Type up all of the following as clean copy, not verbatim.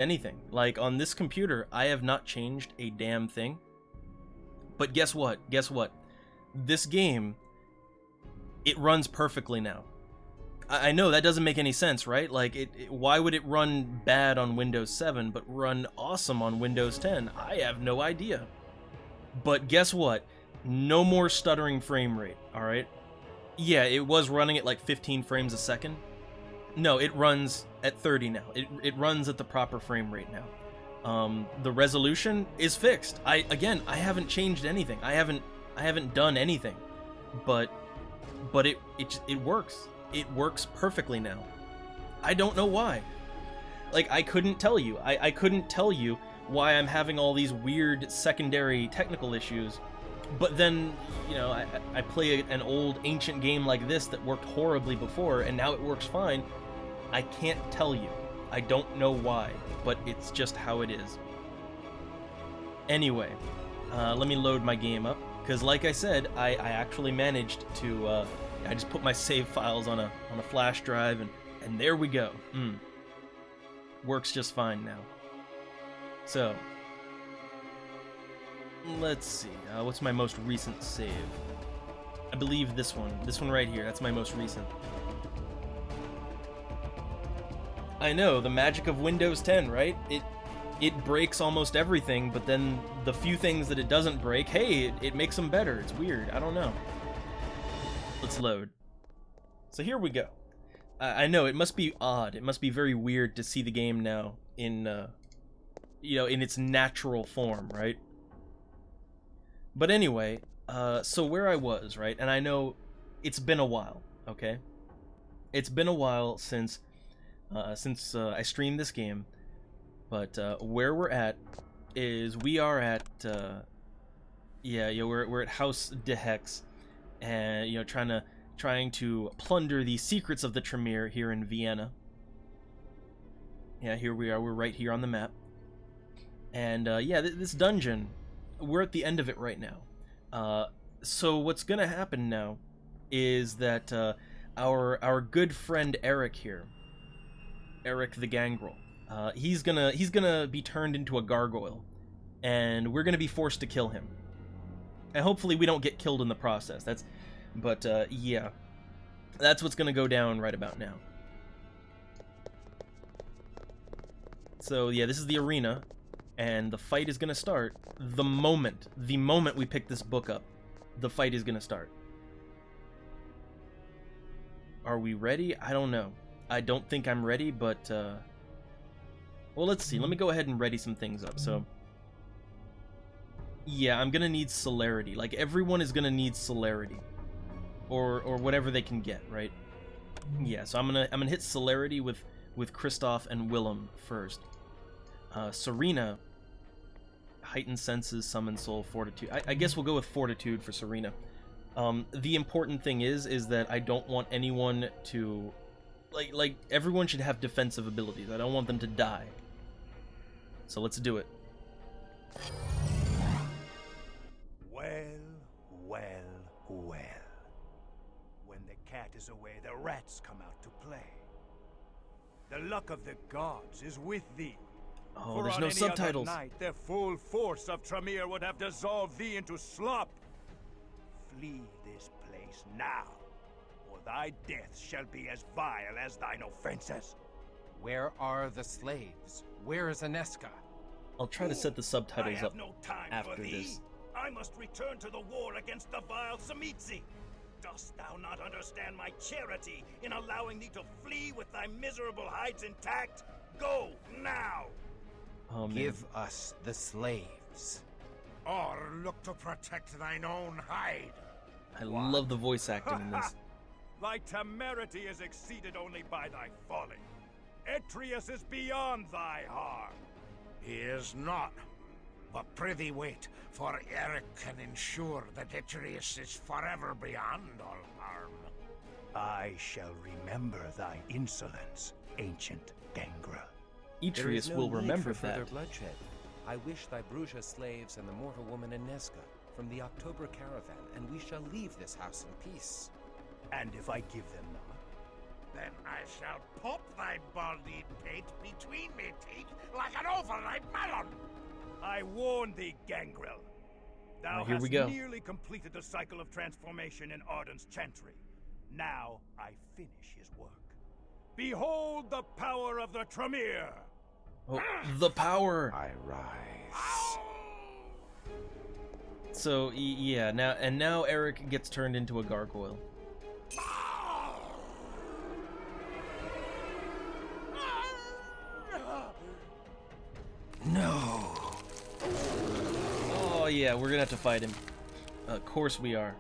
anything. Like, on this computer, I have not changed a damn thing. But guess what? Guess what? This game, it runs perfectly now. I know that doesn't make any sense, right? Like, why would it run bad on Windows 7 but run awesome on Windows 10? I have no idea. But guess what? No more stuttering frame rate, alright? Yeah, it was running at like 15 frames a second. No, it runs at 30 now. It runs at the proper frame rate now. The resolution is fixed. I haven't changed anything. I haven't done anything. But it works. It works perfectly now. I don't know why. Like, I couldn't tell you. I couldn't tell you why I'm having all these weird secondary technical issues. But then, you know, I play an old ancient game like this that worked horribly before, and now it works fine. I can't tell you. I don't know why, but it's just how it is. Anyway, let me load my game up, because like I said, I actually managed to, I just put my save files on a flash drive, and there we go. Works just fine now. So, let's see, what's my most recent save? I believe this one right here, that's my most recent. I know, the magic of Windows 10, right? It breaks almost everything, but then the few things that it doesn't break, hey, it makes them better. It's weird, I don't know. Let's load. So here we go. I know, it must be odd, it must be very weird to see the game now in, you know, in its natural form, right? But anyway, so where I was, right, and I know it's been a while, okay? It's been a while since I streamed this game, but where we're at is we are at, we're at House de Hex, and, you know, trying to plunder the secrets of the Tremere here in Vienna. Yeah, here we are, we're right here on the map. And, this dungeon, we're at the end of it right now. So what's gonna happen now is that our good friend Eric here, Eric the Gangrel, he's gonna be turned into a gargoyle, and we're gonna be forced to kill him. And hopefully we don't get killed in the process. Yeah, that's what's gonna go down right about now. So yeah, this is the arena. And the fight is gonna start the moment we pick this book up. The fight is gonna start. Are we ready? I don't know. I don't think I'm ready, but well, let's see. Let me go ahead and ready some things up. So yeah, I'm gonna need celerity. Like, everyone is gonna need celerity, or whatever they can get, right? Yeah. So I'm gonna hit celerity with Kristoff and Willem first. Serena. Heightened senses, summon soul, fortitude. I guess we'll go with fortitude for Serena. The important thing is that I don't want anyone to, like everyone should have defensive abilities. I don't want them to die. So let's do it. Well. When the cat is away, the rats come out to play. The luck of the gods is with thee. Oh, there's no subtitles. For on any other night, the full force of Tremere would have dissolved thee into slop. Flee this place now, or thy death shall be as vile as thine offenses. Where are the slaves? Where is Aneska? I'll try to set the subtitles I have up no time after for thee. this. I must return to the war against the vile Samitsi. Dost thou not understand my charity in allowing thee to flee with thy miserable hides intact? Go now! Oh, man. Give us the slaves. Or look to protect thine own hide. I love the voice acting in this. Thy temerity is exceeded only by thy folly. Etrius is beyond thy harm. He is not. But prithee wait, for Eric can ensure that Etrius is forever beyond all harm. I shall remember thy insolence, ancient Gangrel. Etrius will remember that. Bloodshed. I wish thy Bruja slaves and the mortal woman Aneska from the October caravan, and we shall leave this house in peace. And if I give them not? Then I shall pop thy baldy pate between me teeth like an overripe melon. I warned thee, Gangrel. Thou Here hast we go. nearly completed the cycle of transformation in Arden's chantry. Now I finish his work. Behold the power of the Tremere! Oh, the power. I rise. So yeah, now Eric gets turned into a gargoyle. No. Oh yeah, we're gonna have to fight him. Of course we are.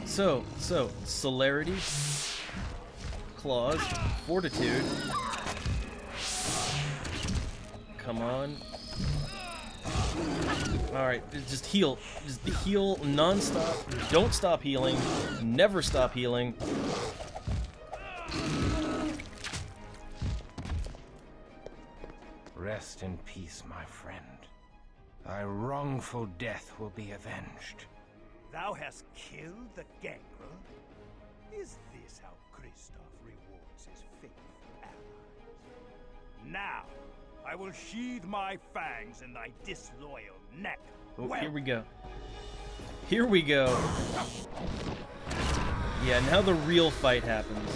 So, celerity, claws, fortitude. Come on. Alright, just heal. Just heal non-stop. Don't stop healing. Never stop healing. Rest in peace, my friend. Thy wrongful death will be avenged. Thou hast killed the Gangrel? Is this how Kristoff rewards his faithful allies? Now, I will sheathe my fangs in thy disloyal neck. Oh, here we go. Here we go. Yeah, now the real fight happens.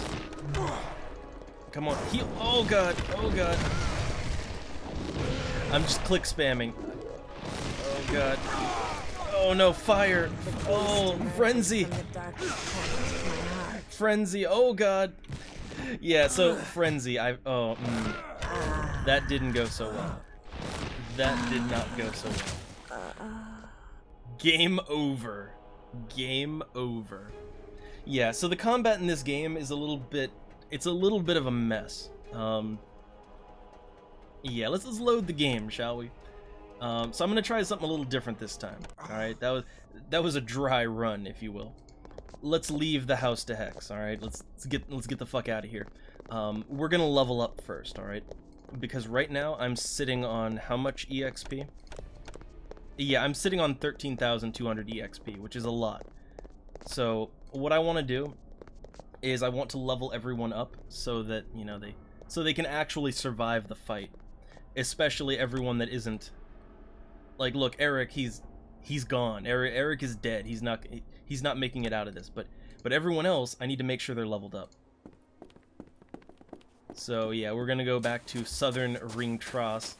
Come on, heal. Oh god, oh god. I'm just click spamming. Oh god. Oh no, fire. Oh, frenzy. Frenzy, oh god. Yeah, so frenzy, that didn't go so well. That did not go so well. Game over. Game over. Yeah, so the combat in this game is a little bit of a mess. Yeah, let's load the game, shall we? So I'm gonna try something a little different this time. Alright, that was a dry run, if you will. Let's leave the house to Hex, alright? Let's get the fuck out of here. We're gonna level up first, alright? Because right now I'm sitting on how much EXP? Yeah, I'm sitting on 13,200 EXP, which is a lot. So what I want to do is I want to level everyone up so that, you know, they can actually survive the fight. Especially everyone that isn't, like, look, Eric, he's gone. Eric is dead. He's not making it out of this. But everyone else, I need to make sure they're leveled up. So yeah, we're gonna go back to Southern Ringtras.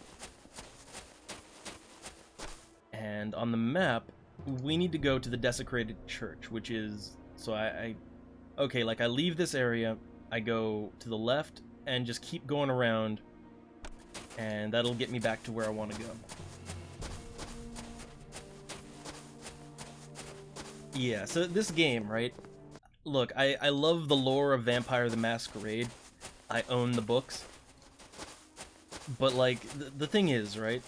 And on the map, we need to go to the Desecrated Church, which is, so okay, like I leave this area, I go to the left, and just keep going around, and that'll get me back to where I want to go. Yeah, so this game, right? Look, I love the lore of Vampire the Masquerade. I own the books. But, like, the thing is, right,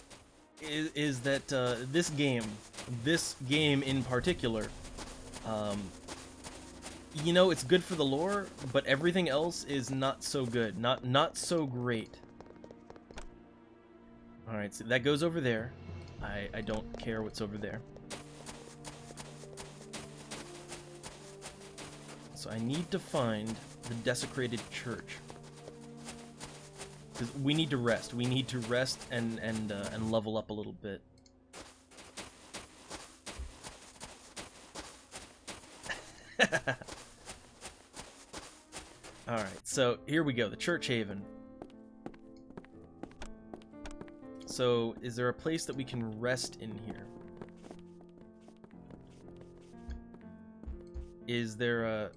is that this game in particular, you know, it's good for the lore, but everything else is not so good, not so great. Alright, so that goes over there. I don't care what's over there. So I need to find the Desecrated Church. Because we need to rest. We need to rest and level up a little bit. Alright, so here we go, the Church Haven. So, is there a place that we can rest in here? Is there a...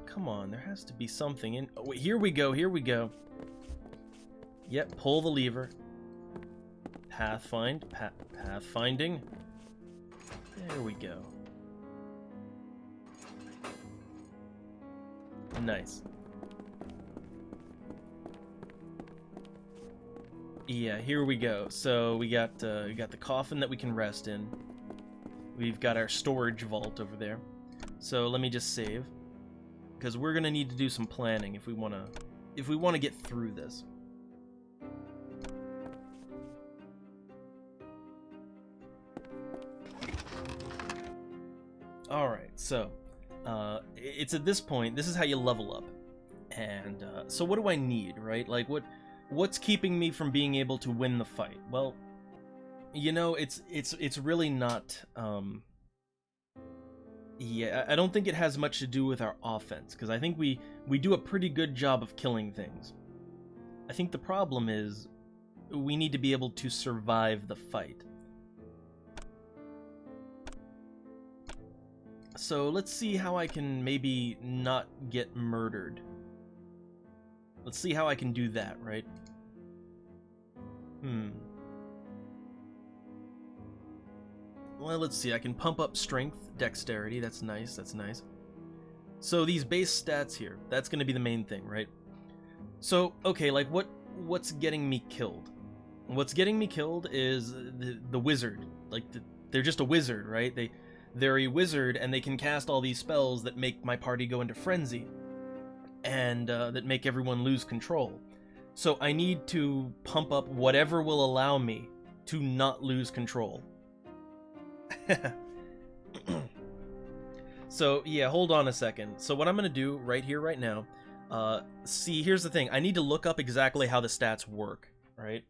Come on, there has to be something in... Oh, wait, here we go, here we go. Yep, pull the lever. Pathfinding. There we go. Nice. Yeah, here we go. So we got the coffin that we can rest in. We've got our storage vault over there. So let me just save, because we're gonna need to do some planning if we wanna get through this. All right, so It's at this point, this is how you level up. And so what do I need, right? Like, what's keeping me from being able to win the fight? Well, you know, it's really not. Yeah, I don't think it has much to do with our offense, because I think we do a pretty good job of killing things. I think the problem is we need to be able to survive the fight. So let's see how I can maybe not get murdered. Let's see how I can do that, right? Well, let's see. I can pump up strength, dexterity. That's nice. That's nice. So these base stats here, that's going to be the main thing, right? So, okay, like what's getting me killed? What's getting me killed is the wizard. Like they're just a wizard, right? They're a wizard and they can cast all these spells that make my party go into frenzy and that make everyone lose control. So I need to pump up whatever will allow me to not lose control. So yeah, hold on a second. So what I'm gonna do right here, right now, see, here's the thing. I need to look up exactly how the stats work, right?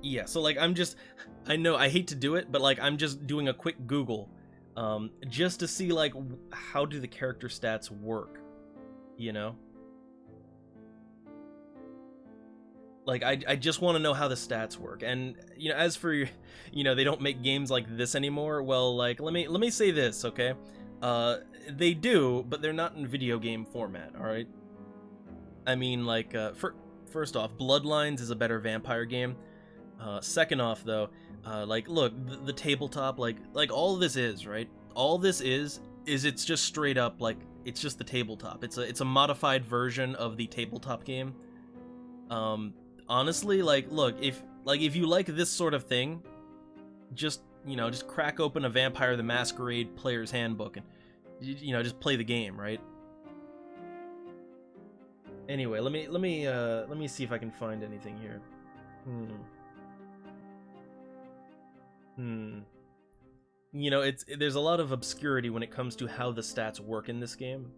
Yeah, so like I know I hate to do it, but like I'm just doing a quick Google, just to see like how do the character stats work, you know? Like, I just want to know how the stats work. And, you know, as for, you know, they don't make games like this anymore. Well, like, let me say this, okay? They do, but they're not in video game format, alright? I mean, like, first off, Bloodlines is a better vampire game. Second off, though, like, look, the tabletop, like all this is, right? All this is it's just straight up, like, it's just the tabletop. It's a modified version of the tabletop game. Honestly, like, look, if you like this sort of thing, just, you know, just crack open a Vampire the Masquerade player's handbook and, you know, just play the game, right? Anyway, let me see if I can find anything here. You know, there's a lot of obscurity when it comes to how the stats work in this game.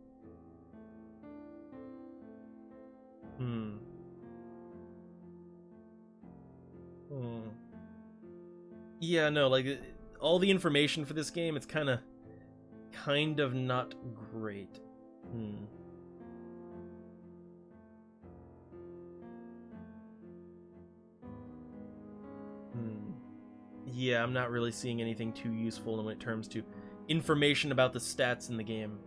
Yeah, no, like, all the information for this game, it's kind of not great. Yeah, I'm not really seeing anything too useful when it comes to information about the stats in the game.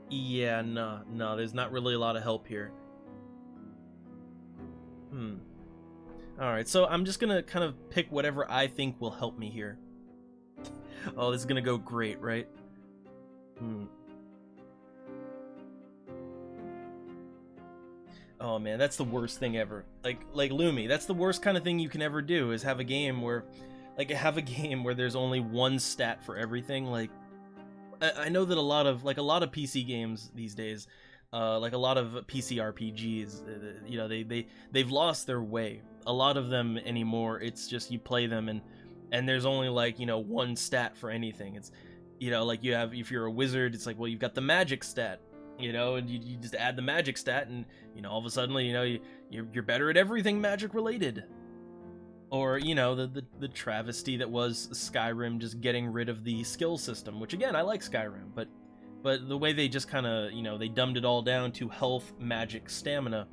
Yeah, no, there's not really a lot of help here. Alright, so I'm just gonna kind of pick whatever I think will help me here. Oh, this is gonna go great, right? Oh man, that's the worst thing ever. Like Lumi, that's the worst kind of thing you can ever do, is have a game where there's only one stat for everything. Like, I know that a lot of PC games these days, like a lot of PC RPGs, you know, they've lost their way. A lot of them anymore, it's just you play them and there's only, like, you know, one stat for anything. It's, you know, like, you have, if you're a wizard, it's like, well, you've got the magic stat, you know, and you just add the magic stat, and, you know, all of a sudden, you know, you're better at everything magic related. Or, you know, the travesty that was Skyrim, just getting rid of the skill system, which, again, I like Skyrim, but the way they just kind of, you know, they dumbed it all down to health, magic, stamina.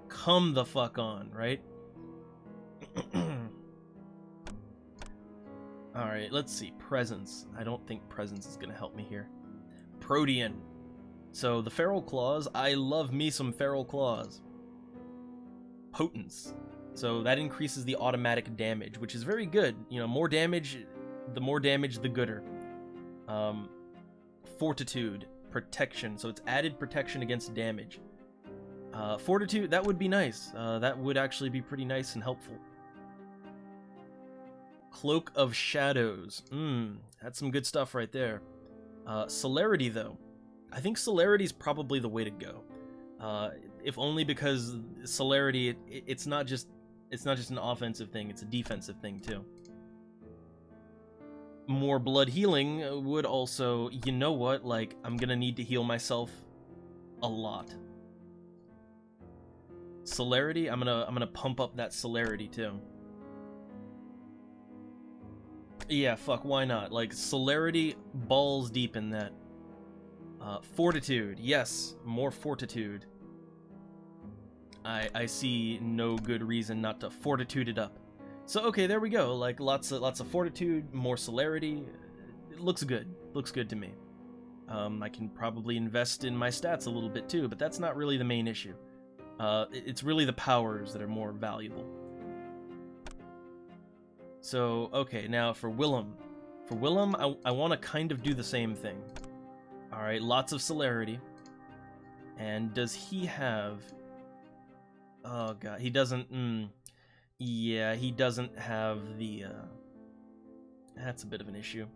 Come the fuck on, right? Alright, let's see. Presence. I don't think presence is going to help me here. Protean. So, the Feral Claws. I love me some Feral Claws. Potence. So, that increases the automatic damage, which is very good. You know, more damage, the more damage, the gooder. Fortitude. Protection. So, it's added protection against damage. Fortitude, that would be nice. That would actually be pretty nice and helpful. Cloak of Shadows. That's some good stuff right there. Celerity, though. I think Celerity is probably the way to go. If only because celerity, it's not just an offensive thing, it's a defensive thing too. More blood healing would also, you know what, like, I'm gonna need to heal myself a lot. Celerity, I'm gonna pump up that celerity too. Yeah, fuck, why not? Like, celerity, balls deep in that. Fortitude, yes, more fortitude. I see no good reason not to fortitude it up. So okay, there we go. Like lots of fortitude, more celerity. It looks good. Looks good to me. I can probably invest in my stats a little bit too, but that's not really the main issue. It's really the powers that are more valuable. So okay, now for Willem. For Willem, I want to kind of do the same thing. All right, lots of celerity. And does he have? Oh god, he doesn't. Yeah, he doesn't have the. That's a bit of an issue.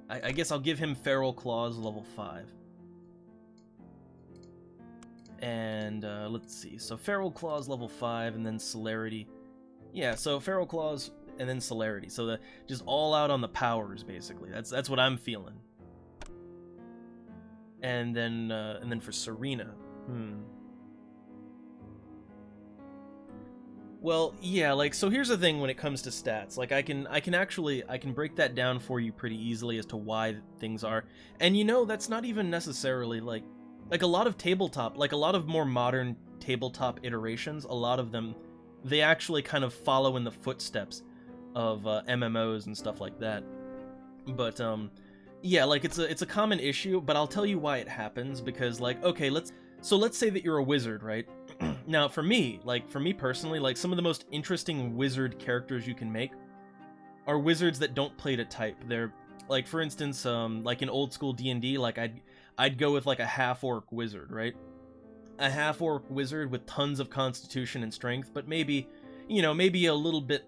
I guess I'll give him Feral Claws level 5. And let's see. So Feral Claws level 5, and then celerity. Yeah, so Feral Claws and then celerity. So just all out on the powers, basically. That's what I'm feeling. And then for Serena. Well, yeah, like, so here's the thing when it comes to stats. Like, I can break that down for you pretty easily as to why things are. And you know, that's not even necessarily, like a lot of tabletop, like a lot of more modern tabletop iterations, a lot of them, they actually kind of follow in the footsteps of MMOs and stuff like that. But, yeah, like, it's a common issue, but I'll tell you why it happens, because, like, okay, let's say that you're a wizard, right? Now, for me personally, like, some of the most interesting wizard characters you can make are wizards that don't play to type. They're, like, for instance, like in old school D&D, like, I'd go with, like, a half-orc wizard, right? A half-orc wizard with tons of constitution and strength, but maybe, you know, maybe a little bit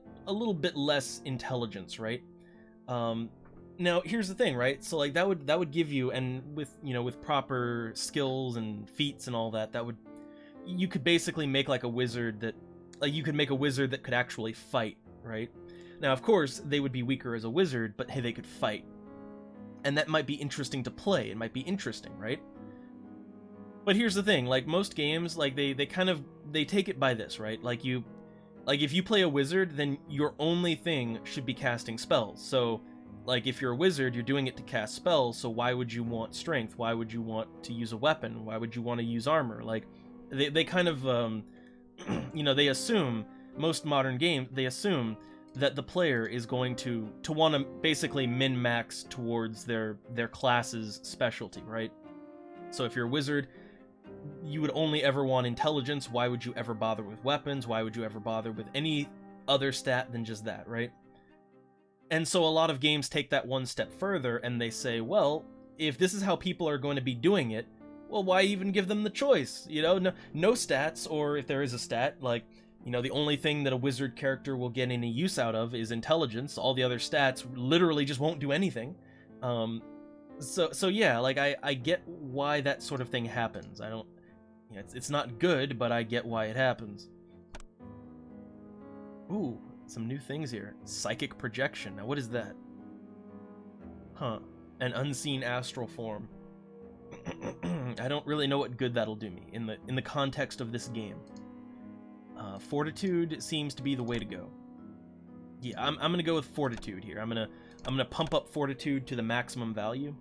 less intelligence, right? Now, here's the thing, right? So, like, that would give you, and with, you know, with proper skills and feats and all that, you could basically make, like, a wizard that, like, you could make a wizard that could actually fight, right? Now, of course, they would be weaker as a wizard, but hey, they could fight. And that might be interesting to play. It might be interesting, right? But here's the thing, like, most games, like, they take it by this, right? Like, if you play a wizard, then your only thing should be casting spells. So, like, if you're a wizard, you're doing it to cast spells, so why would you want strength? Why would you want to use a weapon? Why would you want to use armor? Like, they kind of, you know, they assume, most modern games, they assume that the player is going to want to basically min-max towards their class's specialty, right? So if you're a wizard, you would only ever want intelligence. Why would you ever bother with weapons? Why would you ever bother with any other stat than just that, right? And so a lot of games take that one step further, and they say, well, if this is how people are going to be doing it, well, why even give them the choice? You know, no stats, or if there is a stat, like, you know, the only thing that a wizard character will get any use out of is intelligence. All the other stats literally just won't do anything. So yeah, like, I get why that sort of thing happens. I don't, you know, it's not good, but I get why it happens. Ooh, some new things here. Psychic projection. Now, what is that? Huh. An unseen astral form. I don't really know what good that'll do me in the context of this game. Fortitude seems to be the way to go. Yeah, I'm gonna go with fortitude here. I'm gonna pump up fortitude to the maximum value.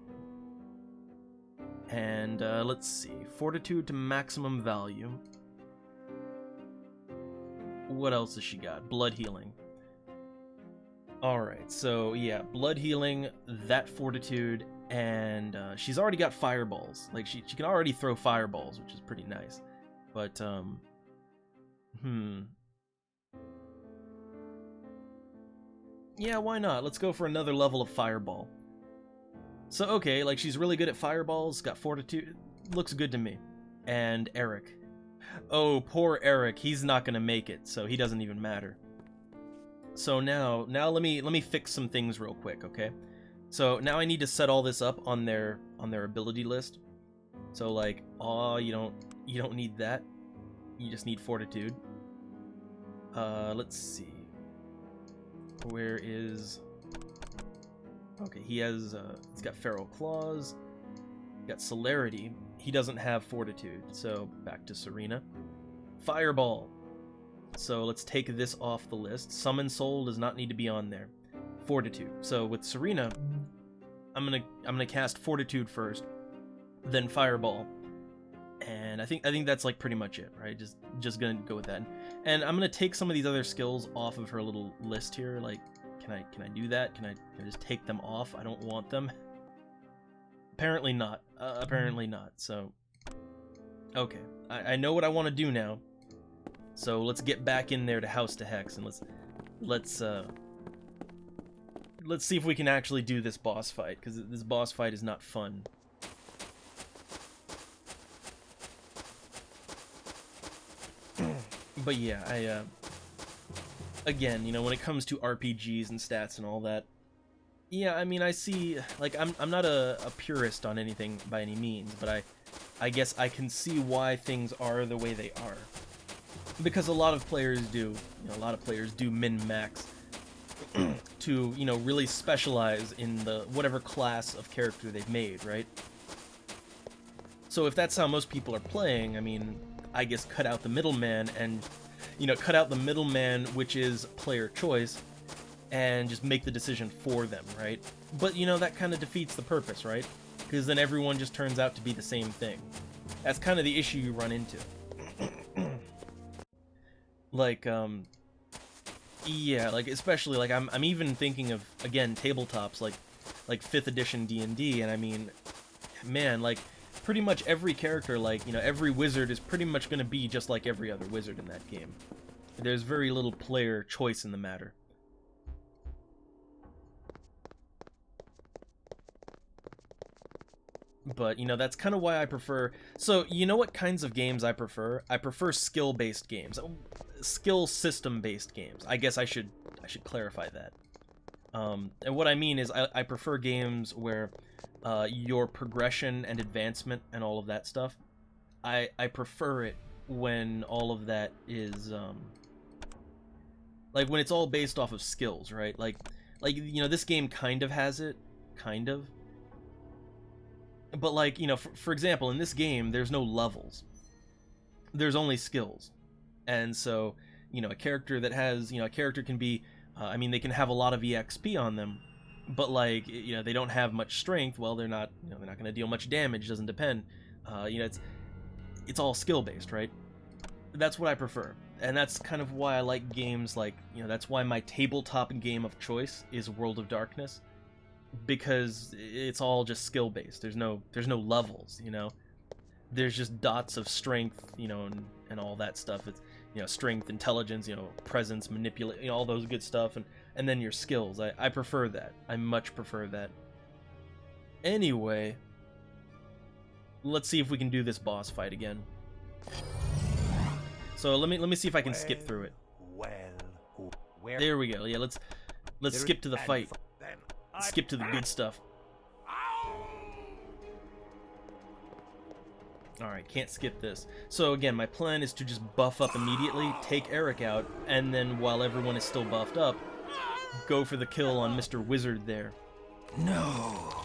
And let's see, fortitude to maximum value. What else has she got? Blood healing. Alright, so yeah, blood healing, that fortitude, and she's already got fireballs. Like, she can already throw fireballs, which is pretty nice. But, yeah, why not? Let's go for another level of fireball. So, okay, like, she's really good at fireballs, got fortitude, looks good to me. And Eric. Oh, poor Eric, he's not gonna make it, so he doesn't even matter. So now let me fix some things real quick, okay? So now I need to set all this up on their ability list. So like, oh, you don't need that. You just need fortitude. Let's see. Where is... Okay, he's got feral claws. Got celerity. He doesn't have fortitude, so back to Serena. Fireball. So let's take this off the list. Summon Soul does not need to be on there. Fortitude. So with Serena, I'm gonna cast Fortitude first, then Fireball, and I think that's like pretty much it, right? Just gonna go with that, and I'm gonna take some of these other skills off of her little list here. Like, can I do that? Can I just take them off? I don't want them. Apparently not. Apparently not. So, okay, I know what I want to do now. So let's get back in there to House to Hex, and let's see if we can actually do this boss fight, because this boss fight is not fun. But yeah, again, you know, when it comes to RPGs and stats and all that, yeah, I mean, I see, like, I'm not a purist on anything by any means, but I guess I can see why things are the way they are. Because a lot of players do, min-max to, you know, really specialize in the whatever class of character they've made, right? So if that's how most people are playing, I mean, I guess cut out the middleman and, you know, cut out the middleman, which is player choice, and just make the decision for them, right? But, you know, that kind of defeats the purpose, right? Because then everyone just turns out to be the same thing. That's kind of the issue you run into. Like, yeah, like, especially, like, I'm even thinking of, again, tabletops, like 5th edition D&D, and I mean, man, like, pretty much every character, like, you know, every wizard is pretty much going to be just like every other wizard in that game. There's very little player choice in the matter. But, you know, that's kind of why I prefer... So, you know what kinds of games I prefer? I prefer skill-based games. Skill system-based games. I guess I should clarify that. And what I mean is I prefer games where your progression and advancement and all of that stuff, I prefer it when all of that is... like, when it's all based off of skills, right? Like, you know, this game kind of has it. Kind of. But, like, you know, for example, in this game, there's no levels. There's only skills. And so, you know, a character that has, you know, a character can be, I mean, they can have a lot of EXP on them, but, like, you know, they don't have much strength. Well, they're not, you know, they're not going to deal much damage. Doesn't depend. You know, it's all skill-based, right? That's what I prefer. And that's kind of why I like games like, you know, that's why my tabletop game of choice is World of Darkness. Because it's all just skill-based. There's no levels, you know. There's just dots of strength, you know, and all that stuff. It's, you know, strength, intelligence, you know, presence, manipulate, you know, all those good stuff, and then your skills. I prefer that. I much prefer that. Anyway, let's see if we can do this boss fight again. So let me see if I can skip through it. There we go. Yeah, let's skip to the fight. Skip to the good stuff. Alright, can't skip this. So again, my plan is to just buff up immediately, take Eric out, and then while everyone is still buffed up, go for the kill on Mr. Wizard there. No.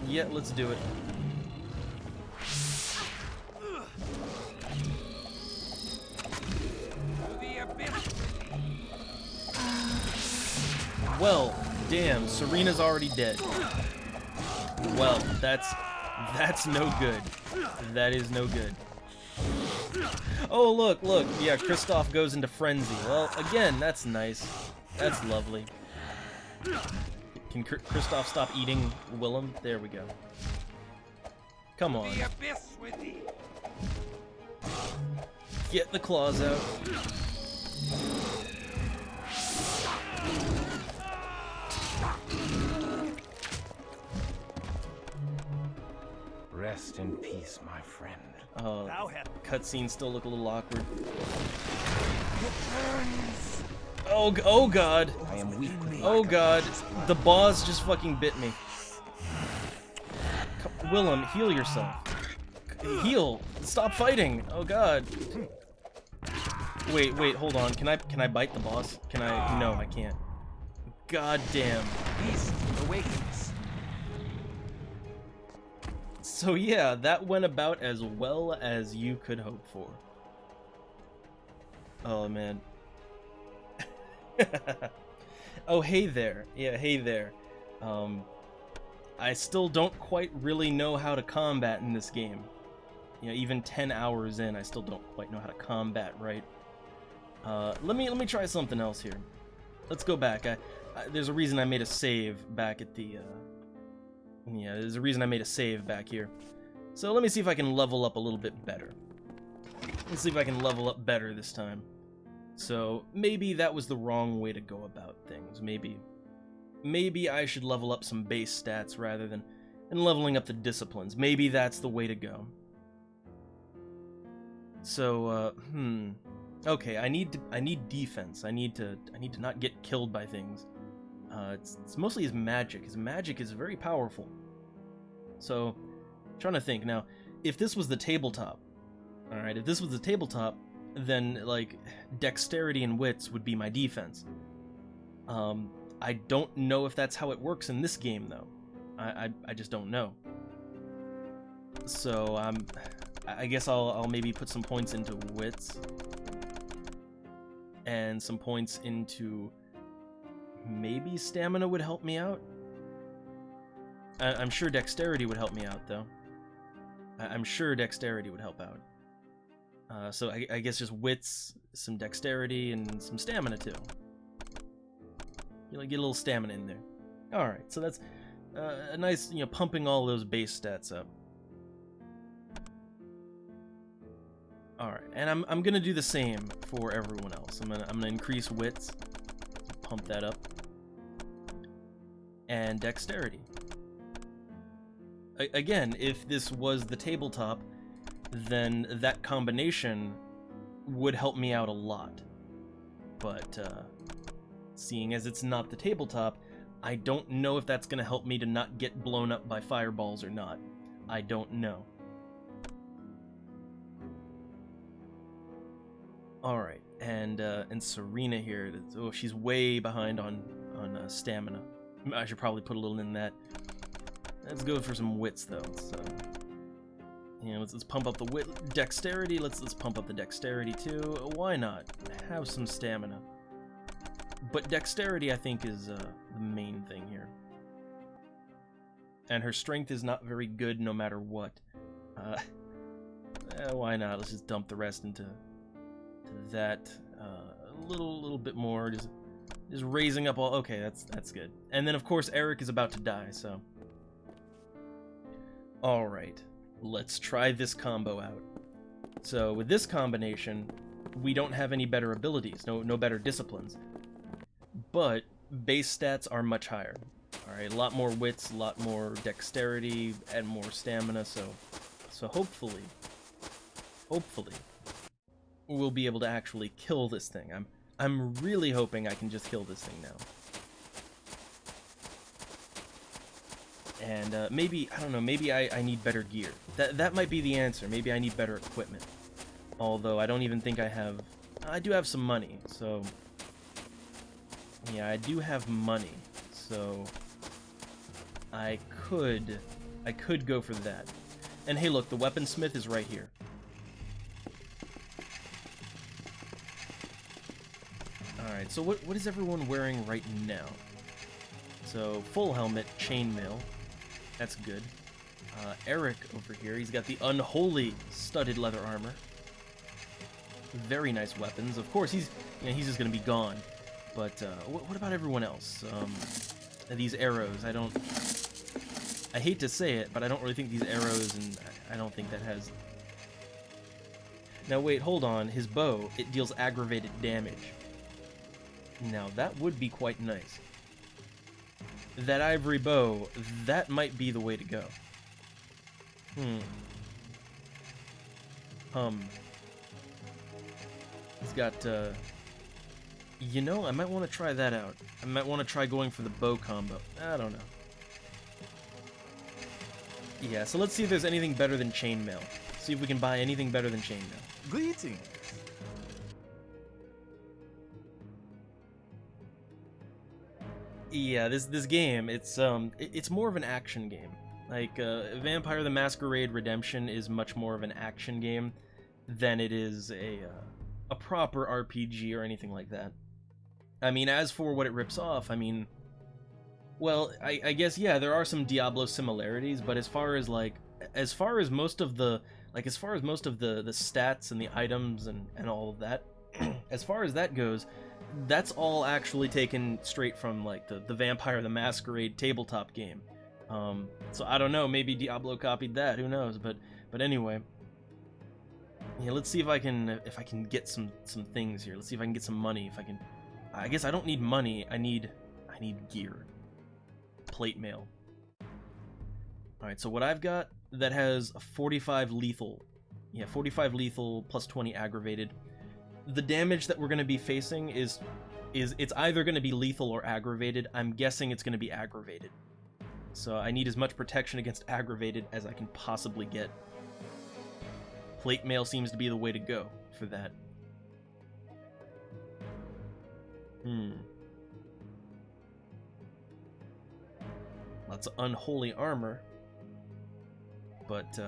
Yeah, let's do it. Well, damn, Serena's already dead. Well, that's no good. That is no good. Oh, look, yeah, Kristoff goes into frenzy. Well, again, that's nice. That's lovely. Can Kristoff stop eating Willem? There we go. Come on. Get the claws out. Rest in peace, my friend. Oh, cutscenes still look a little awkward. It burns. Oh God! I am weak with Oh god, the boss just fucking bit me. Willem, heal yourself. Heal! Stop fighting! Oh god. Wait, hold on. Can I bite the boss? Can I? No, I can't. God damn. Beast awakens. So yeah, that went about as well as you could hope for. Oh man. Oh hey there. Yeah, hey there. I still don't quite really know how to combat in this game. You know, even 10 hours in, I still don't quite know how to combat right. Let me try something else here. Let's go back. There's a reason I made a save back at the yeah, there's a reason I made a save back here. So let me see if I can level up a little bit better. Let's see if I can level up better this time. So maybe that was the wrong way to go about things. Maybe I should level up some base stats rather than leveling up the disciplines. Maybe that's the way to go. So okay, I need defense. I need to not get killed by things. It's mostly his magic. His magic is very powerful. So, I'm trying to think now. If this was the tabletop, all right. If this was the tabletop, then like dexterity and wits would be my defense. I don't know if that's how it works in this game though. I just don't know. So I guess I'll maybe put some points into wits and some points into maybe stamina would help me out. I'm sure dexterity would help me out though. I'm sure dexterity would help out. So I guess just wits, some dexterity, and some stamina too. You know, get a little stamina in there. All right, so that's a nice, you know, pumping all those base stats up. All right, and I'm gonna do the same for everyone else. I'm gonna increase wits, pump that up, and dexterity. Again, if this was the tabletop, then that combination would help me out a lot. But seeing as it's not the tabletop, I don't know if that's gonna help me to not get blown up by fireballs or not. I don't know. Alright, and Serena here, oh, she's way behind on stamina. I should probably put a little in that. Let's go for some wits, though. So, you know, let's pump up the dexterity. Let's pump up the dexterity, too. Why not? Have some stamina. But dexterity, I think, is the main thing here. And her strength is not very good no matter what. Why not? Let's just dump the rest into that a little bit more, just raising up all. Okay, that's good. And then of course Eric is about to die, so all right, let's try this combo out. So with this combination, we don't have any better abilities, no better disciplines, but base stats are much higher. All right, a lot more wits, a lot more dexterity, and more stamina. So hopefully we'll be able to actually kill this thing. I'm really hoping I can just kill this thing now. And maybe, I don't know, maybe I need better gear. That might be the answer. Maybe I need better equipment. Although I don't even think I have... I do have some money, so... Yeah, I do have money, so... I could go for that. And hey look, the weaponsmith is right here. Alright, so what is everyone wearing right now? So, full helmet, chainmail. That's good. Eric over here, he's got the unholy studded leather armor. Very nice weapons. Of course, he's just gonna be gone. But what about everyone else? These arrows, I hate to say it, but I don't really think these arrows, and I don't think that has... Now wait, hold on. His bow, it deals aggravated damage. Now that would be quite nice. That ivory bow, that might be the way to go. He's got You know, I might want to try that out. I might want to try going for the bow combo. I don't know. Yeah, so let's see if there's anything better than chainmail. See if we can buy anything better than chainmail. Greetings. Yeah, this game, it's more of an action game. Like, Vampire the Masquerade Redemption is much more of an action game than it is a proper RPG or anything like that. I mean, as for what it rips off, I mean, well, I guess, yeah, there are some Diablo similarities, but as far as most of the stats and the items and all of that, as far as that goes, that's all actually taken straight from, like, the Vampire the Masquerade tabletop game. So I don't know, maybe Diablo copied that, who knows, but anyway. Yeah, let's see if I can get some things here. Let's see if I can get some money. I guess I don't need money. I need gear. Plate mail. All right, so what I've got that has a 45 lethal. Yeah, 45 lethal plus 20 aggravated. The damage that we're going to be facing is it's either going to be lethal or aggravated. I'm guessing it's going to be aggravated. So I need as much protection against aggravated as I can possibly get. Plate mail seems to be the way to go for that. Lots of unholy armor. But,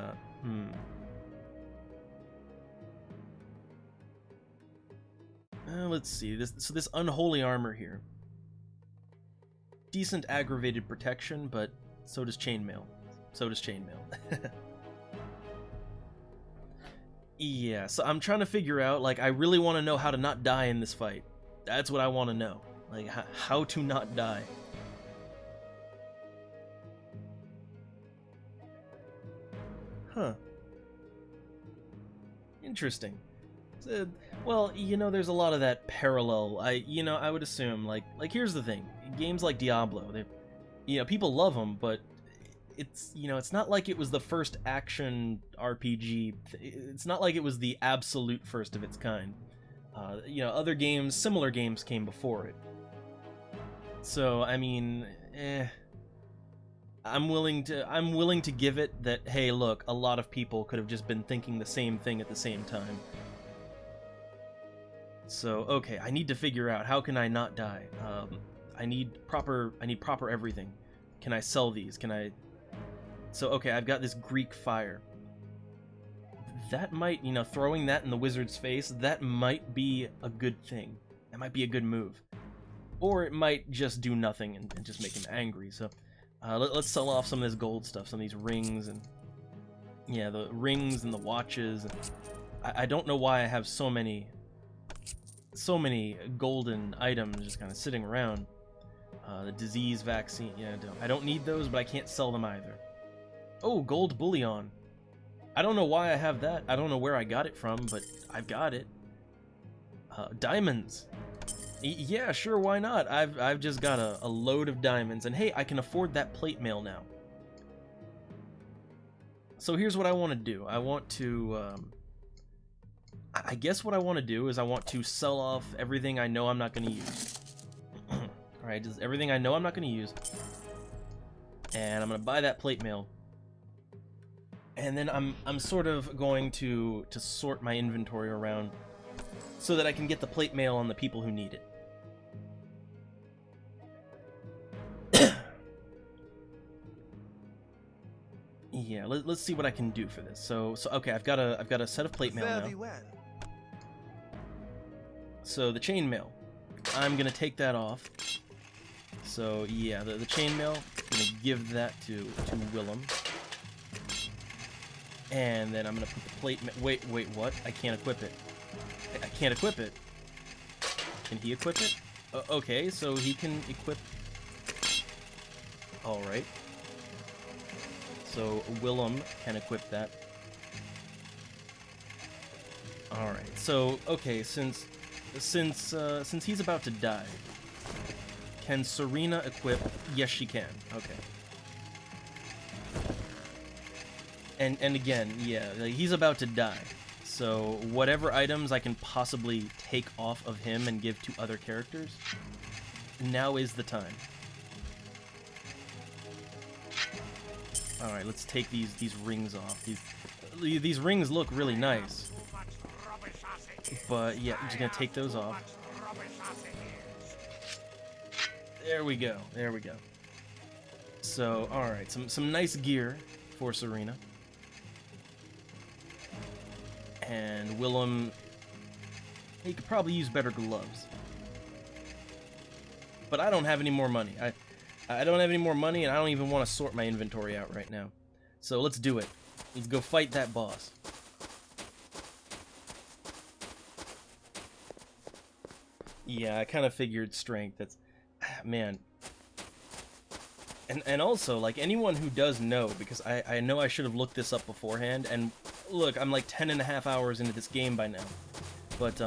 let's see. This unholy armor here. Decent aggravated protection, but so does chainmail. Yeah, so I'm trying to figure out, like, I really want to know how to not die in this fight. That's what I want to know. Like, how to not die. Huh. Interesting. Well, you know, there's a lot of that parallel. I would assume, like here's the thing. Games like Diablo, people love them, but it's not like it was the first action RPG. It's not like it was the absolute first of its kind. Other games, similar games came before it. So, I mean, I'm willing to give it that, hey, look, a lot of people could have just been thinking the same thing at the same time. So, okay, I need to figure out, how can I not die? I need proper everything. Can I sell these? So, okay, I've got this Greek fire. That might, throwing that in the wizard's face, that might be a good thing. That might be a good move. Or it might just do nothing and just make him angry. So, let's sell off some of this gold stuff, some of these rings, and yeah, the rings and the watches. And I don't know why I have so many golden items just kind of sitting around. The disease vaccine, yeah, I don't need those, but I can't sell them either. Oh, gold bullion. I don't know why I have that. I don't know where I got it from, but I've got it. Diamonds. Yeah, sure, why not? I've just got a load of diamonds, and hey, I can afford that plate mail now. So here's what I want to do. I want to, I guess what I want to do is I want to sell off everything I know I'm not going to use. Alright, just everything I know I'm not going to use. And I'm going to buy that plate mail. And then I'm sort of going to sort my inventory around so that I can get the plate mail on the people who need it. Yeah, let's see what I can do for this. So okay, I've got a set of plate mail now. Very well. So the chainmail, I'm gonna take that off. So yeah, the chainmail, I'm gonna give that to Willem. And then I'm gonna put the plate. Wait, what? I can't equip it. I can't equip it. Can he equip it? Okay, so he can equip. All right. So Willem can equip that. All right. So okay, since he's about to die, can Serena equip? Yes, she can. Okay. And again, yeah, like, he's about to die. So whatever items I can possibly take off of him and give to other characters, now is the time. Alright, let's take these rings off. These rings look really nice. But yeah, I'm just gonna take those off. There we go, there we go. So, alright, some nice gear for Serena. And Willem, he could probably use better gloves. But I don't have any more money. I don't have any more money, and I don't even want to sort my inventory out right now. So let's do it. Let's go fight that boss. Yeah, I kind of figured strength. That's... Man. And also, like, anyone who does know, because I know I should have looked this up beforehand, and look, I'm like 10.5 hours into this game by now. But,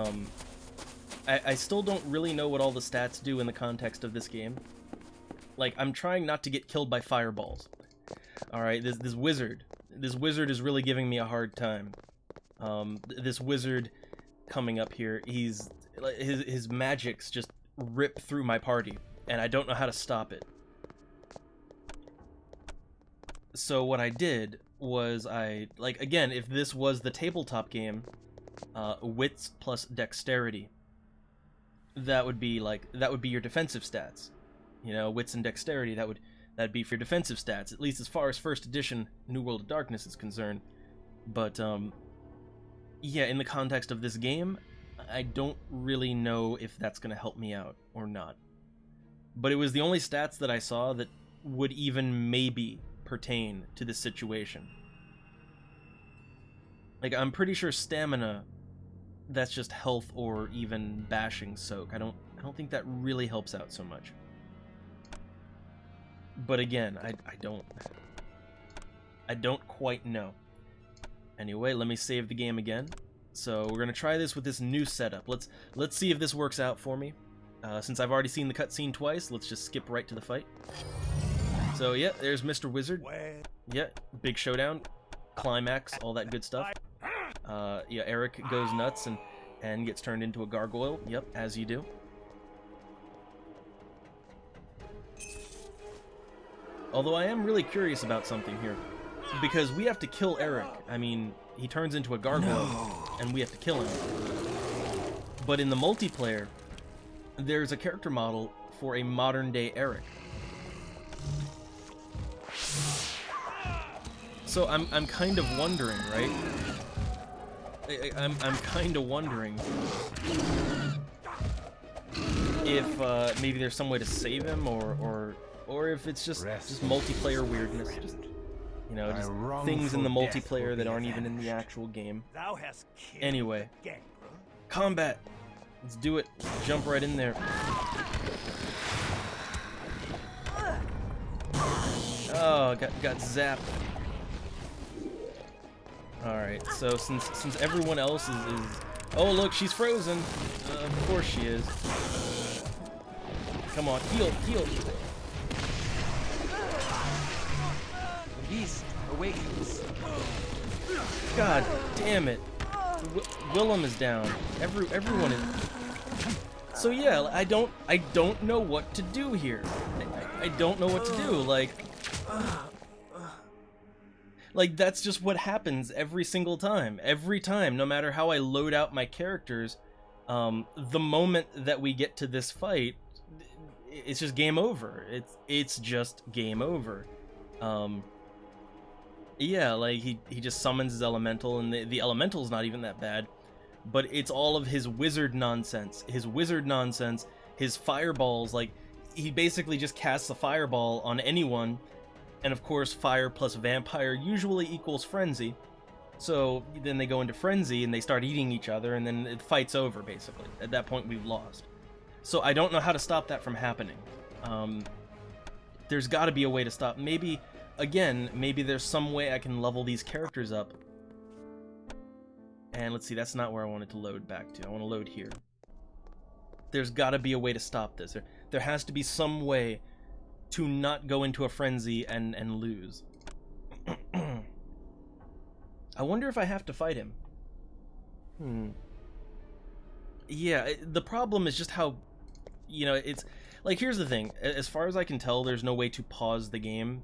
I still don't really know what all the stats do in the context of this game. Like, I'm trying not to get killed by fireballs. Alright, this wizard is really giving me a hard time. This wizard coming up here, his magics just rip through my party, and I don't know how to stop it. So what I did was again, if this was the tabletop game, wits plus dexterity, that would be your defensive stats. You know, wits and dexterity, that'd be for your defensive stats, at least as far as first edition New World of Darkness is concerned. But yeah, in the context of this game, I don't really know if that's going to help me out or not. But it was the only stats that I saw that would even maybe pertain to this situation. Like, I'm pretty sure stamina, that's just health or even bashing soak. I don't think that really helps out so much. But again, I don't quite know. Anyway, let me save the game again. So we're gonna try this with this new setup. Let's see if this works out for me. Since I've already seen the cutscene twice, let's just skip right to the fight. So yeah, there's Mr. Wizard. Yeah, big showdown, climax, all that good stuff. Yeah, Eric goes nuts and gets turned into a gargoyle. Yep, as you do. Although I am really curious about something here, because we have to kill Eric. I mean, he turns into a gargoyle, and we have to kill him. But in the multiplayer, there's a character model for a modern-day Eric. So I'm kind of wondering, right? I'm kind of wondering if maybe there's some way to save him, or if it's just multiplayer weirdness, just, you know, just things in the multiplayer that aren't even in the actual game. Anyway, combat. Let's do it. Let's jump right in there. Oh, got zapped. Alright, so since everyone else is... Oh, look, she's frozen. Of course she is. Come on, heal. The beast awakens. God damn it. Willem is down. Everyone is... So yeah, I don't know what to do here. I don't know what to do. Like, that's just what happens every single time. Every time, no matter how I load out my characters, the moment that we get to this fight, it's just game over. It's just game over. Yeah, like, he just summons his elemental, and the elemental's not even that bad, but it's all of his wizard nonsense. His fireballs, like, he basically just casts a fireball on anyone. And of course, fire plus vampire usually equals frenzy. So then they go into frenzy and they start eating each other, and then the fight's over, basically. At that point, we've lost. So I don't know how to stop that from happening. There's got to be a way to stop. Maybe there's some way I can level these characters up. And let's see, that's not where I wanted to load back to. I want to load here. There's got to be a way to stop this. There has to be some way to not go into a frenzy and lose. I wonder if I have to fight him. Yeah, the problem is just how, it's like, here's the thing. As far as I can tell, there's no way to pause the game.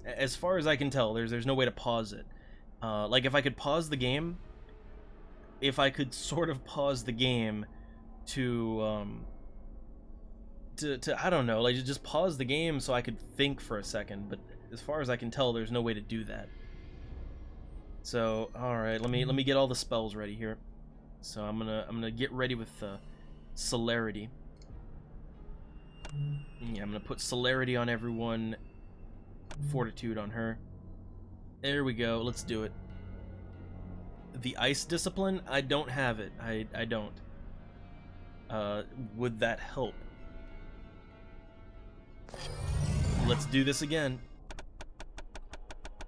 As far as I can tell, there's no way to pause it. Like, if I could pause the game, if I could sort of pause the game to I don't know, like, just pause the game so I could think for a second, but as far as I can tell, there's no way to do that. So, all right, let me get all the spells ready here. So I'm gonna get ready with celerity. Yeah, I'm gonna put celerity on everyone, fortitude on her. There we go. Let's do it. The ice discipline, I don't have it. I don't. Would that help? Let's do this again.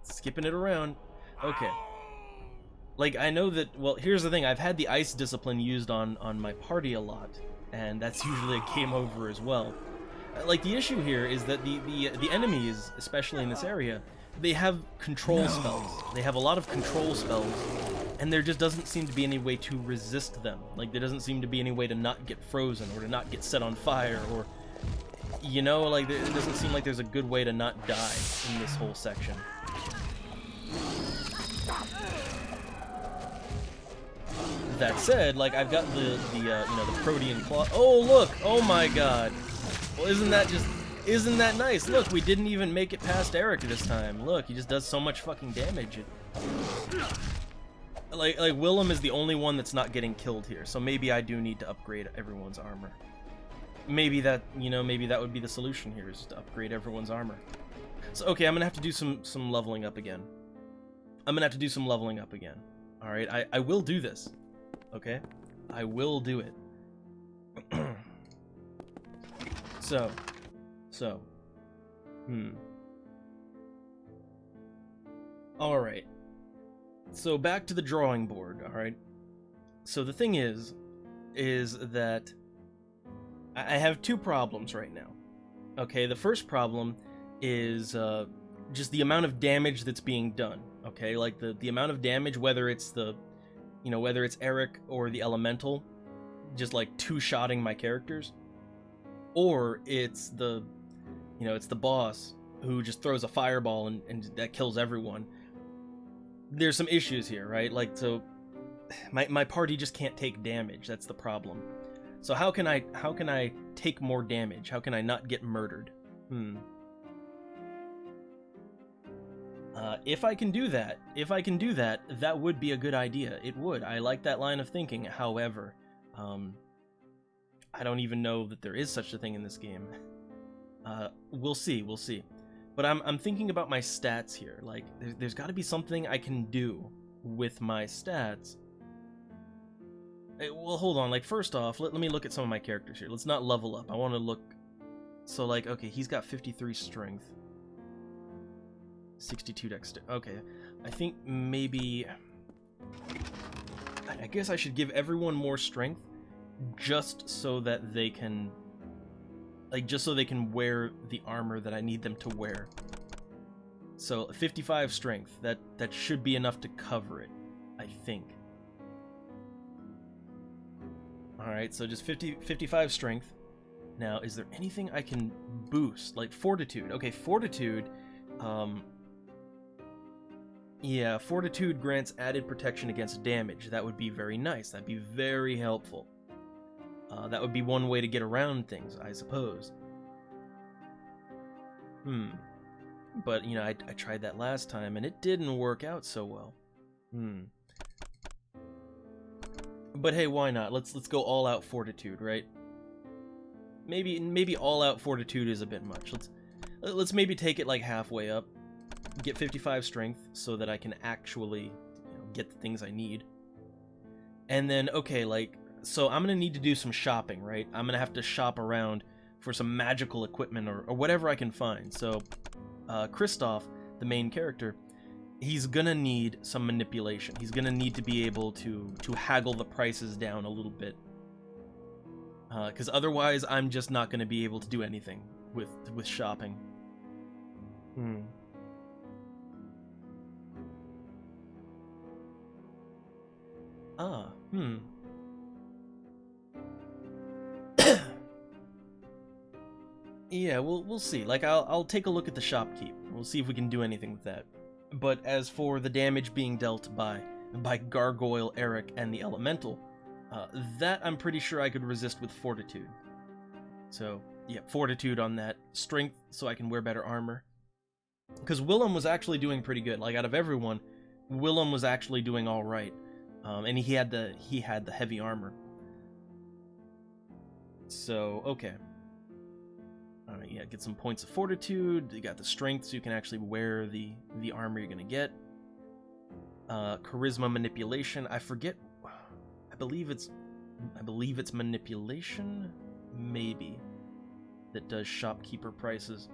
Skipping it around. Okay. Like, I know that, well, here's the thing, I've had the ice discipline used on my party a lot, and that's usually a game over as well. Like, the issue here is that the enemies, especially in this area, they have control spells. They have a lot of control spells, and there just doesn't seem to be any way to resist them. Like, there doesn't seem to be any way to not get frozen, or to not get set on fire, or, like, it doesn't seem like there's a good way to not die in this whole section. That said, like, I've got the protean claw. Oh, look! Oh my god! Well, isn't that nice? Look, we didn't even make it past Eric this time. Look, he just does so much fucking damage. Like Willem is the only one that's not getting killed here, so maybe I do need to upgrade everyone's armor. Maybe that would be the solution here, is to upgrade everyone's armor. So, okay, I'm gonna have to do some leveling up again. Alright, I will do this. Okay? I will do it. So. Alright. So back to the drawing board, alright? So the thing is that I have two problems right now. Okay, the first problem is just the amount of damage that's being done. Okay, like the amount of damage, whether it's whether it's Eric or the Elemental, just like two-shotting my characters, or it's the boss who just throws a fireball and that kills everyone. There's some issues here, right? Like, so my party just can't take damage. That's the problem. So how can I take more damage? How can I not get murdered? If I can do that, that would be a good idea. It would. I like that line of thinking. However, I don't even know that there is such a thing in this game. We'll see. But I'm thinking about my stats here. Like, there's got to be something I can do with my stats. Well, hold on. Like, first off, let me look at some of my characters here. Let's not level up. I want to look. So, like, okay, he's got 53 strength. 62 dexterity. Okay, I think maybe... I guess I should give everyone more strength just so that they can... Like, just so they can wear the armor that I need them to wear. So, 55 strength. That should be enough to cover it, I think. Alright, so just 55 strength. Now, is there anything I can boost? Like, fortitude. Okay, fortitude... Yeah, fortitude grants added protection against damage. That would be very nice. That'd be very helpful. That would be one way to get around things, I suppose. But, I tried that last time, and it didn't work out so well. But hey, why not? Let's go all out fortitude, right? Maybe all out fortitude is a bit much. Let's maybe take it like halfway up. Get 55 strength so that I can actually get the things I need. And then, okay, like, so I'm gonna need to do some shopping, right? I'm gonna have to shop around for some magical equipment or whatever I can find. So Kristoff, the main character, he's gonna need some manipulation. He's gonna need to be able to haggle the prices down a little bit, because otherwise I'm just not gonna be able to do anything with shopping. Ah, Yeah, we'll see. Like, I'll take a look at the shopkeep. We'll see if we can do anything with that. But as for the damage being dealt by Gargoyle, Eric, and the Elemental, that I'm pretty sure I could resist with Fortitude. So, yeah, Fortitude on that. Strength, so I can wear better armor. Because Willem was actually doing pretty good. Like, out of everyone, Willem was actually doing alright. And he had the heavy armor. So, okay. Alright, yeah, get some points of fortitude. You got the strength, so you can actually wear the armor you're gonna get. Charisma manipulation. I forget. I believe it's manipulation, maybe, that does shopkeeper prices.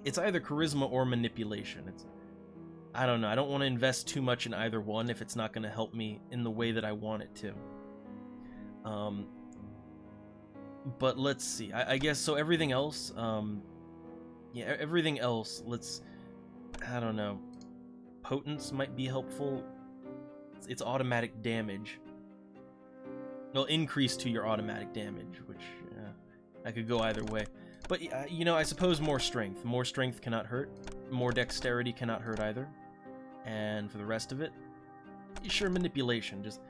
It's either charisma or manipulation. I don't know. I don't want to invest too much in either one if it's not going to help me in the way that I want it to. But let's see. I guess so. Everything else, yeah, everything else. I don't know. Potence might be helpful. It's automatic damage. Well, increase to your automatic damage, which I could go either way. But you know, I suppose more strength. More strength cannot hurt. More dexterity cannot hurt either. And for the rest of it, sure, manipulation, just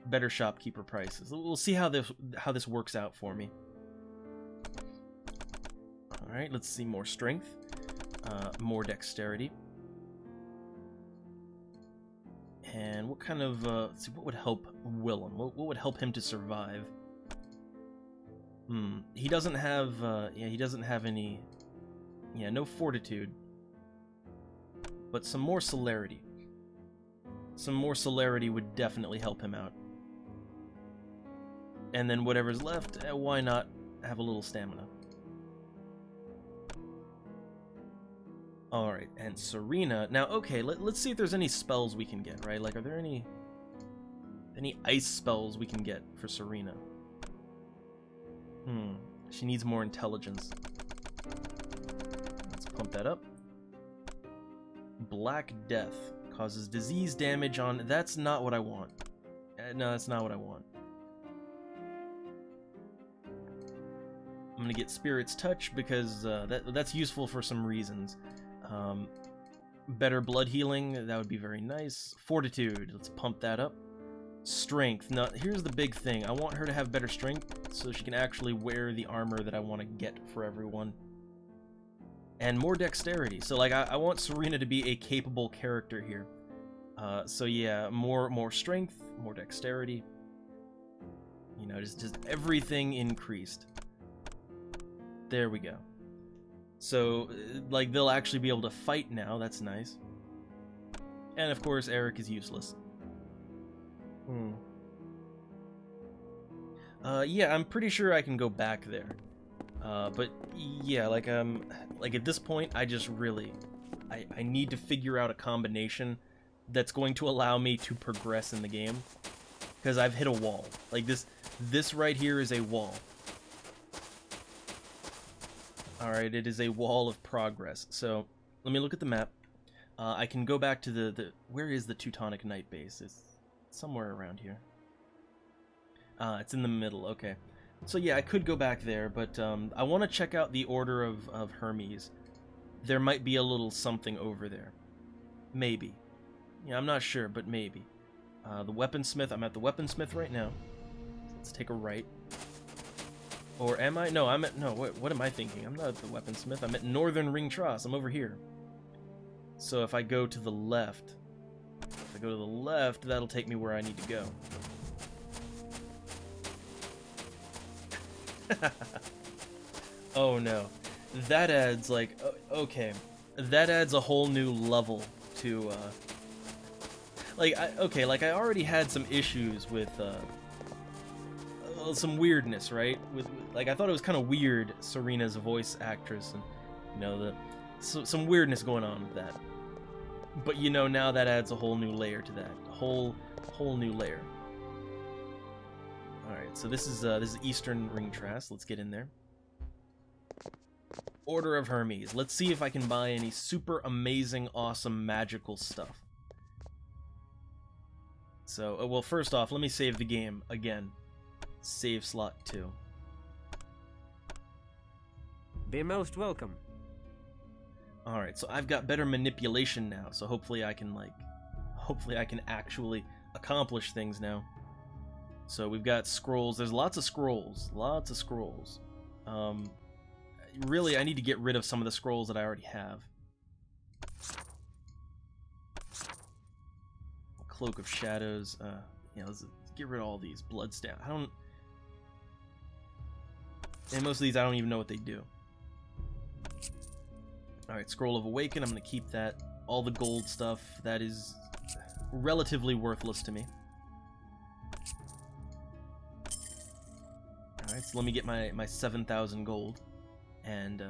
better shopkeeper prices. We'll see how this works out for me. All right, let's see. More strength, more dexterity, and what kind of let's see, what would help Willem? What would help him to survive? He doesn't have he doesn't have any. Yeah, no fortitude, but some more celerity. Some more celerity would definitely help him out. And then whatever's left, why not have a little stamina? Alright, and Serena. Now, okay, let's see if there's any spells we can get, right? Like, are there any ice spells we can get for Serena? She needs more intelligence. Let's pump that up. Black Death causes disease damage on... That's not what I want. No, that's not what I want. I'm gonna get Spirit's Touch because that's useful for some reasons. Better blood healing, that would be very nice. Fortitude, let's pump that up. Strength. Now, here's the big thing. I want her to have better strength so she can actually wear the armor that I want to get for everyone. And more dexterity. So, like, I want Serena to be a capable character here. So yeah, more strength, more dexterity. You know, just everything increased. There we go. So, like, they'll actually be able to fight now. That's nice. And, of course, Eric is useless. Yeah, I'm pretty sure I can go back there. But, yeah, like at this point, I just really... I need to figure out a combination that's going to allow me to progress in the game. Because I've hit a wall. Like, this right here is a wall. Alright, it is a wall of progress. So, let me look at the map. I can go back to the... Where is the Teutonic Knight base? It's somewhere around here. It's in the middle, okay. So yeah, I could go back there, but I want to check out the Order of Hermes. There might be a little something over there. Maybe. Yeah, I'm not sure, but maybe. The Weaponsmith, I'm at the Weaponsmith right now. Let's take a right. Or am I? No, I'm at... No, what am I thinking? I'm not at the Weaponsmith. I'm at Northern Ring Tross. I'm over here. So if I go to the left... If I go to the left, that'll take me where I need to go. Oh no. That adds, like... Okay. That adds a whole new level to, Like, I already had some issues with, some weirdness, right? Like, I thought it was kind of weird, Serena's voice actress, and, you know, some weirdness going on with that. But, you know, now that adds a whole new layer to that. A whole new layer. Alright, so this is Eastern Ring Trass. Let's get in there. Order of Hermes. Let's see if I can buy any super amazing, awesome, magical stuff. So, well, first off, let me save the game again. Save slot 2. Be most welcome. Alright, so I've got better manipulation now, so hopefully I can, like... Hopefully I can actually accomplish things now. So we've got scrolls. There's lots of scrolls. Lots of scrolls. Really, I need to get rid of some of the scrolls that I already have. Cloak of Shadows. Yeah, let's get rid of all these. Bloodstaff. I don't... And most of these, I don't even know what they do. Alright, Scroll of Awaken. I'm going to keep that. All the gold stuff, that is relatively worthless to me. Alright, so let me get my 7,000 gold. And,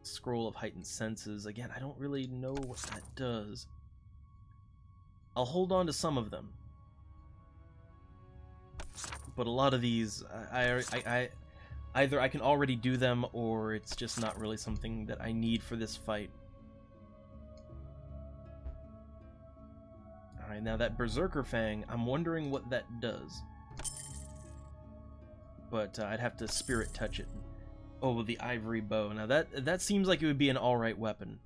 Scroll of Heightened Senses. Again, I don't really know what that does. I'll hold on to some of them. But a lot of these, either I can already do them, or it's just not really something that I need for this fight. Alright, now that Berserker Fang, I'm wondering what that does. But I'd have to Spirit Touch it. Oh, the Ivory Bow. Now that seems like it would be an alright weapon.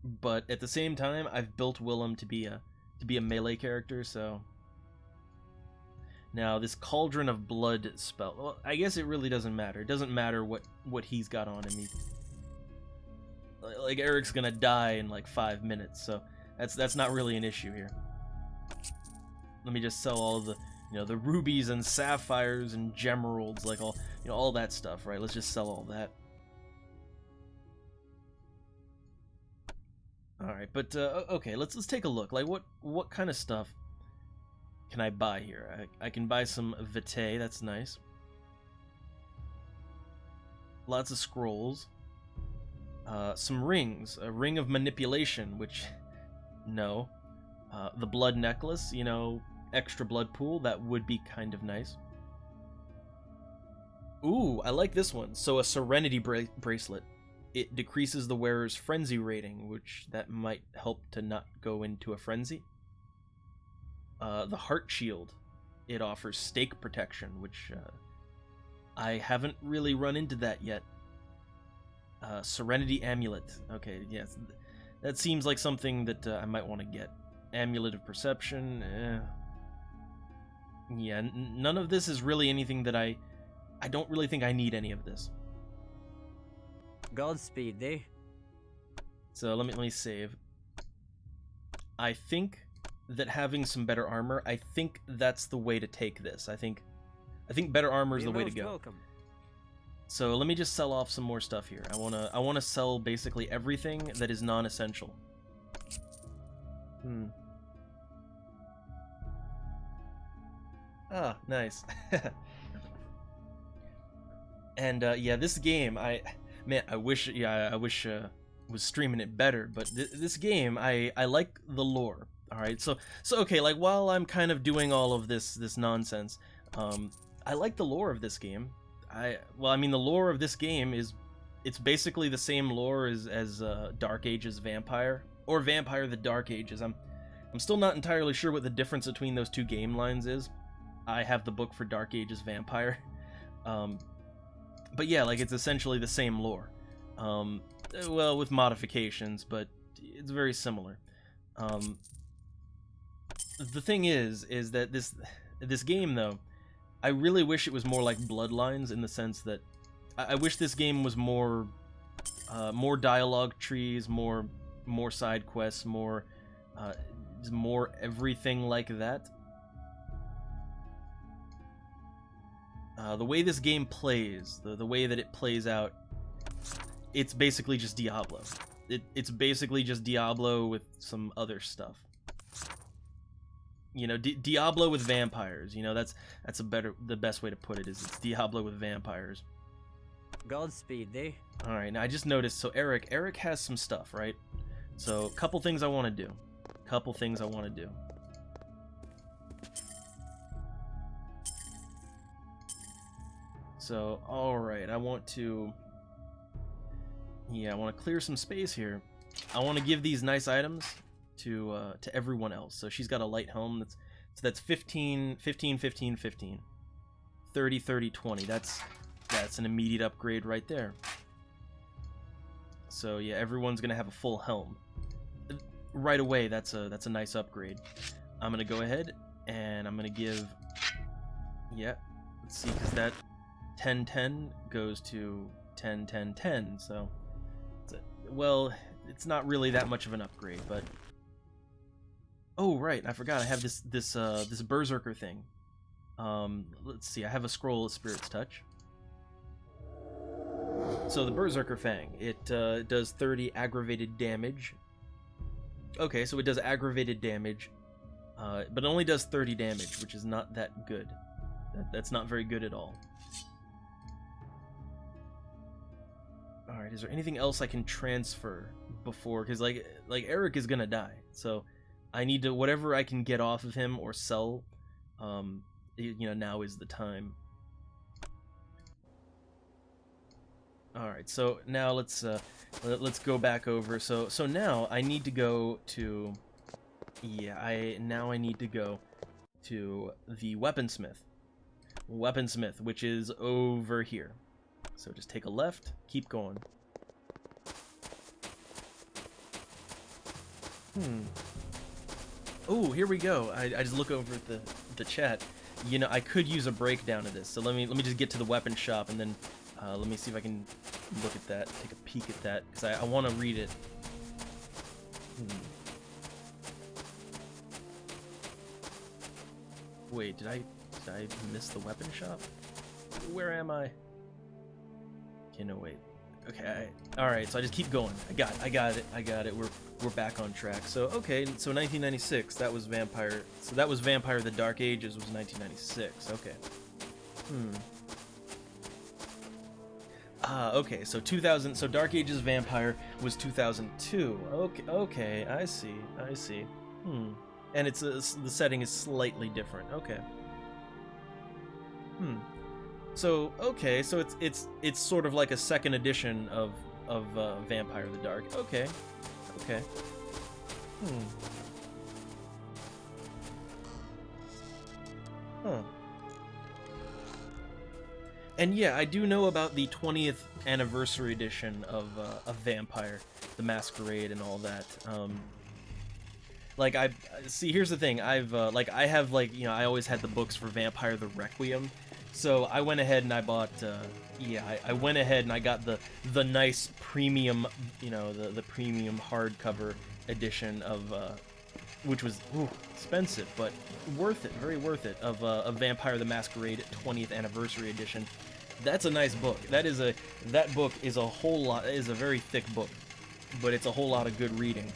But at the same time, I've built Willem to be a melee character, so... Now, this Cauldron of Blood spell... Well, I guess it really doesn't matter. It doesn't matter what he's got on him. Like, Eric's gonna die in, like, 5 minutes, so... That's not really an issue here. Let me just sell all of the, the rubies and sapphires and gemeralds, like all that stuff, right? Let's just sell all that. All right, but okay, let's take a look. Like, what kind of stuff can I buy here? I can buy some vitae. That's nice. Lots of scrolls. Some rings. A ring of manipulation, which. No. The blood necklace, extra blood pool, that would be kind of nice. Ooh, I like this one. So a Serenity bracelet. It decreases the wearer's frenzy rating, which that might help to not go into a frenzy. The Heart Shield. It offers stake protection, which I haven't really run into that yet. Serenity Amulet. Okay, yes. That seems like something that I might want to get. Amulet of Perception, Yeah, none of this is really anything that I don't really think I need any of this. Godspeed, eh? So let me save. I think that having some better armor, I think that's the way to take this. I think better armor is the way to go. Welcome. So let me just sell off some more stuff here. I wanna sell basically everything that is non-essential. Ah, nice. And yeah, this game, I wish was streaming it better. But this game, I like the lore. All right, so okay, like while I'm kind of doing all of this nonsense, I like the lore of this game. The lore of this game it's basically the same lore as Dark Ages Vampire or Vampire the Dark Ages. I'm still not entirely sure what the difference between those two game lines is. I have the book for Dark Ages Vampire, but yeah, like it's essentially the same lore, well, with modifications, but it's very similar. The thing is that this game though, I really wish it was more like Bloodlines in the sense that I wish this game was more dialogue trees, more side quests, more everything like that. The way this game plays, the way that it plays out, it's basically just Diablo. It's basically just Diablo with some other stuff. Diablo with vampires. That's the best way to put it is it's Diablo with vampires. Godspeed, eh? All right, now I just noticed. So Eric has some stuff, right? So a couple things I want to do. So all right, I want to clear some space here. I want to give these nice items to everyone else. So she's got a light helm. That's 15, 15, 15, 15. 30, 30, 20. That's an immediate upgrade right there. So yeah, everyone's gonna have a full helm right away. That's a nice upgrade. I'm gonna go ahead and I'm gonna give, yeah, let's see, because that 10 10 goes to 10 10 10. So well, it's not really that much of an upgrade, but oh right, I forgot I have this berserker thing. Let's see, I have a scroll of Spirit's Touch. So the Berserker Fang, it does 30 aggravated damage. Okay, so it does aggravated damage, but it only does 30 damage, which is not that good. That's not very good at all. Alright, is there anything else I can transfer before? Because like Eric is gonna die, so I need to, whatever I can get off of him or sell, you know, now is the time. All right, so now let's go back over. So now I need to go to, yeah, I need to go to the weaponsmith, which is over here. So just take a left, keep going. Oh, here we go. I just look over at the chat. You know, I could use a breakdown of this. So let me just get to the weapon shop and then. Let me see if I can look at that, take a peek at that, because I want to read it. Wait, did I miss the weapon shop? Where am I? Okay, no, wait. Okay, alright, so I just keep going. I got it. We're back on track. So, okay, so 1996, that was Vampire. So that was Vampire the Dark Ages was 1996. Okay. Okay, so 2000, so Dark Ages Vampire was 2002. Okay, I see. And it's the setting is slightly different. Okay. So okay, so it's sort of like a second edition of Vampire the Dark. Okay. Huh. And yeah, I do know about the 20th anniversary edition of Vampire, the Masquerade, and all that. Like, here's the thing. I have, like, you know, I always had the books for Vampire the Requiem, so I went ahead and I bought, I went ahead and I got the nice premium, you know, the premium hardcover edition of, which was expensive, but worth it, very worth it, of Vampire the Masquerade 20th Anniversary Edition. That's a nice book. That book is a whole lot, is a very thick book, but it's a whole lot of good reading.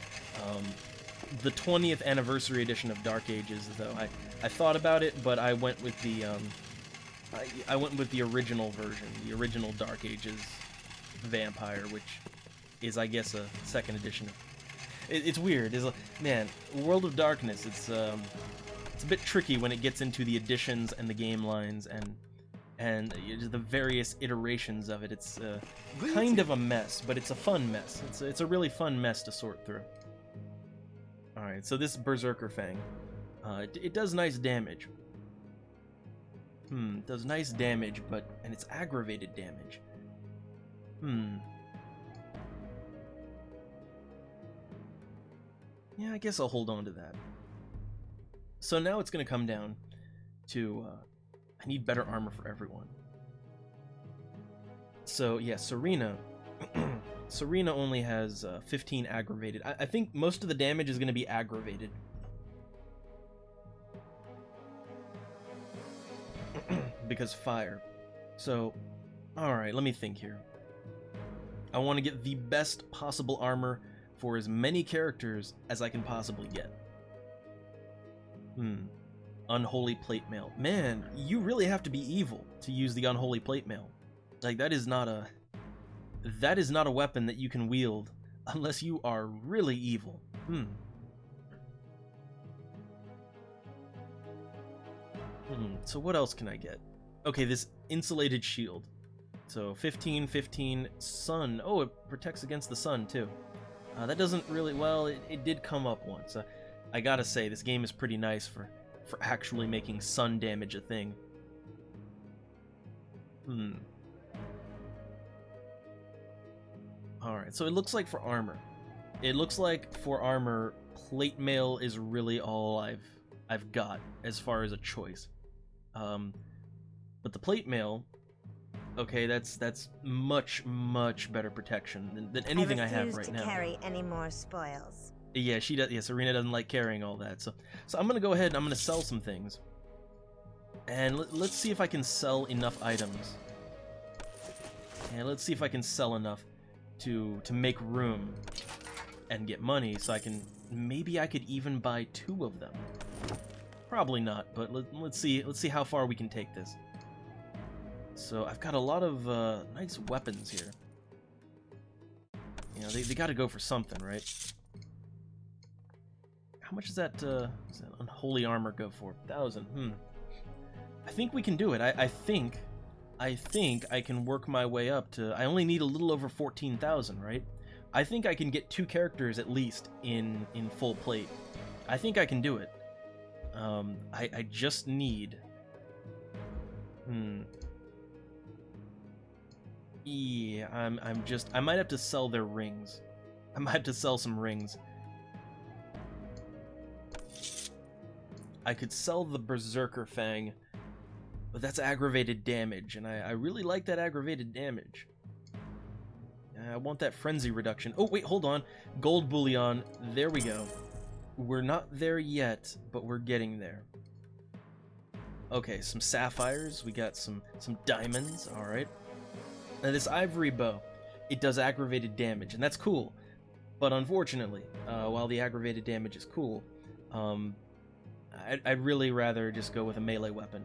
The 20th Anniversary Edition of Dark Ages, though, I thought about it, but I went with the, I went with the original version, the original Dark Ages Vampire, which is, I guess, a second edition of. It's weird. Man, World of Darkness. It's a bit tricky when it gets into the editions and the game lines and the various iterations of it. It's kind of a mess, but it's a fun mess. It's a really fun mess to sort through. All right, so this Berserker Fang, it does nice damage. It does nice damage, and it's aggravated damage. Yeah, I guess I'll hold on to that. So now it's going to come down to, I need better armor for everyone. So, yeah, Serena. Serena only has 15 aggravated. I think most of the damage is going to be aggravated. Because fire. So, alright, let me think here. I want to get the best possible armor for as many characters as I can possibly get. Unholy Plate Mail. Man, you really have to be evil to use the Unholy Plate Mail. Like, that is not a weapon that you can wield unless you are really evil. So what else can I get? Okay, this insulated shield. So 15, 15, sun. Oh, it protects against the sun too. That doesn't really... Well, it did come up once. I gotta say, this game is pretty nice for actually making sun damage a thing. Alright, so it looks like for armor. Plate mail is really all I've got as far as a choice. But the plate mail, okay, that's much better protection than anything I have right now. I refuse to carry any more spoils. Yeah, she does. Yeah, Serena doesn't like carrying all that. So I'm gonna go ahead and I'm gonna sell some things, and let's see if I can sell enough items. And let's see if I can sell enough to make room and get money, so I can... Maybe I could even buy 2 of them. Probably not, but let's see how far we can take this. So I've got a lot of nice weapons here. You know, they got to go for something, right? How much does that unholy armor go for? 1,000. I think we can do it. I think I can work my way up to... I only need a little over 14,000, right? I think I can get 2 characters at least in full plate. I think I can do it. I just need... Yeah, I might have to sell their rings. I might have to sell some rings. I could sell the Berserker Fang, but that's aggravated damage, and I really like that aggravated damage. I want that frenzy reduction. Oh, wait, hold on. Gold bullion. There we go. We're not there yet, but we're getting there. Okay, some sapphires. We got some diamonds. All right. Now, this ivory bow, it does aggravated damage, and that's cool. But unfortunately, while the aggravated damage is cool, I'd really rather just go with a melee weapon.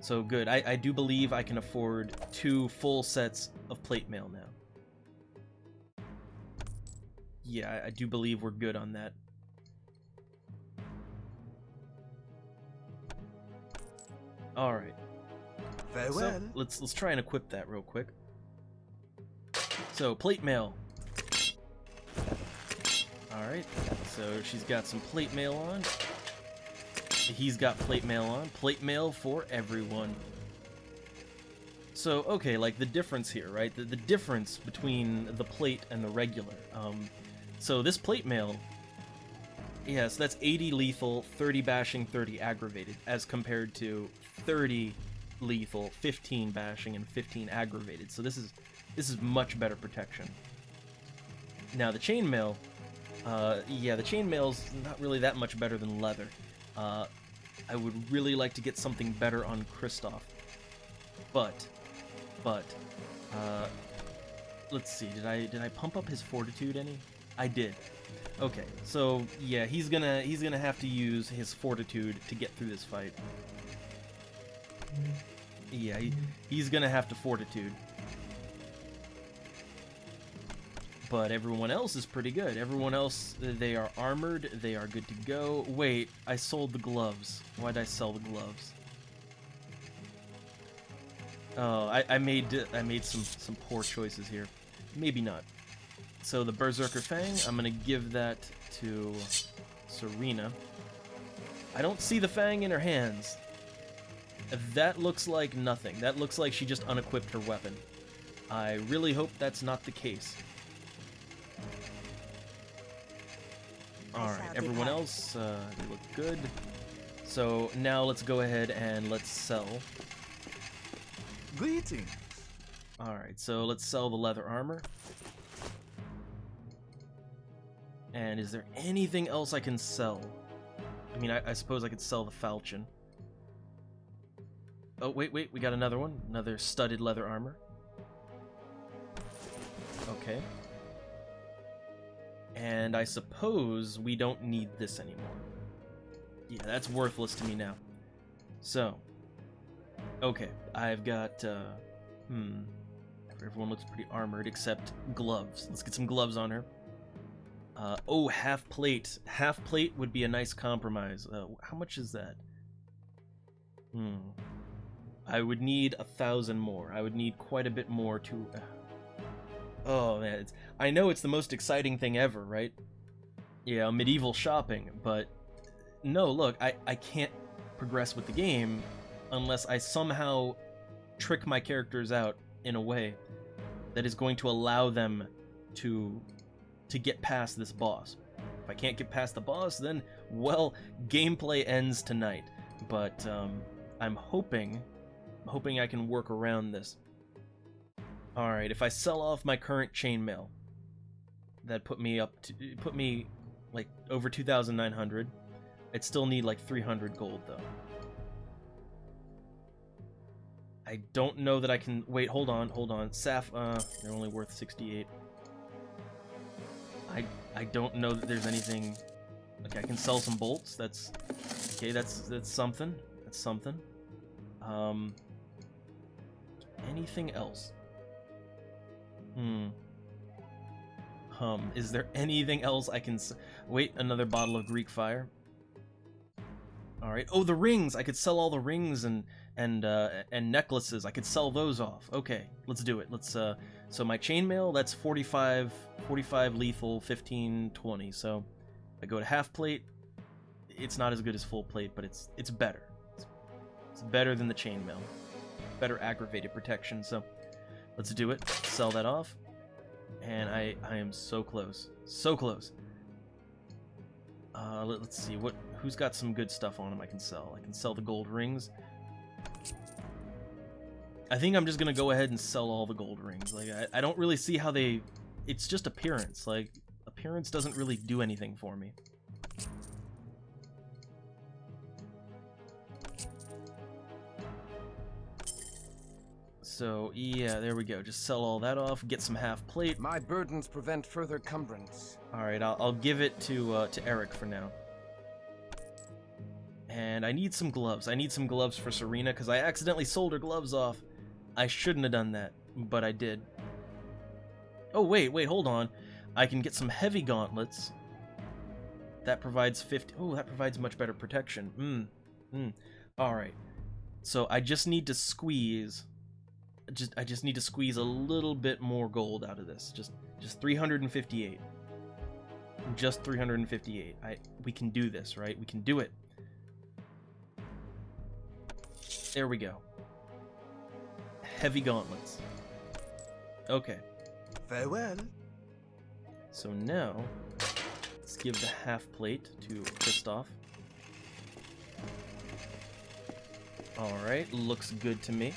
So good. I do believe I can afford 2 full sets of plate mail now. Yeah, I do believe we're good on that. All right. Very So well. let's try and equip that real quick. So plate mail. All right. So she's got some plate mail on. He's got plate mail on. Plate mail for everyone. So, okay, like the difference here, right? The difference between the plate and the regular. So this plate mail, yeah, so that's 80 lethal, 30 bashing, 30 aggravated, as compared to 30 lethal, 15 bashing, and 15 aggravated. So this is much better protection. Now the chainmail, yeah, the chainmail's not really that much better than leather. I would really like to get something better on Kristoff. But, let's see, did I pump up his fortitude any? I did. Okay, so yeah, he's gonna have to use his fortitude to get through this fight. Yeah, he's gonna have to fortitude. But everyone else is pretty good. Everyone else, they are armored, they are good to go. Wait, I sold the gloves. Why'd I sell the gloves? Oh, I made some poor choices here. Maybe not. So the Berserker Fang, I'm gonna give that to Serena. I don't see the Fang in her hands. That looks like nothing. That looks like she just unequipped her weapon. I really hope that's not the case. Alright, everyone else, they look good. So now let's go ahead and let's sell. Greetings. Alright, so let's sell the leather armor. And is there anything else I can sell? I mean, I suppose I could sell the falchion. Oh, wait, we got another one. Another studded leather armor. Okay. And I suppose we don't need this anymore. Yeah, that's worthless to me now. So, okay, I've got, everyone looks pretty armored except gloves. Let's get some gloves on her. Oh, half plate. Half plate would be a nice compromise. How much is that? I would need 1,000 more. I would need quite a bit more to... Oh man, I know it's the most exciting thing ever, right? Yeah, medieval shopping, but no, look, I can't progress with the game unless I somehow trick my characters out in a way that is going to allow them to get past this boss. If I can't get past the boss, then, well, gameplay ends tonight. But I'm hoping I can work around this. Alright, if I sell off my current chainmail, that put me like over 2,900. I'd still need like 300 gold though. I don't know that I can wait, hold on. They're only worth 68. I don't know that there's anything. Okay, I can sell some bolts. That's okay, that's something. That's something. Anything else? Is there anything else I can wait, another bottle of Greek fire. Alright. Oh, the rings! I could sell all the rings and necklaces. I could sell those off. Okay, let's do it. Let's so my chainmail, that's 45 lethal, 15 20. So I go to half plate. It's not as good as full plate, but it's better. It's better than the chainmail. Better aggravated protection. So let's do it. Sell that off. And I am so close. So close. Let's see who's got some good stuff on him I can sell. I can sell the gold rings. I think I'm just gonna go ahead and sell all the gold rings. Like I don't really see how they. It's just appearance. Like appearance doesn't really do anything for me. So yeah, there we go. Just sell all that off. Get some half plate. My burdens prevent further cumbrance. All right, I'll give it to Eric for now. And I need some gloves. I need some gloves for Serena because I accidentally sold her gloves off. I shouldn't have done that, but I did. Oh, wait, hold on. I can get some heavy gauntlets. That provides 50... Oh, that provides much better protection. Alright. So I just need to squeeze... I just need to squeeze a little bit more gold out of this. Just 358. Just 358. We can do this, right? We can do it. There we go. Heavy gauntlets. Okay. Farewell. So now, let's give the half plate to Kristoff. Alright, looks good to me.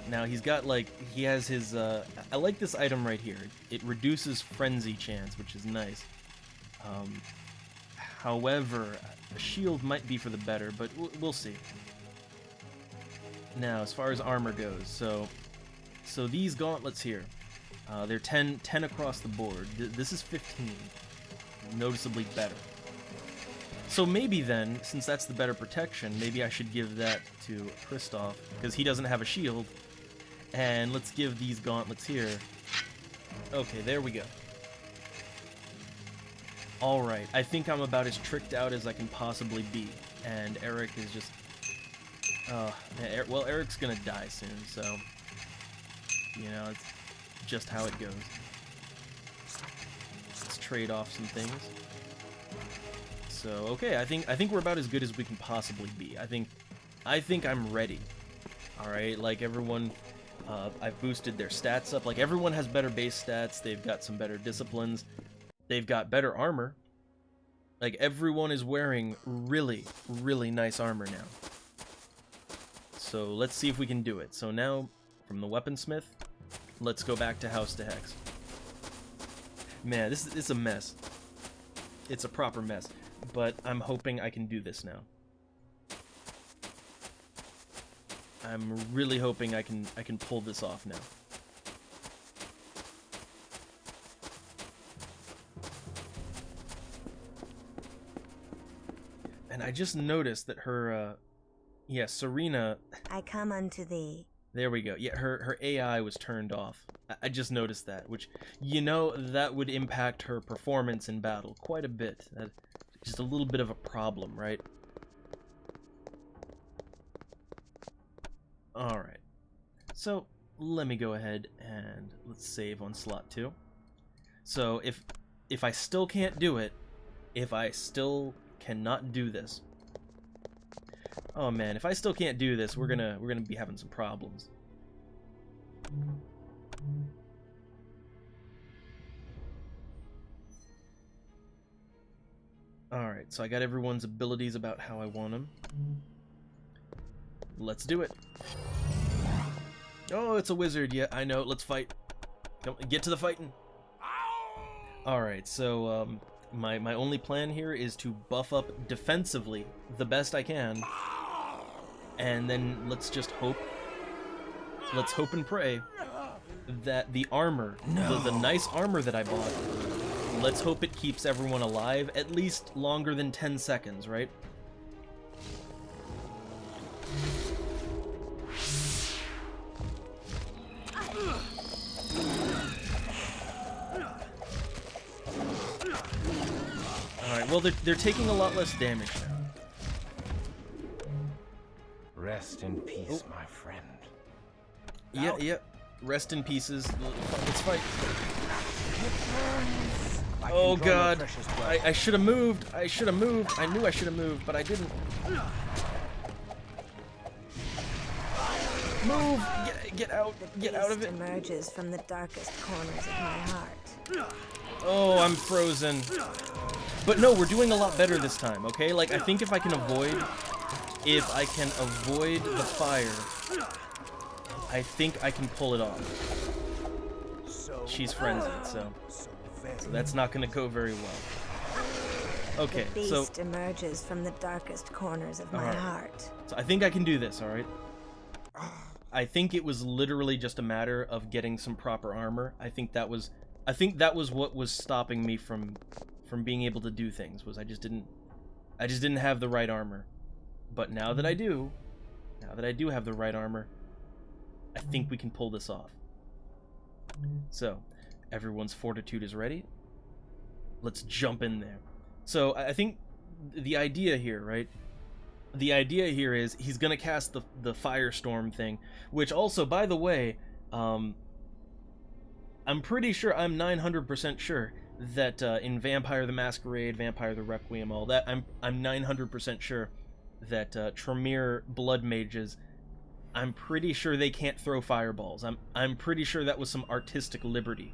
Now he's got he has his, I like this item right here. It reduces frenzy chance, which is nice. However, a shield might be for the better, but we'll see. Now, as far as armor goes, so these gauntlets here, they're 10 across the board. This is 15, noticeably better. So maybe then, since that's the better protection, maybe I should give that to Kristoff, because he doesn't have a shield. And let's give these gauntlets here. Okay, there we go. Alright, I think I'm about as tricked out as I can possibly be. And Eric is just... well, Eric's gonna die soon, so... You know, it's just how it goes. Let's trade off some things. So, okay, I think we're about as good as we can possibly be. I think I'm ready. Alright, like everyone... I've boosted their stats up. Like, everyone has better base stats. They've got some better disciplines. They've got better armor. Like, everyone is wearing really, really nice armor now. So, let's see if we can do it. So now, from the weaponsmith, let's go back to House to Hex. Man, this is a mess. It's a proper mess. But I'm hoping I can do this now. I'm really hoping I can pull this off now. And I just noticed that her, yeah, Serena... I come unto thee. There we go. Yeah, her AI was turned off. I just noticed that, which, you know, that would impact her performance in battle quite a bit. Just a little bit of a problem, right? Alright. So, let me go ahead And let's save on slot 2. So if I still can't do it, if I still cannot do this, oh man, if I still can't do this, we're gonna be having some problems. Alright, so I got everyone's abilities about how I want them. Let's do it. Oh, it's a wizard. Yeah, I know. Let's fight. Come, get to the fighting. Alright, so my only plan here is to buff up defensively the best I can. And then let's just hope. Let's hope and pray that the armor, the nice armor that I bought, let's hope it keeps everyone alive at least longer than 10 seconds, right? Alright, well, they're taking a lot less damage now. Rest in peace, my friend. Yeah. Rest in pieces. Let's fight. Oh god. I should have moved. I should have moved. I knew I should have moved, but I didn't. Move! Get out! Get out of it! Emerges from the darkest corners of my heart. Oh, I'm frozen. But no, we're doing a lot better this time, okay? Like, I think if I can avoid the fire, I think I can pull it off. She's frenzied, so that's not gonna go very well. Okay, the so beast emerges from the darkest corners of my heart. So I think I can do this, alright? I think it was literally just a matter of getting some proper armor. I think that was what was stopping me from being able to do things, was I just didn't have the right armor. But now that I do have the right armor, I think we can pull this off. So, everyone's fortitude is ready. Let's jump in there. So, I think the idea here, right? The idea here is he's gonna cast the firestorm thing, which also, by the way, I'm pretty sure, I'm 900% sure that in Vampire the Masquerade, Vampire the Requiem, all that, I'm 900% sure that Tremere blood mages, I'm pretty sure they can't throw fireballs. I'm pretty sure that was some artistic liberty,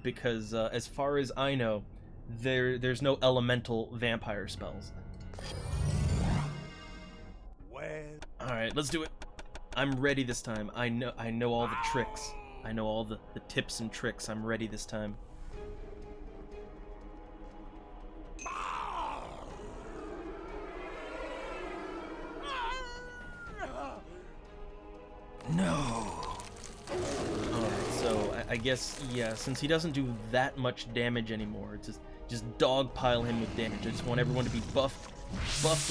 because as far as I know, there's no elemental vampire spells. All right, let's do it. I'm ready this time. I know all the tricks. I know all the tips and tricks. I'm ready this time. No. Alright, so I guess, yeah, since he doesn't do that much damage anymore, just dogpile him with damage. I just want everyone to be buffed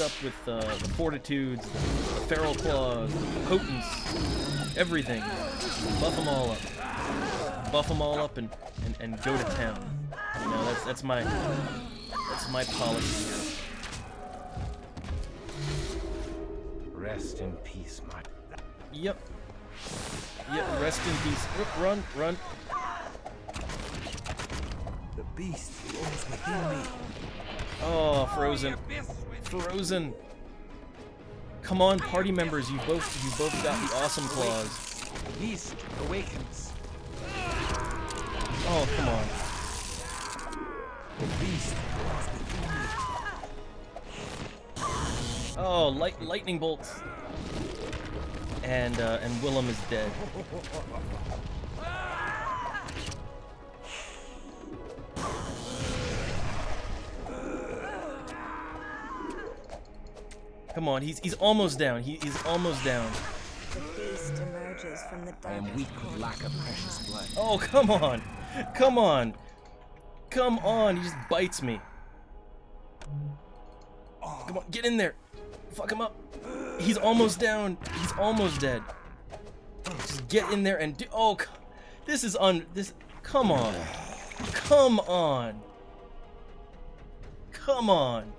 up with the fortitudes, the feral claws, the potence, everything. Buff them all up. Buff them all up and go to town. You know, that's my policy here. Rest in peace, my... Yep. Yeah, rest in peace. Run. The beast lives within me. Oh, frozen. Come on, party members, you both got the awesome claws. The beast awakens. Oh, come on. The beast lives within me. Oh, lightning bolts. And Willem is dead. Come on, he's almost down. He's almost down. The beast emerges from the I am weak with lack of precious blood. Oh, come on. Come on, he just bites me. Come on, get in there. Fuck him up. He's almost down. He's almost dead. Just get in there and do. Oh, this is come on. Come on.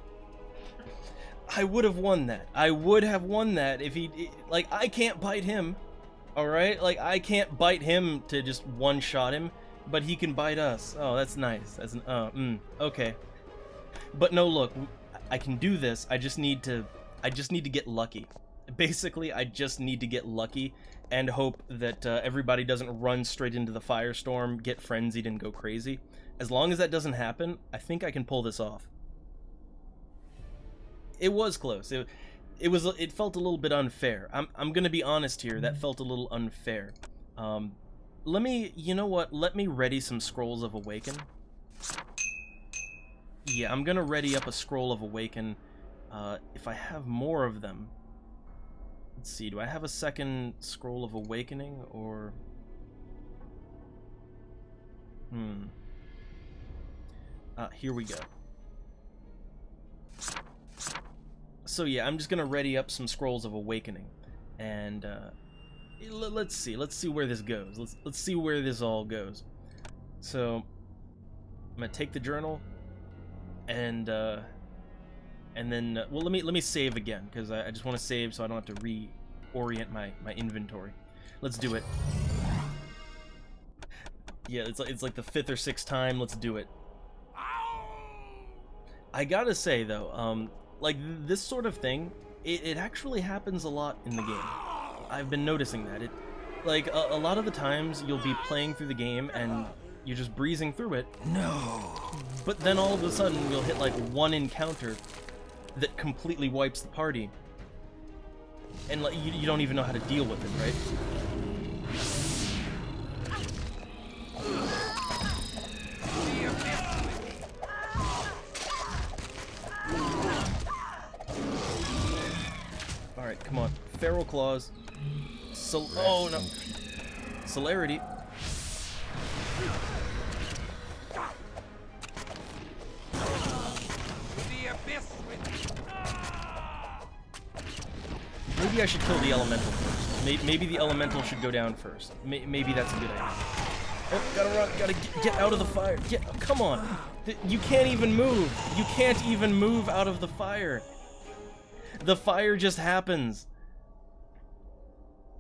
I would have won that. If he, like, I can't bite him. Alright? Like, I can't bite him to just one-shot him, but he can bite us. Oh, that's nice. That's okay. But no, look, I can do this. I just need to get lucky. Basically, I just need to get lucky and hope that everybody doesn't run straight into the firestorm, get frenzied, and go crazy. As long as that doesn't happen, I think I can pull this off. It was close. It felt a little bit unfair. I'm gonna be honest here. That felt a little unfair. You know what? Let me ready some Scrolls of Awaken. Yeah, I'm gonna ready up a Scroll of Awaken. If I have more of them. Let's see, do I have a second Scroll of Awakening, or... here we go. So yeah, I'm just gonna ready up some Scrolls of Awakening, and let's see where this goes. Let's see where this all goes. So I'm gonna take the journal, and then well, let me save again, because I just want to save so I don't have to reorient my inventory. Let's do it. Yeah, it's like the 5th or 6th time. Let's do it. I gotta say though, like this sort of thing, it actually happens a lot in the game. I've been noticing that. Like a lot of the times you'll be playing through the game and you're just breezing through it. No. But then all of a sudden you'll hit like one encounter that completely wipes the party, and like you don't even know how to deal with it, right? All right, come on, Feral Claws. Oh no, Celerity. Maybe I should kill the elemental first. Maybe the elemental should go down first. Maybe that's a good idea. Oh, gotta run! Gotta get out of the fire! Come on! You can't even move! You can't even move out of the fire! The fire just happens!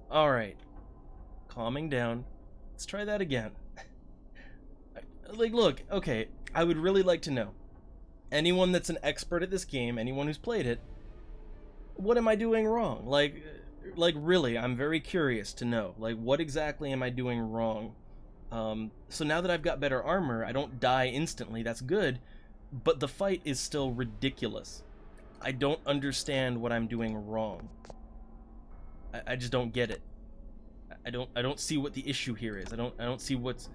Alright. Calming down. Let's try that again. Like, look, okay, I would really like to know. Anyone that's an expert at this game, anyone who's played it, what am I doing wrong? Like really, I'm very curious to know. Like, what exactly am I doing wrong? So now that I've got better armor, I don't die instantly, that's good, but the fight is still ridiculous. I don't understand what I'm doing wrong. I just don't get it. I don't see what the issue here is. I don't see what's,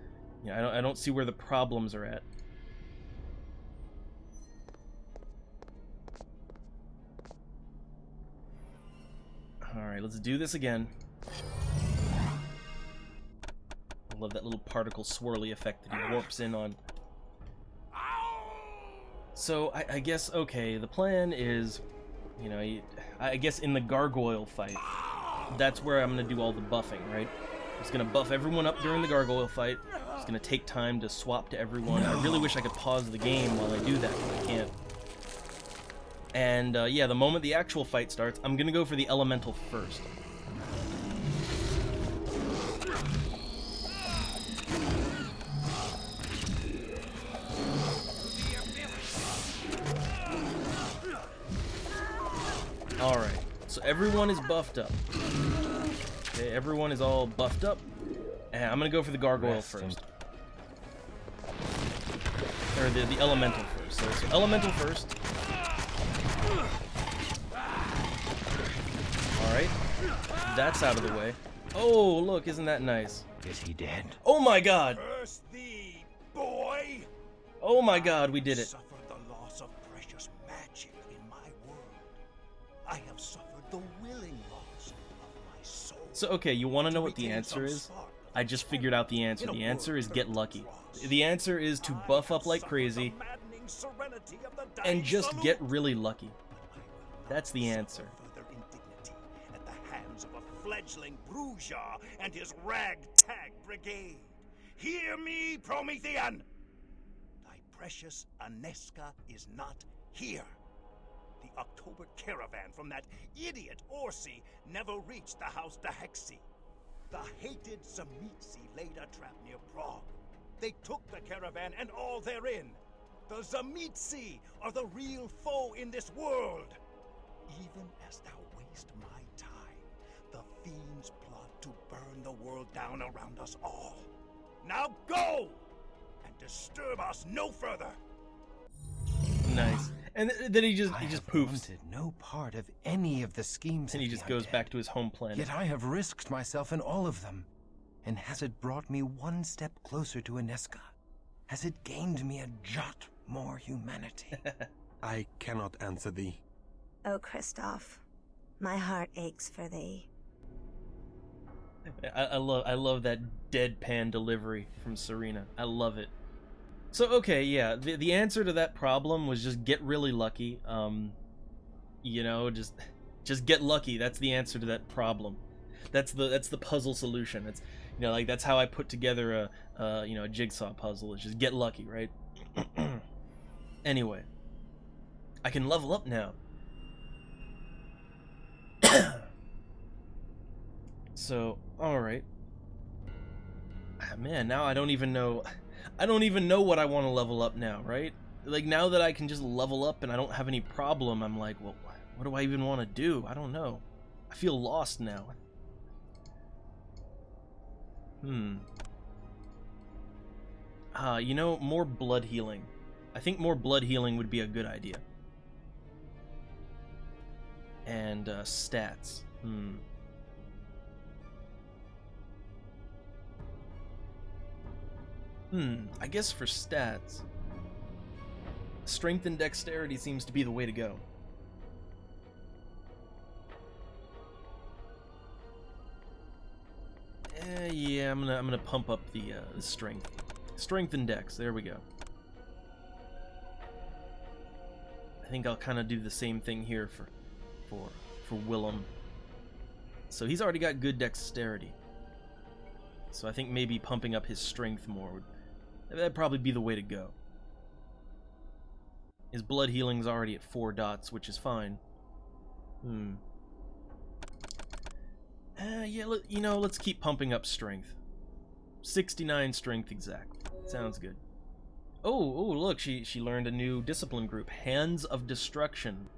you know, I don't see where the problems are at. Alright, let's do this again. I love that little particle swirly effect that he warps in on. So, I guess, okay, the plan is, you know, I guess in the gargoyle fight, that's where I'm going to do all the buffing, right? I'm just going to buff everyone up during the gargoyle fight. It's going to take time to swap to everyone. I really wish I could pause the game while I do that, but I can't. And, yeah, the moment the actual fight starts, I'm gonna go for the elemental first. Alright, so everyone is buffed up. Okay, everyone is all buffed up. And I'm gonna go for the gargoyle first. Or the elemental first. So elemental first. Alright, that's out of the way. Oh, look, isn't that nice? Is he dead? Oh my god! Curse thee, boy! Oh my god, we did it. Suffered the loss of precious magic in my world. I have suffered the willing loss of my soul. So, okay, you want to know what the answer is? I just figured out the answer. The answer is get lucky. The answer is to buff up like crazy and just get really lucky. That's the answer. At the hands of a fledgling Bruja and his ragtag brigade. Hear me, Promethean! Thy precious Aneska is not here. The October caravan from that idiot Orsi never reached the House Dahexi. The hated Zamitsi laid a trap near Prague. They took the caravan and all therein. The Zamitsi are the real foe in this world. Even as thou waste my time, the fiends plot to burn the world down around us all. Now go! And disturb us no further! Nice. And then he just I have poofs. wanted no part of any of the schemes And he of just the goes undead. back to his home planet. Yet I have risked myself in all of them. And has it brought me one step closer to Inesca? Has it gained me a jot more humanity? I cannot answer thee. Oh, Kristoff, my heart aches for thee. I love that deadpan delivery from Serena. I love it. So okay, yeah, the answer to that problem was just get really lucky. You know, just get lucky. That's the answer to that problem. That's the puzzle solution. It's, you know, like that's how I put together a you know, a jigsaw puzzle. Is just get lucky, right? Anyway, I can level up now. So, all right. Man, now I don't even know what I want to level up now, right? Like, now that I can just level up and I don't have any problem, I'm like, well, what do I even want to do? I don't know. I feel lost now. You know, more blood healing. I think more blood healing would be a good idea. And, stats. I guess for stats, strength and dexterity seems to be the way to go. Yeah, I'm gonna pump up the strength and dex. There we go. I think I'll kind of do the same thing here for Willem. So he's already got good dexterity. So I think maybe pumping up his strength more that'd probably be the way to go. His blood healing's already at 4 dots, which is fine. Yeah, you know, let's keep pumping up strength. 69 strength exactly. Sounds good. Oh, look, she learned a new discipline group, Hands of Destruction.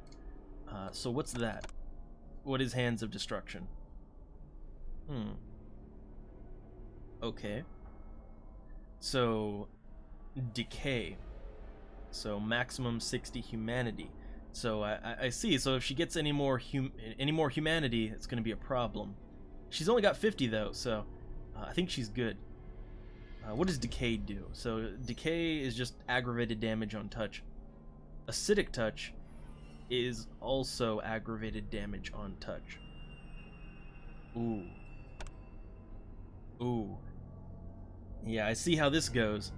So what's that? What is Hands of Destruction? Okay. So, decay. So maximum 60 humanity. So I see. So if she gets any more humanity, it's going to be a problem. She's only got 50 though, so I think she's good. What does decay do? So decay is just aggravated damage on touch. Acidic touch is also aggravated damage on touch. Ooh. Yeah, I see how this goes.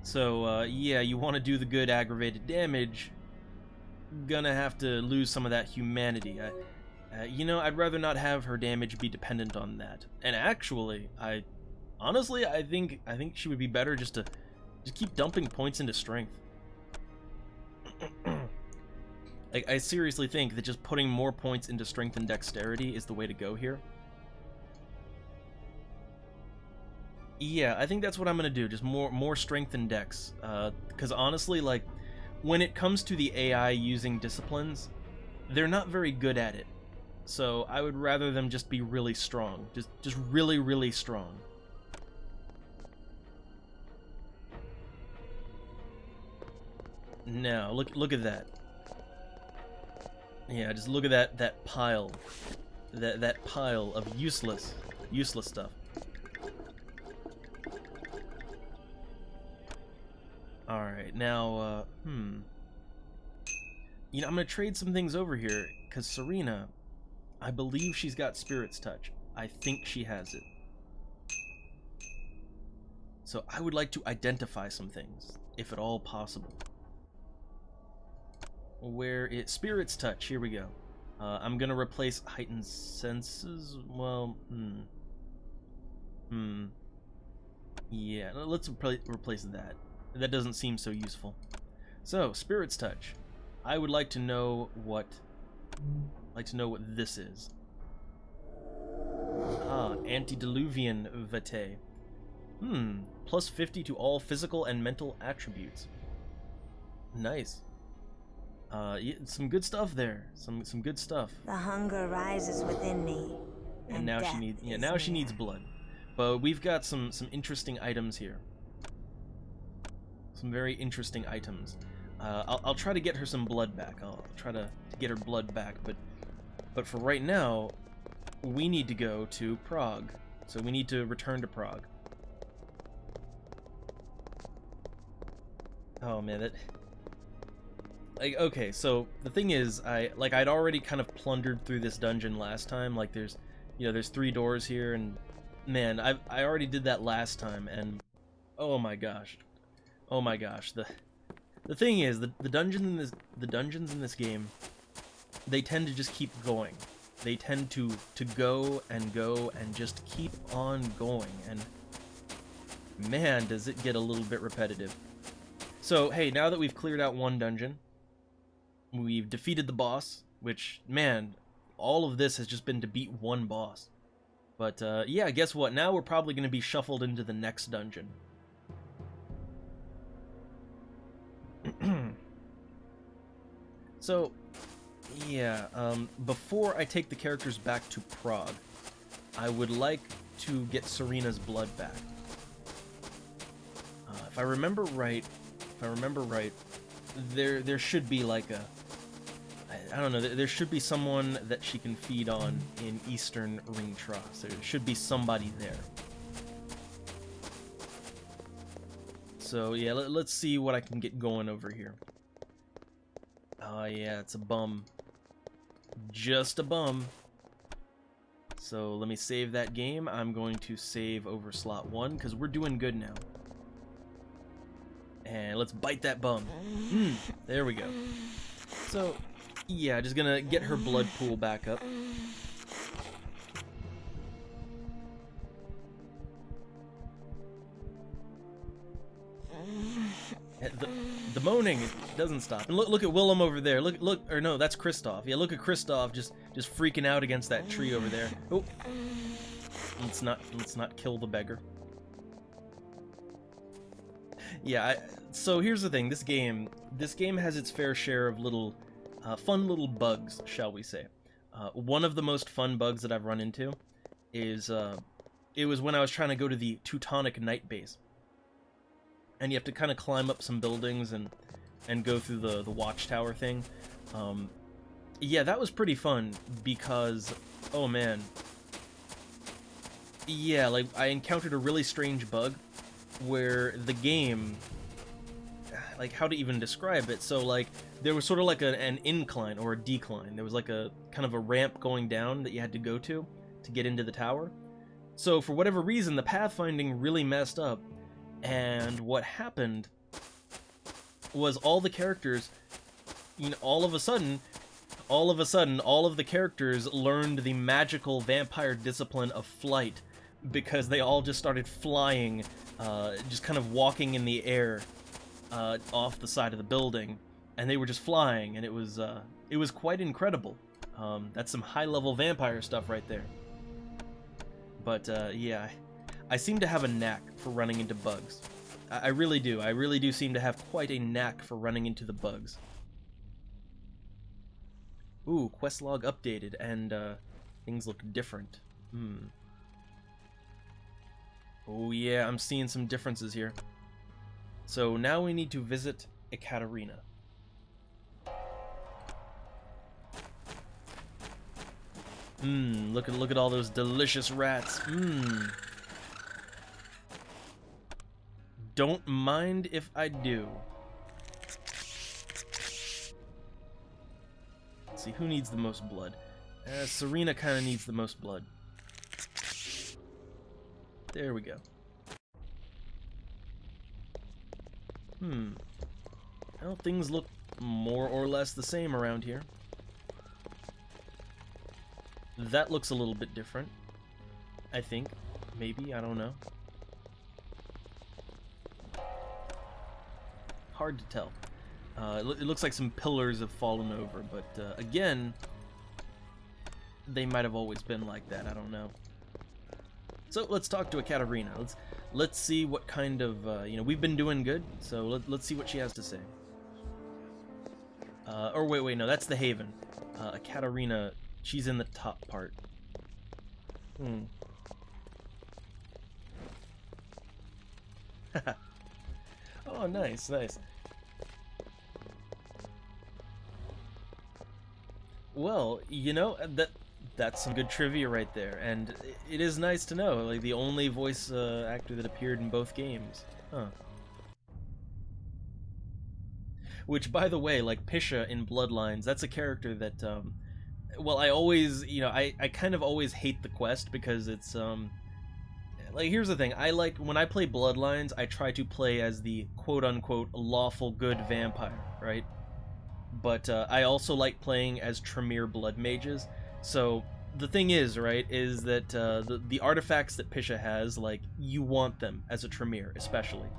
So, yeah, you want to do the good aggravated damage, gonna have to lose some of that humanity. You know, I'd rather not have her damage be dependent on that. And actually, honestly, I think she would be better just keep dumping points into strength. Like, I seriously think that just putting more points into strength and dexterity is the way to go here. Yeah, I think that's what I'm gonna do. Just more strength and dex. Because honestly, like, when it comes to the AI using disciplines, they're not very good at it. So I would rather them just be really strong. Just really, really strong. Now, look at that. Yeah, just look at that pile. That pile of useless stuff. Alright, now, you know, I'm gonna trade some things over here, because Serena, I believe she's got Spirit's Touch. I think she has it. So I would like to identify some things, if at all possible. Where it's Spirit's Touch, here we go. I'm gonna replace Heightened Senses, well, yeah, let's replace that. That doesn't seem so useful. So, Spirit's Touch. I would like to know what this is. Antediluvian Vitae. Plus 50 to all physical and mental attributes. Nice. Yeah, some good stuff there. Some good stuff. The hunger rises within me. And now she needs she needs blood. But we've got some interesting items here. Some very interesting items. I'll try to get her some blood back. I'll try to get her blood back, but for right now, we need to go to Prague. So we need to return to Prague. Oh man, that... Like, okay, so the thing is, I'd already kind of plundered through this dungeon last time. Like, there's 3 doors here, and man, I already did that last time, and oh my gosh, the thing is, the dungeons in this game, they tend to just keep going. They tend to go and just keep on going, and man, does it get a little bit repetitive. So hey, now that we've cleared out one dungeon, we've defeated the boss, which, man, all of this has just been to beat one boss. But yeah, guess what? Now we're probably going to be shuffled into the next dungeon. So, yeah, before I take the characters back to Prague, I would like to get Serena's blood back. If I remember right, there should be like a... I don't know, there should be someone that she can feed on in Eastern Ring Tross. There should be somebody there. So yeah, let's see what I can get going over here. Oh yeah, it's a bum. Just a bum. So let me save that game. I'm going to save over slot 1, because we're doing good now. And let's bite that bum. There we go. So, yeah, just gonna get her blood pool back up. The moaning, it doesn't stop. And look at Willem over there. Look, or no, that's Kristoff. Yeah, look at Kristoff just freaking out against that tree over there. Oh, let's not kill the beggar. Yeah, so here's the thing. This game has its fair share of little, fun little bugs, shall we say. One of the most fun bugs that I've run into is, it was when I was trying to go to the Teutonic Night Base. And you have to kind of climb up some buildings and go through the watchtower thing. Yeah, that was pretty fun because, oh man. Yeah, like, I encountered a really strange bug where the game, like, how to even describe it. So, like, there was sort of like an incline or a decline. There was like a kind of a ramp going down that you had to go to get into the tower. So for whatever reason, the pathfinding really messed up. And what happened was all the characters, you know, all of a sudden, all of the characters learned the magical vampire discipline of flight because they all just started flying, just kind of walking in the air off the side of the building, and they were just flying, and it was quite incredible. That's some high-level vampire stuff right there. But yeah, I seem to have a knack for running into bugs. I really do. I really do seem to have quite a knack for running into the bugs. Ooh, quest log updated, and things look different. Oh yeah, I'm seeing some differences here. So now we need to visit Ekaterina. Look at all those delicious rats. Don't mind if I do. Let's see, who needs the most blood? Serena kind of needs the most blood. There we go. Well, things look more or less the same around here. That looks a little bit different, I think. Maybe, I don't know. Hard to tell. It looks like some pillars have fallen over, but again, they might have always been like that, I don't know. So let's talk to Ekaterina. Let's see what kind of we've been doing good. So let's see what she has to say. Or wait, no, that's the Haven. Ekaterina, she's in the top part. Oh, nice. Well, that's some good trivia right there, and it is nice to know, like, the only voice actor that appeared in both games. Huh. Which, by the way, like, Pisha in Bloodlines, that's a character that, well, I always, I kind of always hate the quest, because it's, like, here's the thing, when I play Bloodlines, I try to play as the quote-unquote lawful good vampire, right? But I also like playing as Tremere blood mages. So the thing is, right, is that the artifacts that Pisha has, like, you want them as a Tremere, especially.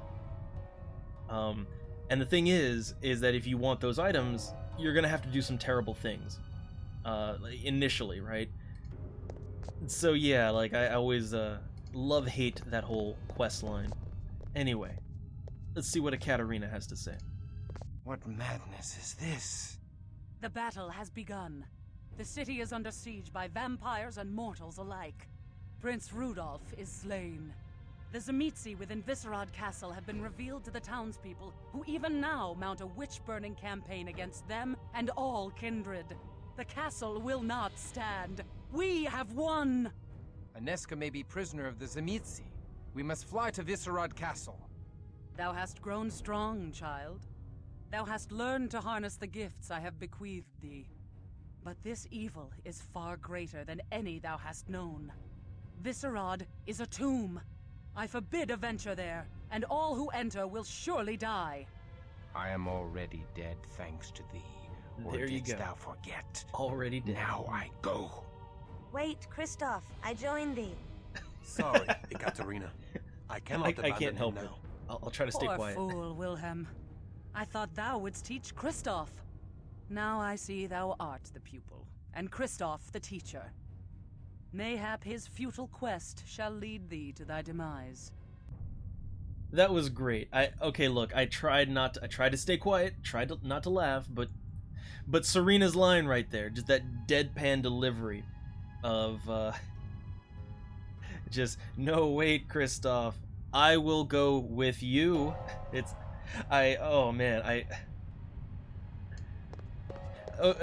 And the thing is that if you want those items, you're gonna have to do some terrible things, initially, right? So yeah, like, I always love-hate that whole quest line. Anyway, let's see what Ekaterina has to say. What madness is this? The battle has begun. The city is under siege by vampires and mortals alike. Prince Rudolph is slain. The Tzimisce within Viscerad Castle have been revealed to the townspeople, who even now mount a witch-burning campaign against them and all kindred. The castle will not stand. We have won! Aneska may be prisoner of the Tzimisce. We must fly to Viscerad Castle. Thou hast grown strong, child. Thou hast learned to harness the gifts I have bequeathed thee. But this evil is far greater than any thou hast known. Viscerad is a tomb. I forbid a venture there, and all who enter will surely die. I am already dead, thanks to thee. Or There you didst go. thou forget? Already dead. Now I go. Wait, Kristoff, I join thee. Sorry, Ekaterina. I cannot I abandon can't help him it. now. I'll try to stay Poor quiet. fool, Wilhelm. I thought thou wouldst teach Kristoff. Now I see thou art the pupil, and Kristoff the teacher. Mayhap his futile quest shall lead thee to thy demise. That was great. Okay, look, I tried to stay quiet, not to laugh, but Serena's line right there, just that deadpan delivery of just, no, wait, Kristoff, I will go with you. Oh man,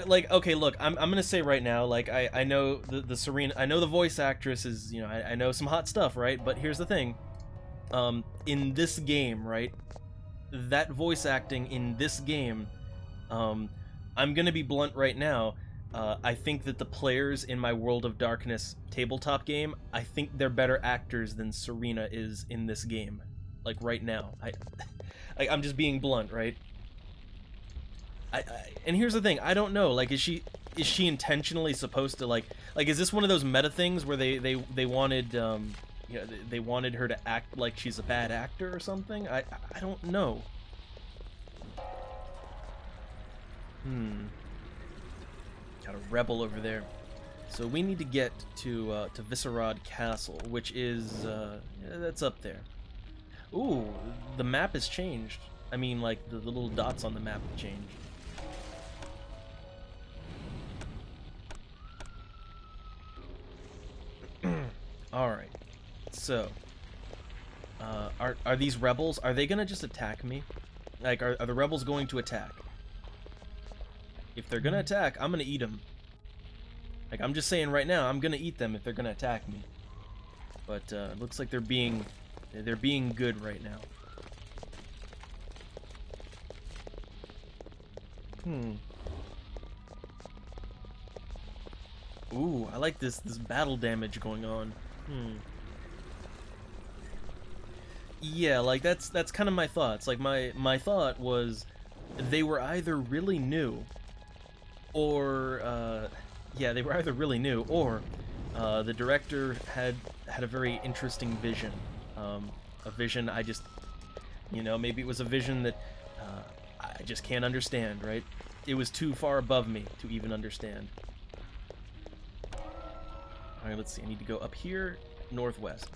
like, okay, look, I'm gonna say right now, like, I know the Serena, I know the voice actress is, I know some hot stuff, right? But here's the thing, in this game, right, that voice acting in this game, I'm gonna be blunt right now, I think that the players in my World of Darkness tabletop game, I think they're better actors than Serena is in this game, like, right now. I'm just being blunt, right? And here's the thing, I don't know, like, is she intentionally supposed to, like, is this one of those meta things where they wanted, they wanted her to act like she's a bad actor or something? I don't know. Got a rebel over there. So we need to get to Viscerad Castle, which is, that's up there. Ooh, the map has changed. I mean, like, the little dots on the map have changed. Alright, so, are these rebels, are they gonna just attack me? Like, are the rebels going to attack? If they're gonna attack, I'm gonna eat them. Like, I'm just saying right now, I'm gonna eat them if they're gonna attack me. But, it looks like they're being good right now. Ooh, I like this battle damage going on. Yeah, like, that's kind of my thoughts. Like, my thought was they were either really new or they were either really new or the director had a very interesting vision. A vision I just, maybe it was a vision that I just can't understand, right? It was too far above me to even understand. Alright, let's see, I need to go up here. northwest.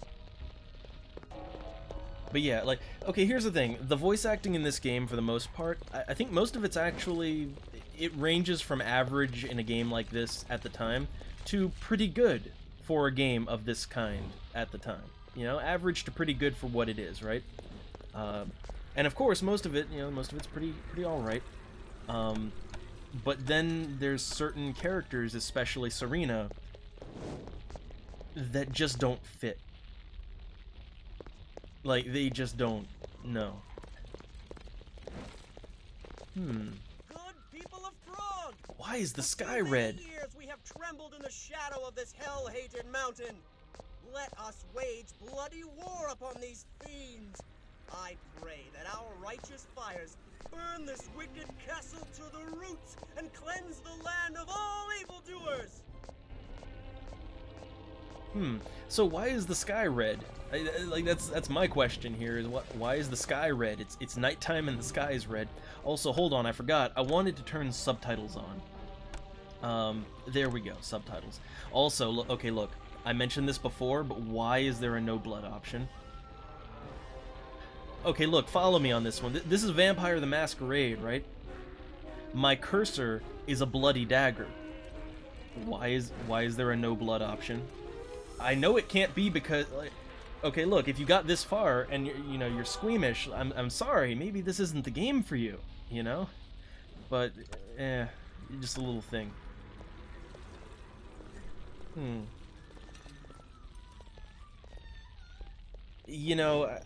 But yeah, like, okay, here's the thing. The voice acting in this game, for the most part, I think most of it's actually, it ranges from average in a game like this at the time to pretty good for a game of this kind at the time. You know, average to pretty good for what it is, right? And of course, most of it, you know, most of it's pretty alright. But then there's certain characters, especially Serena, that just don't fit. Like, they just don't. No. Good people of Throg! Why is the sky For many red? years we have trembled in the shadow of this hell-hated mountain. Let us wage bloody war upon these fiends. I pray that our righteous fires burn this wicked castle to the roots and cleanse the land of all evildoers. So why is the sky red? Like, that's my question here. Is why is the sky red? It's nighttime and the sky is red. Also, hold on, I forgot. I wanted to turn subtitles on. There we go, subtitles. Also, okay, look, I mentioned this before, but why is there a no blood option? Okay, look, follow me on this one. This is Vampire the Masquerade, right? My cursor is a bloody dagger. Why is there a no blood option? I know it can't be because, like, okay, look, if you got this far and you're squeamish, I'm sorry, maybe this isn't the game for you, you know? But just a little thing. You know,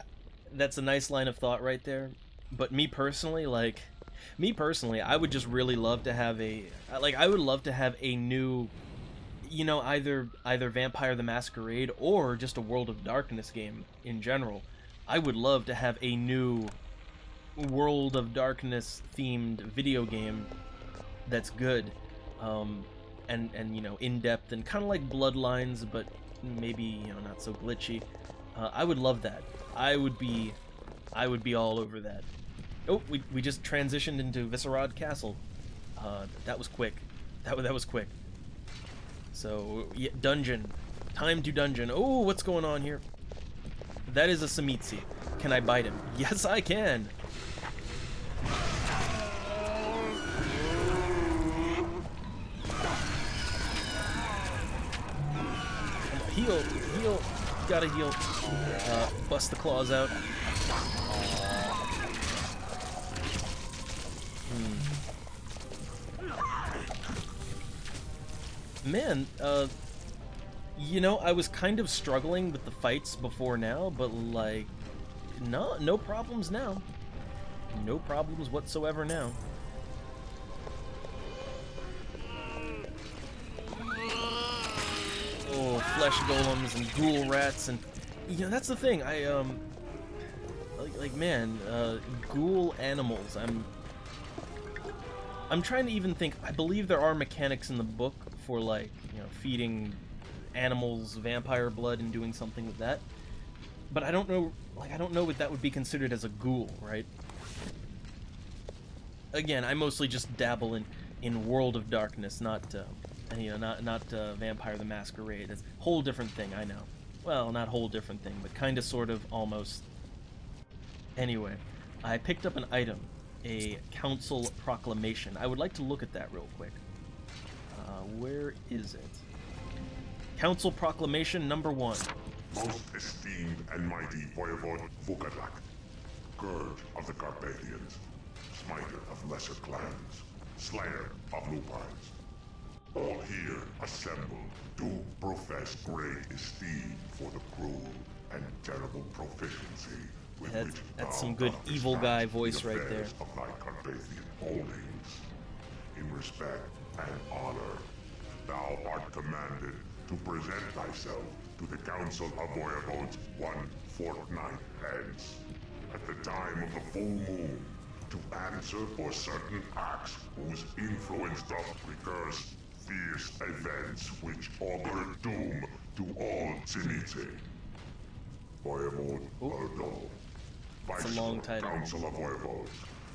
that's a nice line of thought right there. But me personally, I would just really love to have I would love to have a new, you know, either Vampire the Masquerade or just a World of Darkness game in general. I would love to have a new World of Darkness themed video game that's good, and you know, in depth and kind of like Bloodlines, but maybe, you know, not so glitchy. I would love that. I would be all over that. Oh, we just transitioned into Viscerad Castle. That was quick. That was quick. So, yeah, dungeon. Time to dungeon. Oh, what's going on here? That is a Samitsi. Can I bite him? Yes, I can. Heal, heal. Gotta heal. Bust the claws out. Man, you know, I was kind of struggling with the fights before now, but like, no problems now. No problems whatsoever now. Oh, flesh golems and ghoul rats, and you know, that's the thing. Man, ghoul animals. I'm trying to even think. I believe there are mechanics in the book for, like, you know, feeding animals vampire blood and doing something with that. But I don't know, like, I don't know what that would be considered as a ghoul, right? Again, I mostly just dabble in World of Darkness, not you know, not Vampire the Masquerade. It's a whole different thing, I know. Well, not whole different thing, but kind of, sort of, almost. Anyway, I picked up an item, a council proclamation. I would like to look at that real quick. Where is it? Council proclamation number 1. Most esteemed and mighty Voivode Vukadak, Scourge of the Carpathians, Smiter of lesser clans, Slayer of lupines. All here assembled do profess great esteem for the cruel and terrible proficiency with which that's thou some good dost evil guy dispatch voice the right there. affairs of thy Carpathian holdings. In respect and honor, thou art commanded to present thyself to the Council of Voivodes 1 fortnight hence, at the time of the full moon, to answer for certain acts whose influence doth recurse fierce events which augur doom to all Tzimitzi. Voivode Erdo, It's a long Viceroy, title. Council of Voivodes,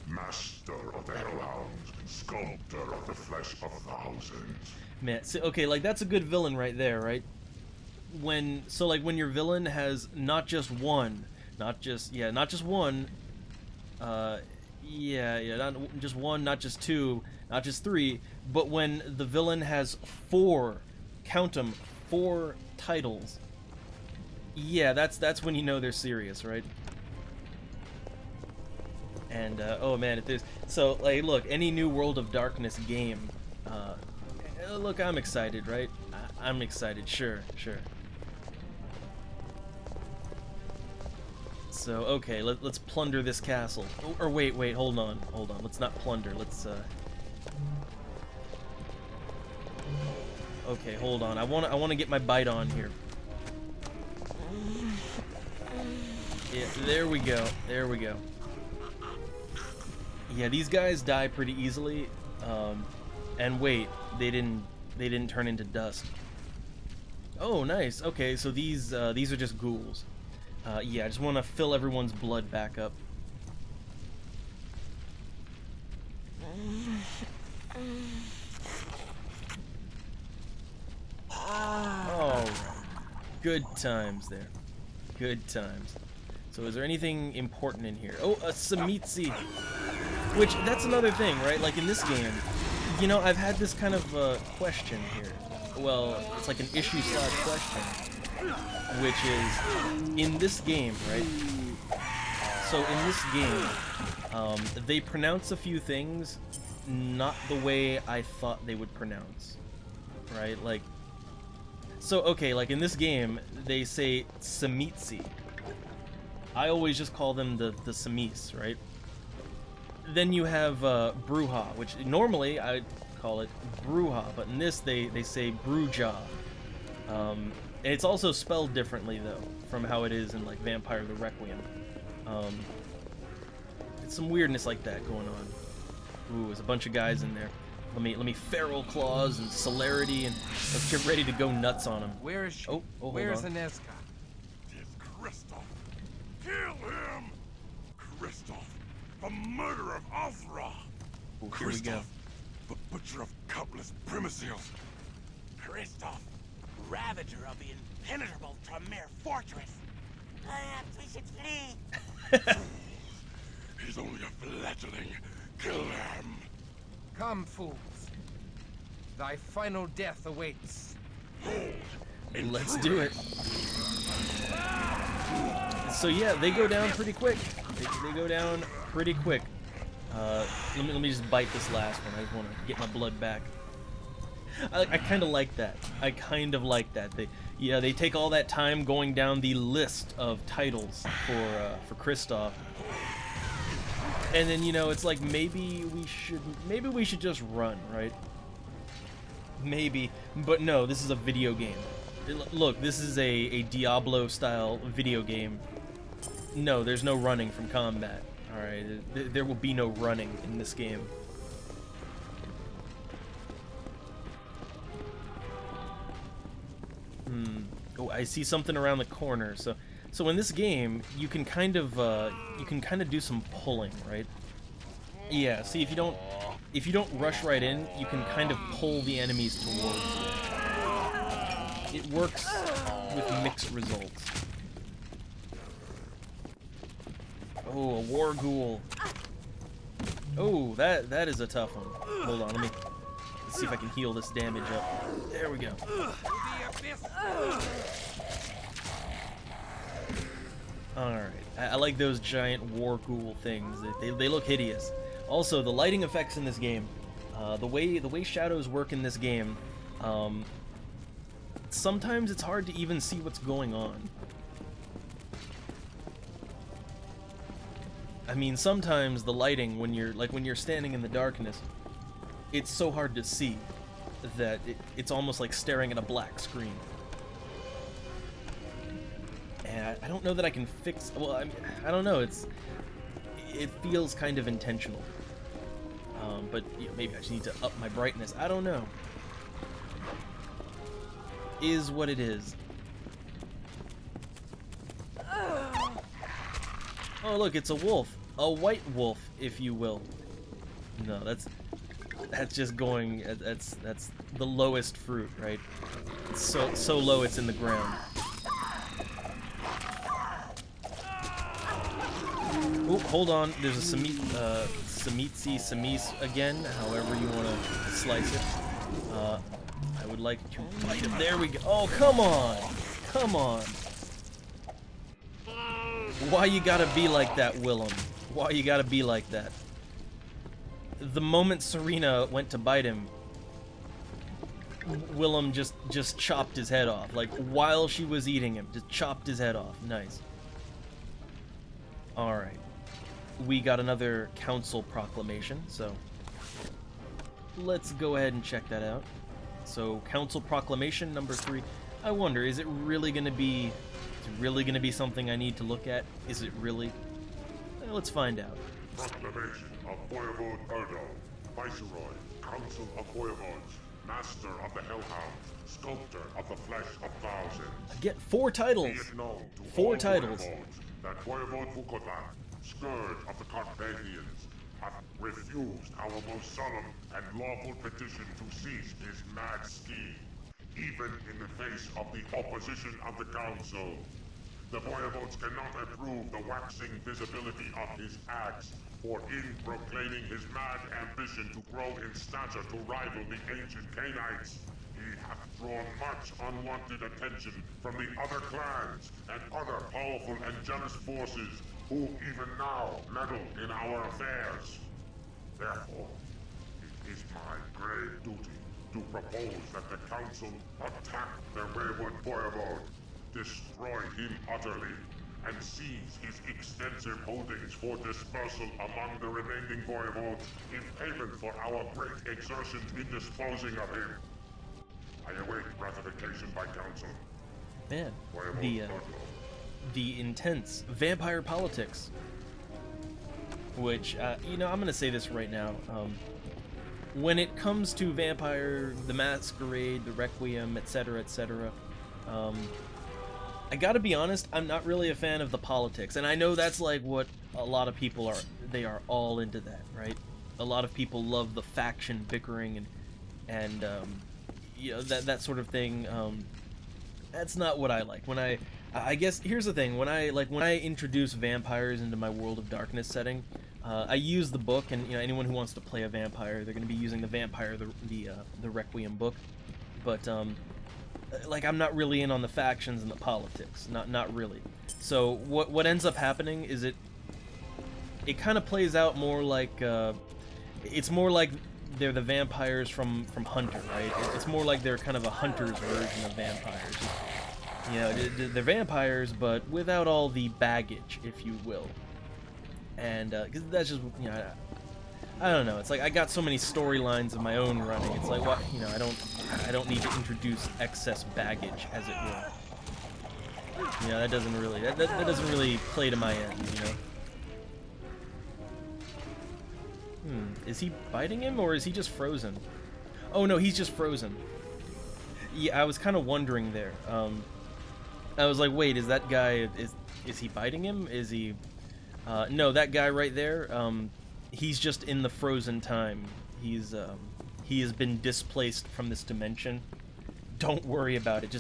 Master of the Hellhounds, Sculptor of the Flesh of Thousands. Man, okay, like, that's a good villain right there, right? when your villain has not just one, not just one, not just one, not just two, not just three, but when the villain has four, count 'em, 4 titles, yeah, that's when you know they're serious, right? And oh man, if there's like, look, any new World of Darkness game, look, I'm excited, right? I'm excited, sure. So okay, let's plunder this castle. Or wait, hold on. Let's not plunder. Let's okay, hold on. I want to get my bite on here. Yeah, there we go. Yeah, these guys die pretty easily. And wait, they didn't turn into dust. Oh, nice. Okay, so these are just ghouls. Yeah, I just want to fill everyone's blood back up. Alright. Good times there. Good times. So is there anything important in here? Oh, a Samitsi! Which, that's another thing, right? Like in this game, you know, I've had this kind of question here. Well, it's like an issue/question. Which is, in this game, right? So in this game, they pronounce a few things not the way I thought they would pronounce, right? Like, so okay, like in this game, they say Samitsi. I always just call them the Samis, right? Then you have Bruja, which normally I'd call it Bruja, but in this they say Bruja. And it's also spelled differently though, from how it is in like Vampire the Requiem. It's some weirdness like that going on. Ooh, there's a bunch of guys in there. Let me feral claws and celerity, and let's get ready to go nuts on them. Where is she? Oh, where's Inesca? It's Kristoff. Kill him! Kristoff, the murderer of Afra. Oh, here we go. The butcher of countless primacils. Kristoff, ravager of the impenetrable Tremere fortress. Perhaps we should flee. He's only a fledgling. Kill him. Come, fools. Thy final death awaits. Let's do it. So yeah, they go down pretty quick. They go down pretty quick. Let me just bite this last one. I just want to get my blood back. I kind of like that. I kind of like that. They take all that time going down the list of titles for Kristoff. And then, you know, it's like maybe we should just run, right? Maybe, but no, this is a video game. Look, this is a Diablo style video game. No, there's no running from combat. All right, there will be no running in this game. Oh, I see something around the corner. So in this game, you can kind of do some pulling, right? Yeah. See, if you don't rush right in, you can kind of pull the enemies towards you. It works with mixed results. Oh, a war ghoul. Oh, that is a tough one. Hold on, let's see if I can heal this damage up. There we go. Alright, I like those giant war ghoul things. They look hideous. Also, the lighting effects in this game, the way shadows work in this game, sometimes it's hard to even see what's going on. I mean, sometimes the lighting, when you're standing in the darkness, it's so hard to see that it's almost like staring at a black screen. And I don't know that I can fix. Well, I don't know. It feels kind of intentional. But you know, maybe I just need to up my brightness. I don't know. Is what it is. Oh, look, it's a wolf. A white wolf, if you will. No, that's... That's just going. That's the lowest fruit, right? It's so low it's in the ground. Oh, hold on. There's a Samise again. However you want to slice it. I would like to bite him. There we go. Oh, come on, come on. Why you gotta be like that, Willem? Why you gotta be like that? The moment Serena went to bite him, Willem just chopped his head off. Like, while she was eating him, just chopped his head off. Nice. Alright. We got another council proclamation, so let's go ahead and check that out. So, council proclamation number 3. I wonder, is it really gonna be... It's really gonna be something I need to look at? Is it really? Well, let's find out. Proclamation of Voivode Erdo, Viceroy, Council of Voivodes, Master of the Hellhounds, Sculptor of the Flesh of Thousands. Get 4 titles! Be it known to 4 all titles. Voivodes that Voivode Vukotak, Scourge of the Carpathians, hath refused our most solemn and lawful petition to cease his mad scheme, even in the face of the opposition of the Council. The Voivodes cannot approve the waxing visibility of his acts, for in proclaiming his mad ambition to grow in stature to rival the ancient Canaanites, he hath drawn much unwanted attention from the other clans and other powerful and jealous forces who even now meddle in our affairs. Therefore, it is my grave duty to propose that the Council attack the wayward Voivode, destroy him utterly, and seize his extensive holdings for dispersal among the remaining Voivodes in payment for our great exertions in disposing of him. I await ratification by Council. Man, Voivode the intense vampire politics. Which, you know, I'm gonna say this right now. When it comes to Vampire, the Masquerade, the Requiem, etc., I gotta be honest, I'm not really a fan of the politics, and I know that's like what a lot of people are. They are all into that, right? A lot of people love the faction bickering and you know, that sort of thing. That's not what I like. When I guess here's the thing: when I introduce vampires into my World of Darkness setting, I use the book, and you know, anyone who wants to play a vampire, they're going to be using the Vampire the Requiem book, but like, I'm not really in on the factions and the politics, not really. So what ends up happening is it kind of plays out more like it's more like they're the vampires from Hunter, right? It's more like they're kind of a Hunter's version of vampires. You know, they're vampires, but without all the baggage, if you will. And because that's just, you know, I don't know. It's like I got so many storylines of my own running. It's like, what, you know, I don't need to introduce excess baggage, as it will. You know, that doesn't really play to my ends, you know. Is he biting him, or is he just frozen? Oh no, he's just frozen. Yeah, I was kind of wondering there. I was like, wait, is that guy, is he biting him? Is he? No, that guy right there. He's just in the frozen time. He has been displaced from this dimension. Don't worry about it.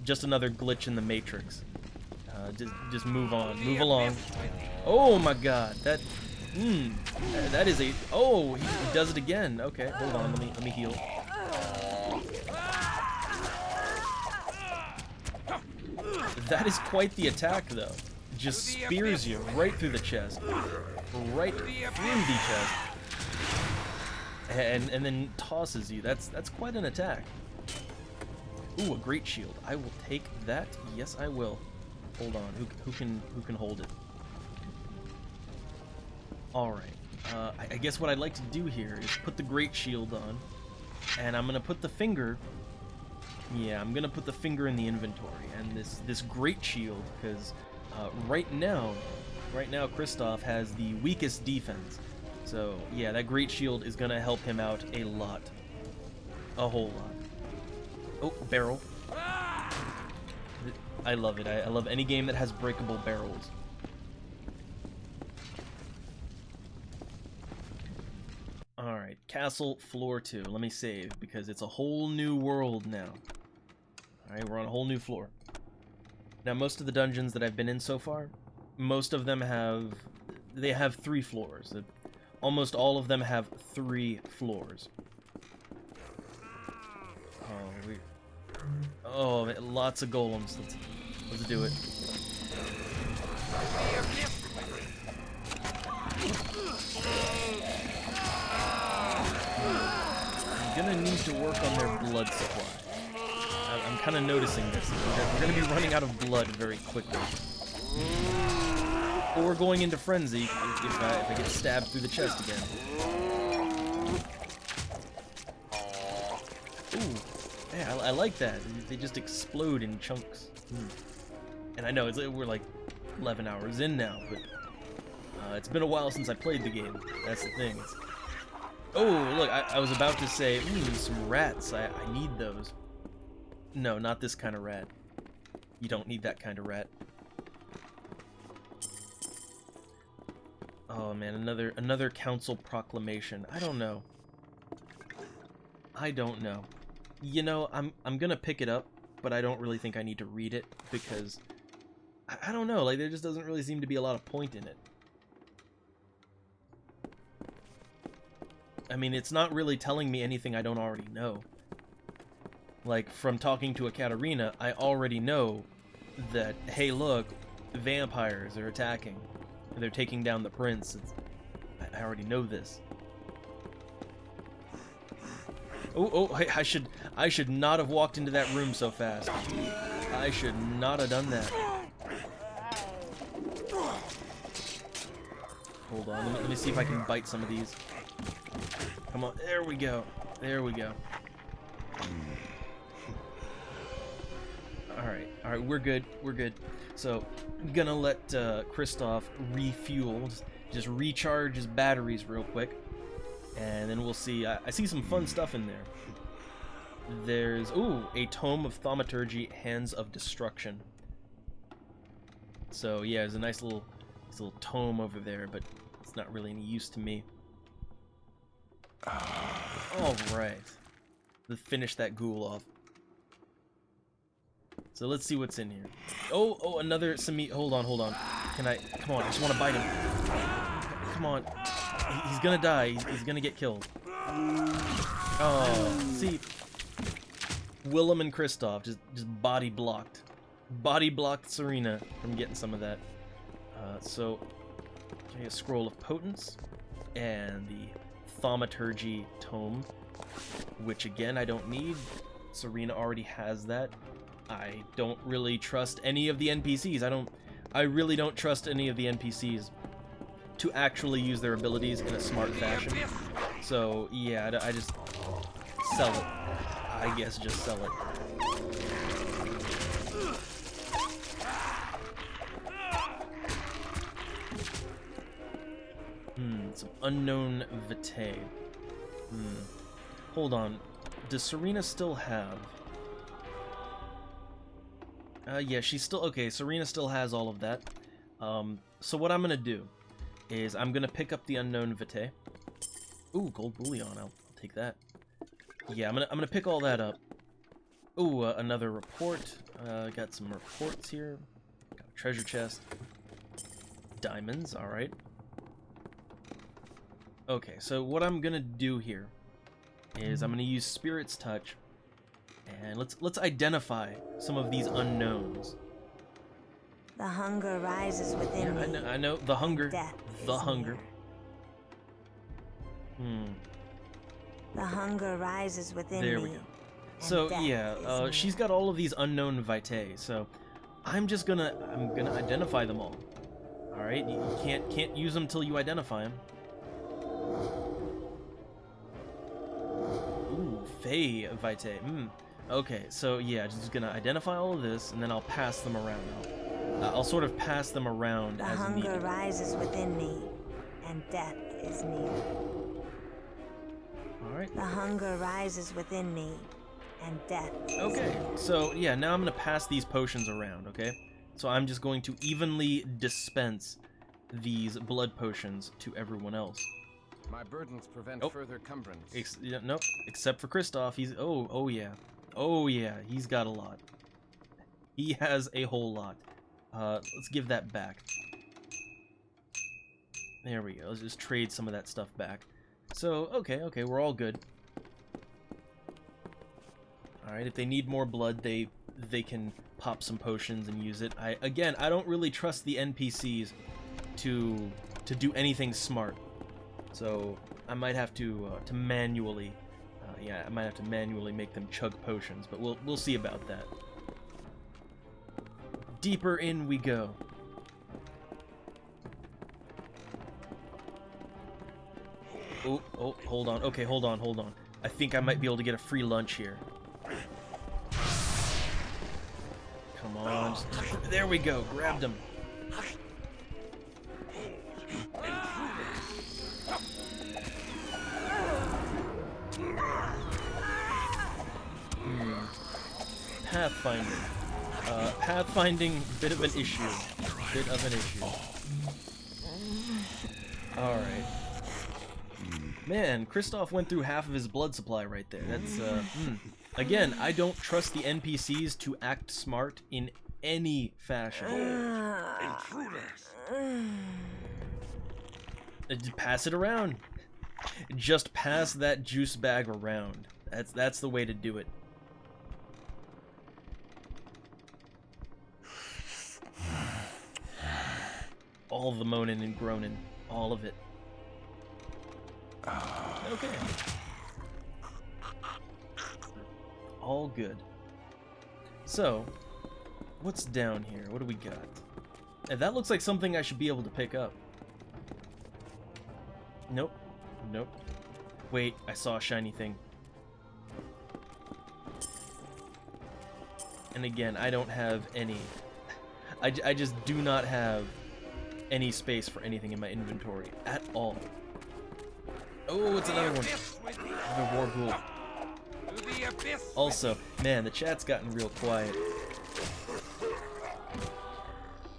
Just another glitch in the Matrix. Just move on, move along. Oh my God, that is a. Oh, he does it again. Okay, hold on. Let me heal. That is quite the attack, though. Just spears you right through the chest. Right through the chest. And then tosses you. That's quite an attack. Ooh, a great shield. I will take that. Yes, I will. Hold on. Who can hold it? All right. I guess what I'd like to do here is put the great shield on, and I'm gonna put the finger. Yeah, I'm gonna put the finger in the inventory, and this great shield, because right now Kristoff has the weakest defense. So yeah, that great shield is gonna help him out a lot, a whole lot. Oh, barrel. I love it. I love any game that has breakable barrels. All right. Castle floor 2. Let me save, because it's a whole new world now. Alright, we're on a whole new floor. Now, most of the dungeons that I've been in so far, most of them have 3 floors. Almost all of them have 3 floors. Oh, man, lots of golems. Let's do it. I'm gonna need to work on their blood supply. I'm kind of noticing this. We're gonna be running out of blood very quickly. Or going into frenzy if I get stabbed through the chest again. Ooh, yeah, I like that. They just explode in chunks. And I know we're like 11 hours in now, but it's been a while since I played the game. That's the thing. Oh, look, I was about to say, some rats. I need those. No, not this kind of rat. You don't need that kind of rat. Oh man, another council proclamation. I don't know. You know, I'm gonna pick it up, but I don't really think I need to read it because I don't know, like there just doesn't really seem to be a lot of point in it. I mean, it's not really telling me anything I don't already know. Like, from talking to a Katarina, I already know that, hey look, vampires are attacking. They're taking down the prince. I already know this. Oh, I should not have walked into that room so fast. I should not have done that. Hold on, let me see if I can bite some of these. Come on, there we go. There we go. Alright, we're good. So, I'm gonna let Kristoff refuel, just recharge his batteries real quick. And then we'll see. I see some fun stuff in there. There's, a Tome of Thaumaturgy, Hands of Destruction. So, yeah, there's a nice little tome over there, but it's not really any use to me. Alright. Let's finish that ghoul off. So let's see what's in here. Oh, another Sami. Hold on. Come on, I just want to bite him. Come on. He's gonna die. He's gonna get killed. Oh, see. Willem and Kristoff just body blocked. Body blocked Serena from getting some of that. So, okay, a Scroll of Potence. And the Thaumaturgy Tome. Which, again, I don't need. Serena already has that. I don't really trust any of the NPCs. I really don't trust any of the NPCs to actually use their abilities in a smart fashion. So, yeah, I just sell it. I guess just sell it. Some unknown vitae. Hold on. Does Serena still have... yeah, she's still... Okay, Serena still has all of that. So what I'm gonna do is I'm gonna pick up the unknown vitae. Ooh, gold bullion. I'll take that. Yeah, I'm gonna pick all that up. Ooh, another report. Got some reports here. Got a treasure chest. Diamonds, alright. Okay, so what I'm gonna do here is I'm gonna use Spirit's Touch, and let's identify some of these unknowns. The hunger rises within me. I know the hunger. Death The hunger. The hunger rises within me. There we go. So yeah, she's got all of these unknown vitae. So I'm gonna identify them all. All right, you can't use them till you identify them. Ooh, Fey vitae. Okay, so yeah, just gonna identify all of this, and then I'll pass them around. I'll sort of pass them around as needed. The hunger rises within me, and death is near. Alright. The hunger rises within me, and death is Okay, near. so yeah, now I'm gonna pass these potions around, okay? So I'm just going to evenly dispense these blood potions to everyone else. My burdens prevent Oh. further cumbrance. Yeah, nope. Except for Kristoff, he's oh yeah, oh yeah, he's got a lot. He has a whole lot. Let's give that back. There we go. Let's just trade some of that stuff back. So okay, we're all good. All right, if they need more blood, they can pop some potions and use it. I don't really trust the NPCs to do anything smart. So I might have to manually, I might have to manually make them chug potions, but we'll see about that. Deeper in we go. Oh, hold on. Okay, hold on. I think I might be able to get a free lunch here. Come on. There we go. Grabbed him. Pathfinding. Pathfinding, bit of an issue. Alright. Man, Kristoff went through half of his blood supply right there. That's, Again, I don't trust the NPCs to act smart in any fashion. Pass it around. Just pass that juice bag around. That's the way to do it. All the moaning and groaning. All of it. Okay. All good. So, what's down here? What do we got? And that looks like something I should be able to pick up. Nope. Wait, I saw a shiny thing. And again, I don't have any... I just do not have any space for anything in my inventory at all. Oh, it's another one. The war ghoul. Also, man, the chat's gotten real quiet.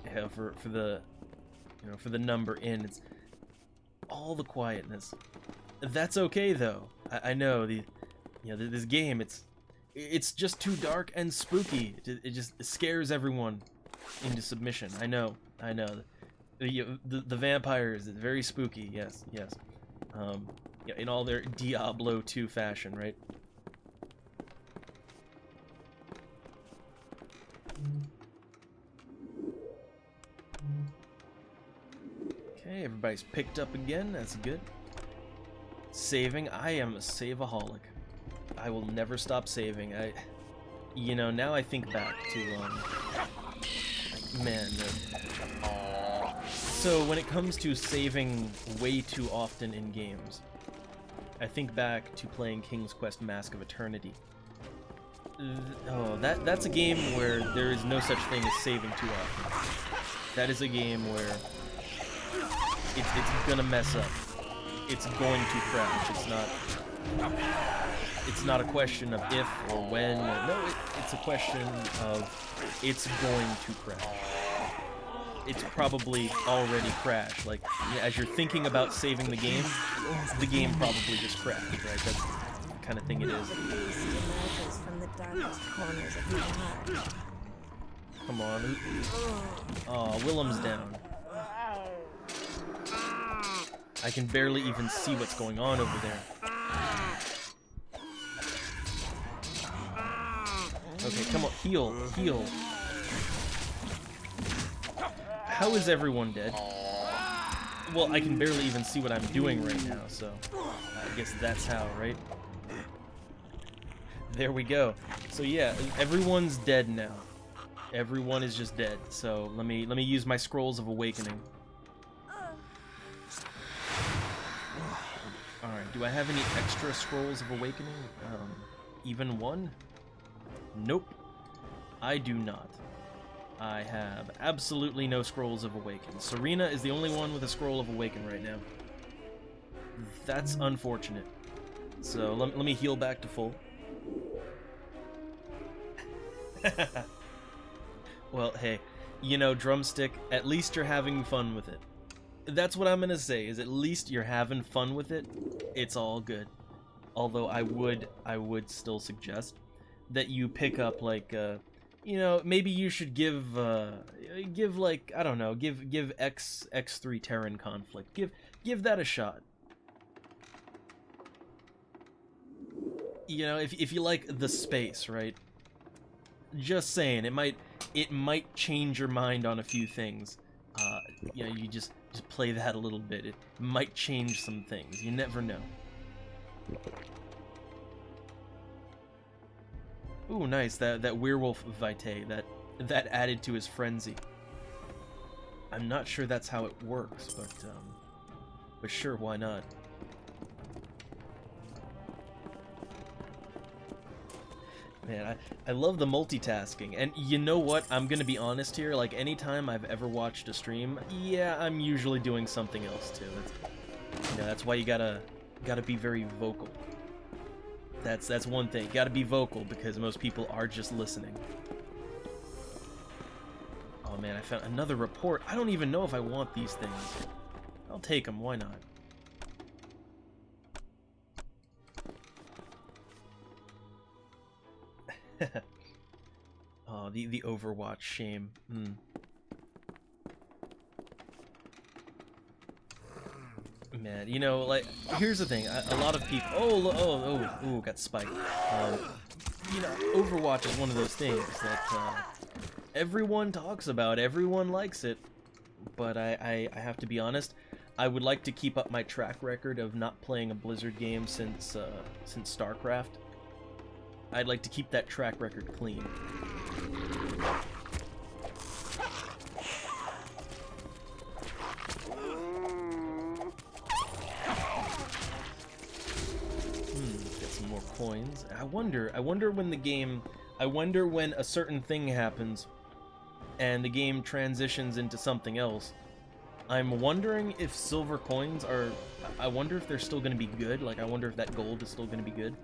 Yeah, for the for the number in, it's all the quietness. That's okay though. I know this game, it's just too dark and spooky. It just scares everyone into submission. I know. The vampires, it's very spooky. Yes. In all their Diablo 2 fashion, right? Okay, everybody's picked up again. That's good. Saving. I am a save-aholic. I will never stop saving. Now I think back to, man. So when it comes to saving way too often in games, I think back to playing King's Quest Mask of Eternity. That's a game where there is no such thing as saving too often. That is a game where it's gonna mess up. It's going to crash. It's not a question of if or when. No, it's a question of it's going to crash. It's probably already crashed. Like, as you're thinking about saving the game probably just crashed, right? That's the kind of thing it is. From the darkest corners of my heart. Come on. Oh, Willem's down. I can barely even see what's going on over there. Okay, come on, heal. How is everyone dead? Well, I can barely even see what I'm doing right now, so I guess that's how, right? There we go. So yeah, everyone's dead now. Everyone is just dead. So let me use my scrolls of awakening. All right. Do I have any extra scrolls of awakening? Even one? Nope. I do not. I have absolutely no scrolls of awaken. Serena is the only one with a scroll of awaken right now. That's unfortunate. So let me heal back to full. Well, hey, Drumstick, at least you're having fun with it. That's what I'm gonna say, is at least you're having fun with it. It's all good. Although I would still suggest that you pick up, like, you know, maybe you should give like, I don't know, give X3 Terran Conflict. Give that a shot. You know, if you like the space, right? Just saying, it might change your mind on a few things. You know, you just play that a little bit. It might change some things. You never know. Ooh, nice. That werewolf vitae that added to his frenzy. I'm not sure that's how it works, but sure, why not? Man, I love the multitasking, and you know what? I'm gonna be honest here. Like, anytime I've ever watched a stream, yeah, I'm usually doing something else too. That's why you gotta be very vocal. That's one thing. Gotta be vocal because most people are just listening. Oh man, I found another report. I don't even know if I want these things. I'll take them. Why not? Oh, the Overwatch shame. Man, you know, like, here's the thing. A lot of people... Oh, got spiked. You know, Overwatch is one of those things that everyone talks about. Everyone likes it. But I have to be honest. I would like to keep up my track record of not playing a Blizzard game since StarCraft. I'd like to keep that track record clean. Get some more coins. I wonder when a certain thing happens and the game transitions into something else. I'm wondering if silver coins are... I wonder if they're still going to be good. Like, I wonder if that gold is still going to be good.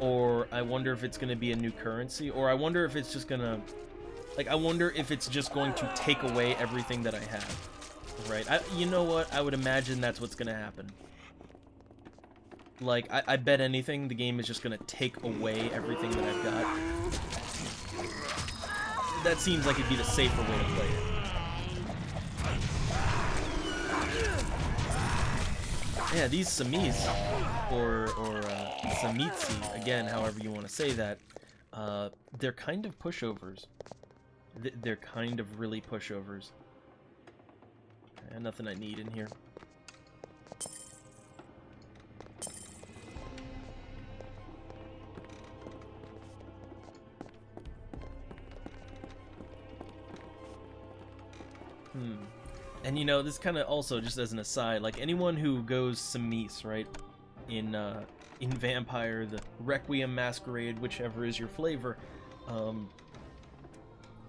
Or I wonder if it's going to be a new currency. Or I wonder if it's just going to... Like, I wonder if it's just going to take away everything that I have. Right? You know what? I would imagine that's what's going to happen. Like, I bet anything the game is just going to take away everything that I've got. That seems like it'd be the safer way to play it. Yeah, these Samis, or Samitsi, again, however you want to say that, they're kind of pushovers. They're kind of really pushovers. Nothing I need in here. And you know, this kind of also, just as an aside, like anyone who goes Samis, right, in Vampire, the Requiem, Masquerade, whichever is your flavor,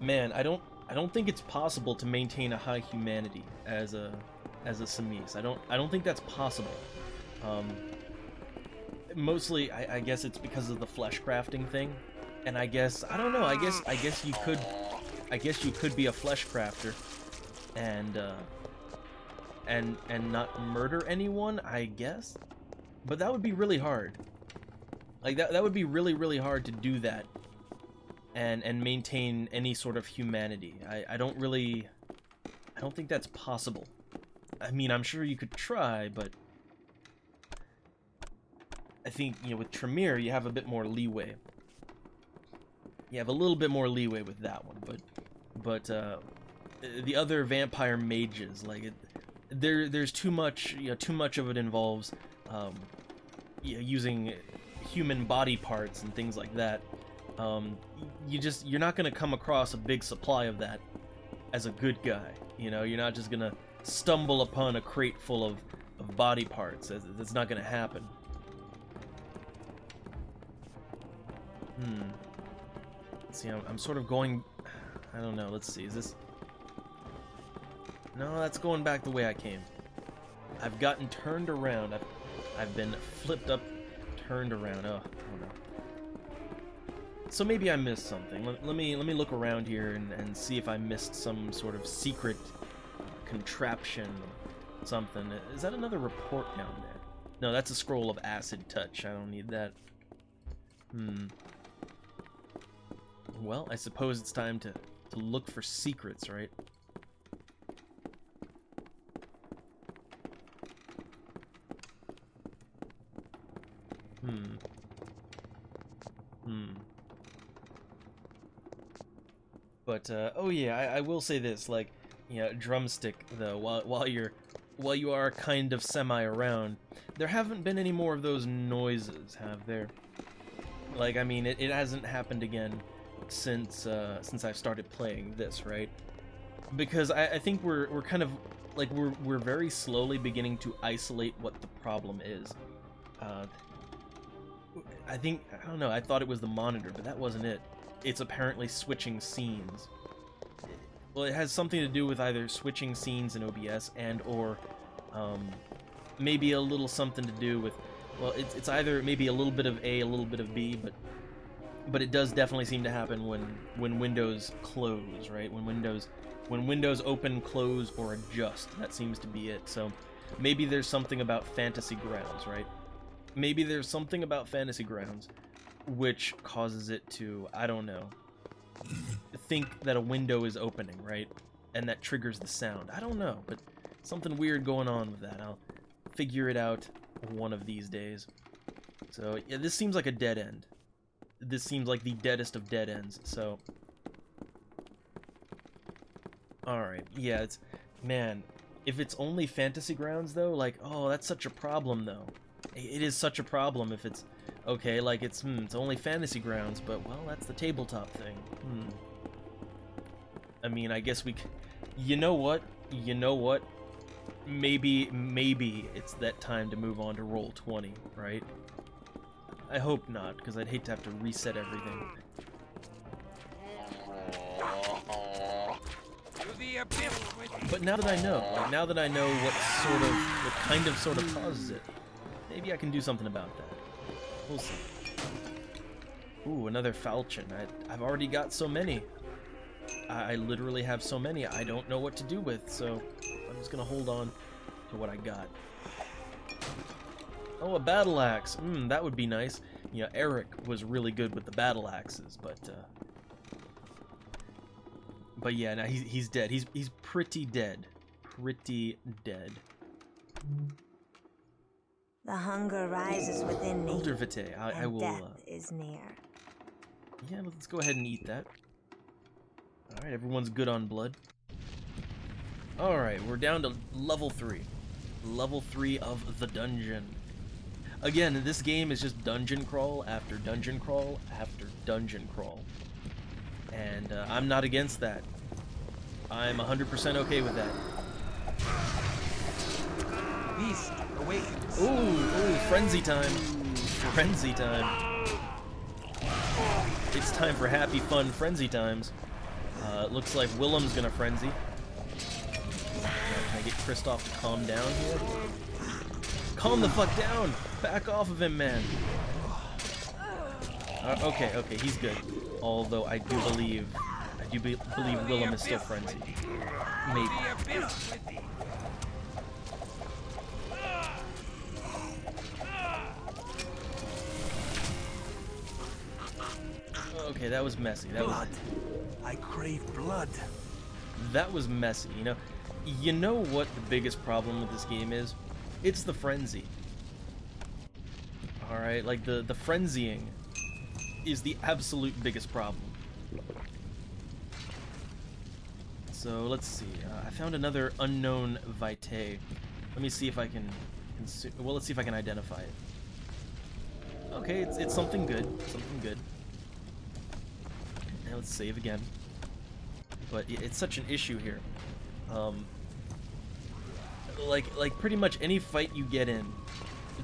man, I don't think it's possible to maintain a high humanity as a Samis. I don't think that's possible. Mostly, I guess it's because of the flesh crafting thing, and I guess I don't know. I guess you could be a flesh crafter. And not murder anyone, I guess? But that would be really hard. Like, that would be really, really hard to do that. And maintain any sort of humanity. I don't think that's possible. I mean, I'm sure you could try, but... I think, you know, with Tremere, you have a bit more leeway. You have a little bit more leeway with that one, but the other vampire mages, like, there's too much, you know, too much of it involves, you know, using human body parts and things like that. You're not gonna come across a big supply of that as a good guy. You know, you're not just gonna stumble upon a crate full of body parts. That's not gonna happen. See, I'm sort of going... I don't know, let's see, is this... No, that's going back the way I came. I've gotten turned around. I've been flipped up, turned around. Oh, I don't know. So maybe I missed something. Let me look around here and see if I missed some sort of secret contraption something. Is that another report down there? No, that's a scroll of acid touch. I don't need that. Well, I suppose it's time to look for secrets, right? But oh yeah, I will say this, like, yeah, drumstick though. While you are kind of semi around, there haven't been any more of those noises, have there? Like, I mean, it hasn't happened again since I've started playing this, right? Because I think we're kind of like we're very slowly beginning to isolate what the problem is. I don't know, I thought it was the monitor, but that wasn't it. It's apparently switching scenes. Well, it has something to do with either switching scenes in OBS and or maybe a little something to do with, well, it's either maybe a little bit of A, a little bit of B, but it does definitely seem to happen when windows close, right? When windows open, close, or adjust. That seems to be it. So maybe there's something about Fantasy Grounds, right? Maybe there's something about Fantasy Grounds which causes it to, I don't know, think that a window is opening, right? And that triggers the sound. I don't know, but something weird going on with that. I'll figure it out one of these days. So, yeah, this seems like a dead end. This seems like the deadest of dead ends, so... Alright, yeah, it's... Man, if it's only Fantasy Grounds, though, like, oh, that's such a problem, though. It is such a problem if it's... Okay, like, it's only Fantasy Grounds, but, well, that's the tabletop thing. I mean, I guess we could... You know what? Maybe it's that time to move on to Roll20, right? I hope not, because I'd hate to have to reset everything. But now that I know, what kind of sort of causes it, maybe I can do something about that. We'll see. Ooh, another falchion. I've already got so many. I literally have so many I don't know what to do with, so I'm just gonna hold on to what I got. Oh, a battle axe. That would be nice. You know, Eric was really good with the battle axes, but yeah, now he's dead. He's pretty dead. Pretty dead. The hunger rises within me. Elder Vitae, I will. Death is near. Yeah, let's go ahead and eat that. All right, everyone's good on blood. All right, we're down to level 3. Level 3 of the dungeon. Again, this game is just dungeon crawl after dungeon crawl after dungeon crawl. And I'm not against that. I'm 100% okay with that. Beast awakens. Ooh, frenzy time. Frenzy time. It's time for happy, fun frenzy times. It looks like Willem's gonna frenzy. Can I get Kristoff to calm down here? Calm the fuck down! Back off of him, man! Okay, he's good. Although I do believe Willem is still frenzied. Maybe. Okay, that was messy. Blood. I crave blood. That was messy, you know? You know what the biggest problem with this game is? It's the frenzy. Alright, like the frenzying is the absolute biggest problem. So, let's see. I found another unknown vitae. Let me see if I can... Well, let's see if I can identify it. Okay, it's something good. Something good. Now let's save again. But it's such an issue here. Like pretty much any fight you get in,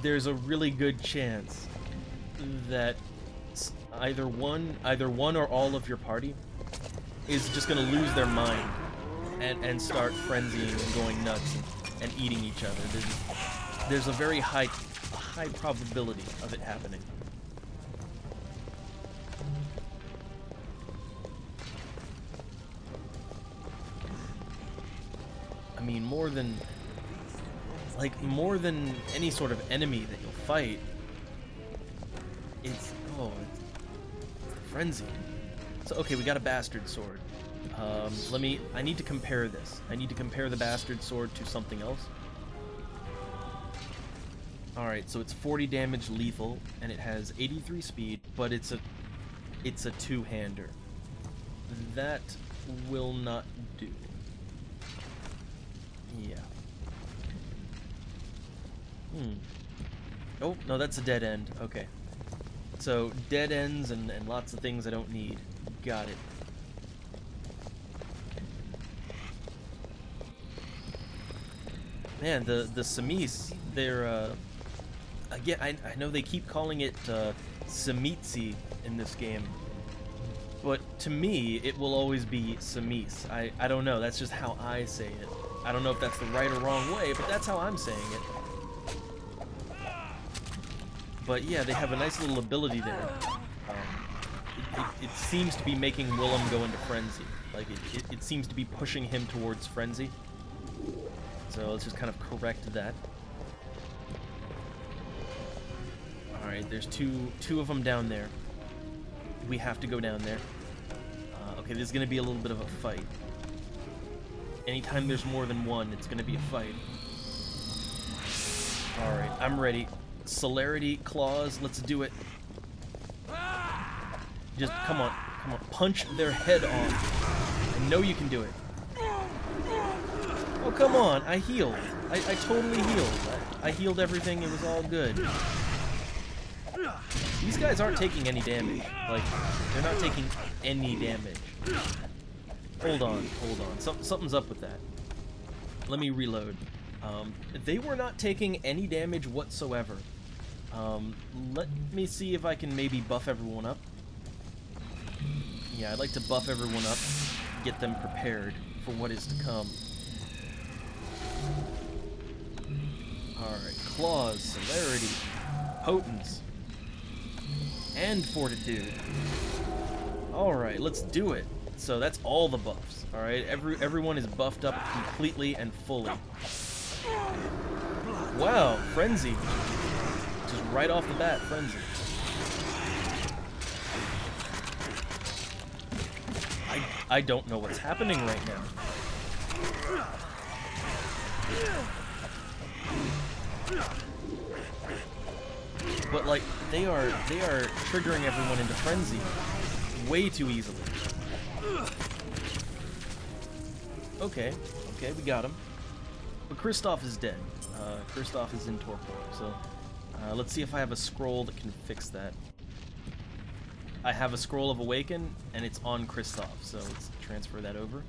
there's a really good chance that either one or all of your party is just gonna lose their mind and start frenzying and going nuts and eating each other. There's a very high probability of it happening. I mean, more than any sort of enemy that you'll fight, it's the frenzy. So okay, we got a bastard sword. I need to compare this. I need to compare the bastard sword to something else. Alright, so it's 40 damage lethal, and it has 83 speed, but it's a two-hander. That will not do. Yeah. Oh, no, that's a dead end. Okay. So, dead ends and lots of things I don't need. Got it. Man, the Samis, they're, again, I know they keep calling it, Samitsi in this game. But to me, it will always be Samis. I don't know, that's just how I say it. I don't know if that's the right or wrong way, but that's how I'm saying it. But yeah, they have a nice little ability there. It seems to be making Willem go into frenzy. Like, it seems to be pushing him towards frenzy. So let's just kind of correct that. Alright, there's two of them down there. We have to go down there. Okay, this is going to be a little bit of a fight. Anytime there's more than one, it's going to be a fight. Alright, I'm ready. Celerity, claws, let's do it. Just, come on, punch their head off. I know you can do it. Oh, come on, I healed. I totally healed. I healed everything, it was all good. These guys aren't taking any damage. Like, they're not taking any damage. Hold on. Something's up with that. Let me reload. They were not taking any damage whatsoever. Let me see if I can maybe buff everyone up. Yeah, I'd like to buff everyone up, get them prepared for what is to come. Alright, claws, celerity, potence, and fortitude. Alright, let's do it. So that's all the buffs, alright? Everyone is buffed up completely and fully. Wow, frenzy. Just right off the bat, frenzy. I don't know what's happening right now. But like, they are triggering everyone into frenzy way too easily. Okay, we got him. But Kristoff is dead. Kristoff is in torpor, so let's see if I have a scroll that can fix that. I have a Scroll of Awaken, and it's on Kristoff, so let's transfer that over.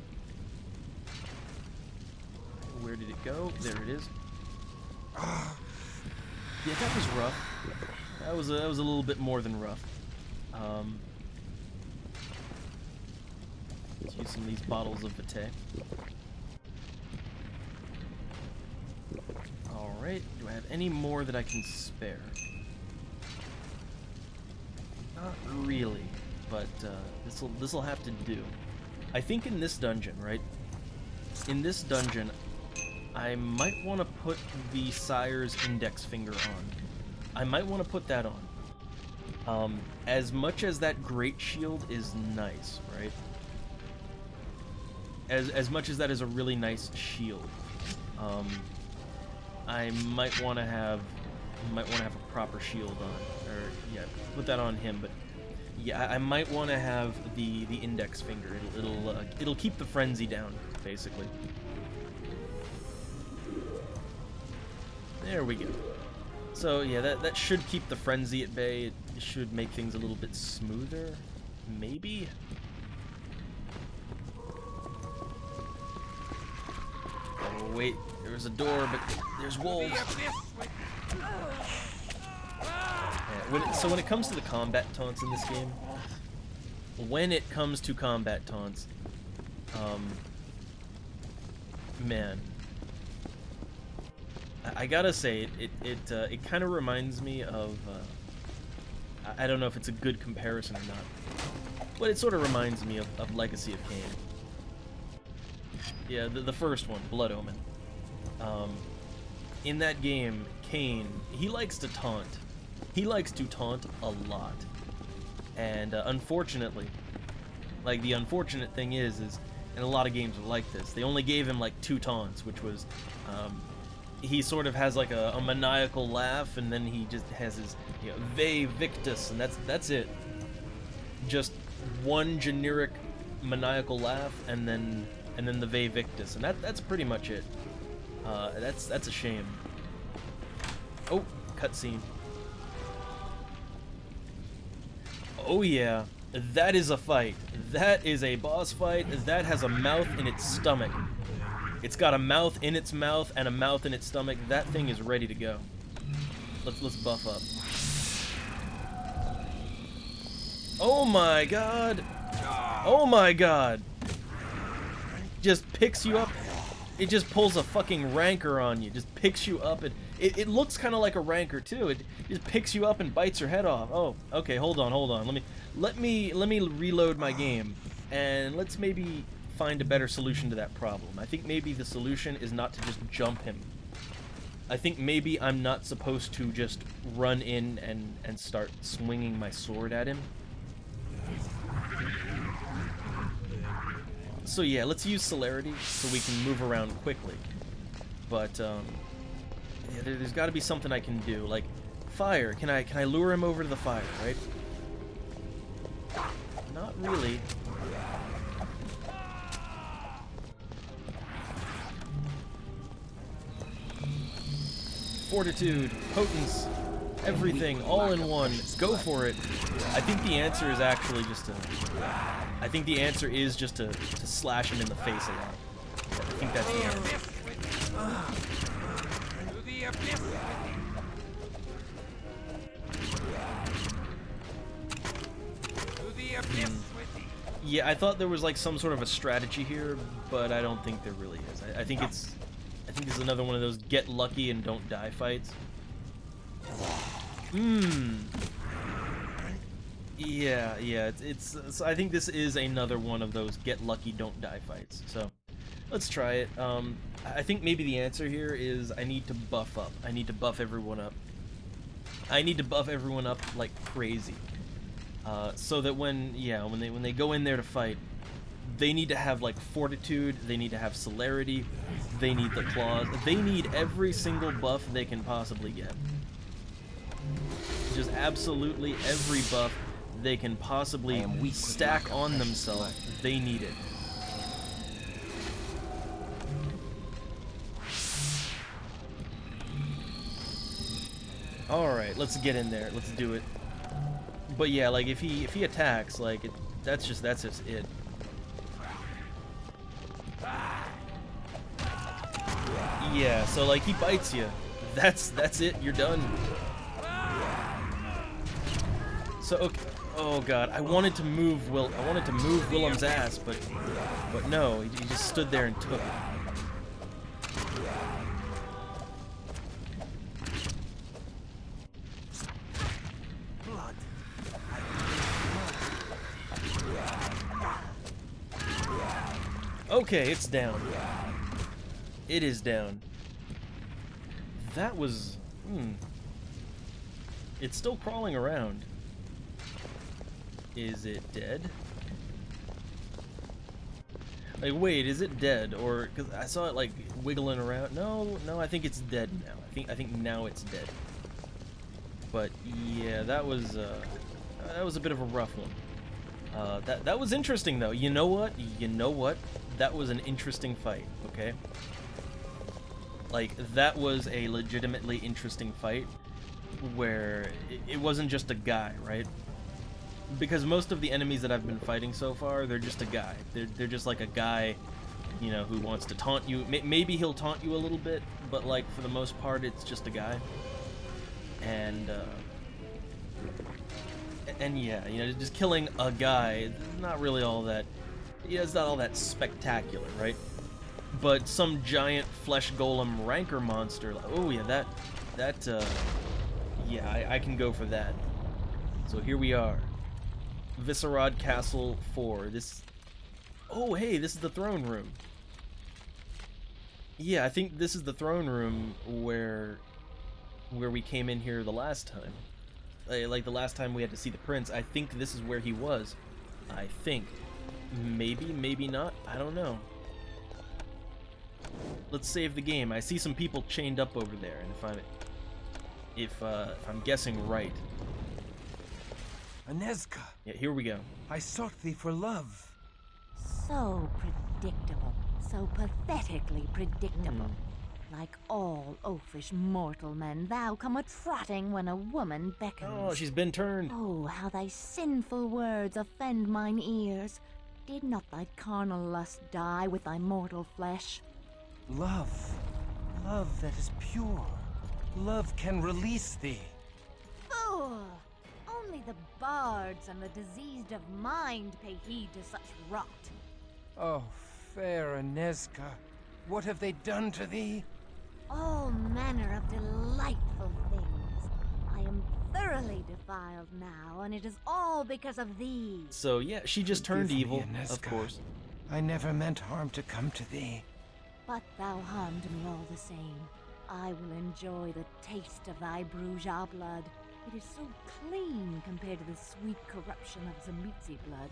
Where did it go? There it is. Yeah, that was rough. That was a little bit more than rough. Let's use some of these bottles of Vitae. Alright, do I have any more that I can spare? Not really, but this'll have to do. I think in this dungeon, right? In this dungeon, I might want to put the Sire's index finger on. I might want to put that on. As much as that Great Shield is nice, right? As much as that is a really nice shield, I might want to have a proper shield on, or yeah, put that on him. But yeah, I might want to have the index finger. It'll keep the frenzy down, basically. There we go. So yeah, that should keep the frenzy at bay. It should make things a little bit smoother, maybe. Oh wait, there's a door, but there's wolves. Yeah, so when it comes to the combat taunts in this game, man, I gotta say, it kind of reminds me of, I don't know if it's a good comparison or not, but it sort of reminds me of Legacy of Kain. Yeah, the first one, Blood Omen. In that game, Cain, he likes to taunt. He likes to taunt a lot. And unfortunately, like, the unfortunate thing is, and a lot of games are like this, they only gave him like 2 taunts, which was, he sort of has like a maniacal laugh, and then he just has his, you know, Ve Victus, and that's it. Just one generic maniacal laugh, and then the Ve Victus, and that's pretty much it. That's a shame. Oh, cutscene. Oh yeah, that is a fight. That is a boss fight. That has a mouth in its stomach. It's got a mouth in its mouth and a mouth in its stomach. That thing is ready to go. Let's buff up. Oh my god. Oh my god. Just picks you up. It just pulls a fucking rancor on you. Just picks you up, and it looks kind of like a rancor too. It just picks you up and bites your head off. Oh, okay, hold on. Let me reload my game, and let's maybe find a better solution to that problem. I think maybe the solution is not to just jump him. I think maybe I'm not supposed to just run in and start swinging my sword at him. So yeah, let's use celerity so we can move around quickly. But yeah, there's got to be something I can do, like fire. Can I lure him over to the fire, right? Not really. Fortitude, potence, everything, all in one. Go for it. I think the answer is actually just to... I think the answer is just to slash him in the face a lot. I think that's the answer. Yeah, I thought there was like some sort of a strategy here, but I don't think there really is. I think this is another one of those get lucky and don't die fights. Yeah, it's I think this is another one of those get lucky don't die fights. So let's try it. I think maybe the answer here is I need to buff up. I need to buff everyone up. I need to buff everyone up like crazy. So that when they go in there to fight, they need to have like fortitude, they need to have celerity, they need the claws, they need every single buff they can possibly get. Just absolutely every buff they can possibly stack on themselves, they need it. Alright, let's get in there, let's do it. But yeah, like if he attacks, like that's just it. Yeah, so like he bites you. That's it, you're done. So okay, oh god, I wanted to move Willem's ass, but no, he just stood there and took it. Okay, it's down. It is down. That was... It's still crawling around. Is it dead? Like, wait, is it dead? Or... Because I saw it, like, wiggling around. No, I think it's dead now. I think now it's dead. But, yeah, that was a bit of a rough one. That was interesting, though. You know what? That was an interesting fight, okay? Like, that was a legitimately interesting fight where it wasn't just a guy, right? Because most of the enemies that I've been fighting so far, they're just a guy. They're just like a guy, you know, who wants to taunt you. Maybe he'll taunt you a little bit, but like for the most part, it's just a guy. And yeah, you know, just killing a guy, not really all that. Yeah, it's not all that spectacular, right? But some giant flesh golem rancor monster, oh yeah, yeah, I can go for that. So here we are. Masquerade Castle 4. Oh hey, this is the throne room. Yeah, I think this is the throne room where we came in here the last time. Like the last time we had to see the prince. I think this is where he was. I think. Maybe, maybe not. I don't know. Let's save the game. I see some people chained up over there, and if I'm guessing right. Anezka, Yeah, here we go. I sought thee for love. So predictable. So pathetically predictable. Like all oafish mortal men, thou come a-trotting when a woman beckons. Oh, she's been turned. Oh, how thy sinful words offend mine ears. Did not thy carnal lust die with thy mortal flesh? Love. Love that is pure. Love can release thee. Fool! Only the bards and the diseased of mind pay heed to such rot. Oh, fair Anezka, what have they done to thee? All manner of delightful things. I am thoroughly defiled now, and it is all because of thee. So yeah, she just turned Forgive me, evil, Anezka. of course. I never meant harm to come to thee. But thou harmed me all the same. I will enjoy the taste of thy Bruja blood. It is so clean compared to the sweet corruption of Zamitzi blood.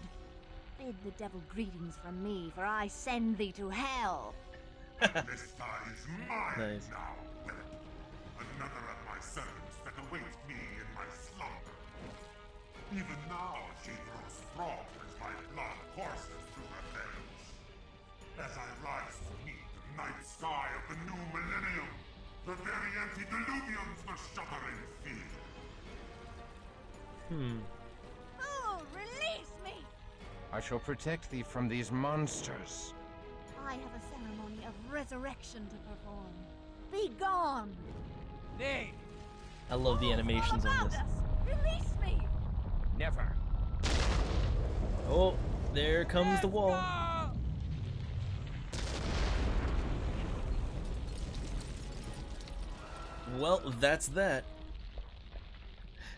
Bid the devil greetings from me, for I send thee to hell. This is mine Nice. now, Willett. Another of my servants that awaits me in my slumber. Even now she grows strong as my blood courses through her veins. As I rise to meet the night sky of the new millennium, the very antediluvians the shuddering feel. Oh, release me! I shall protect thee from these monsters. I have a ceremony of resurrection to perform. Be gone! Nay, I love the animations on this. Release me! never. Oh, there comes the wall. Well, that's that.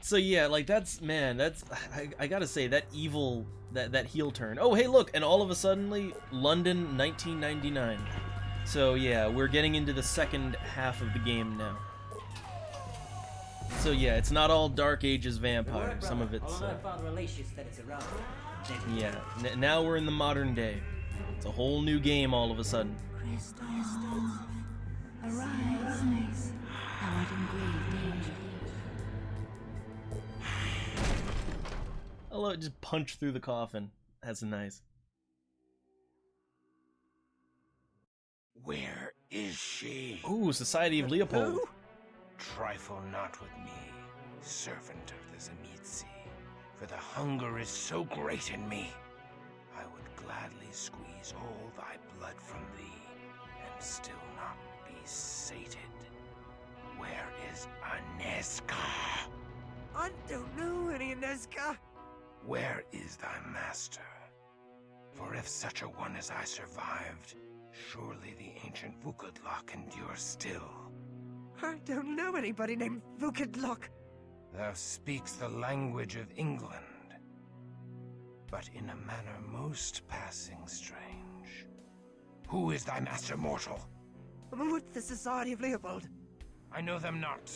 So yeah, like that's I gotta say that evil that heel turn. Oh hey look, and all of a suddenly London 1999. So yeah, we're getting into the second half of the game now. So yeah, it's not all Dark Ages vampire. Some of it's yeah. Now we're in the modern day. It's a whole new game all of a sudden. Christoph, arise. Thou art in grave danger. I love it, just punch through the coffin. That's nice. Where is she? Ooh, Society of Leopold. Trifle not with me, servant of the Zamitzi, for the hunger is so great in me. I would gladly squeeze all thy blood from thee, and still not be sated. Where is Anezka? I don't know any Anezka. Where is thy master? For if such a one as I survived, surely the ancient Vukadlok endures still. I don't know anybody named Vukadlok. Thou speaks the language of England, but in a manner most passing strange. Who is thy master mortal? With the Society of Leopold. I know them not.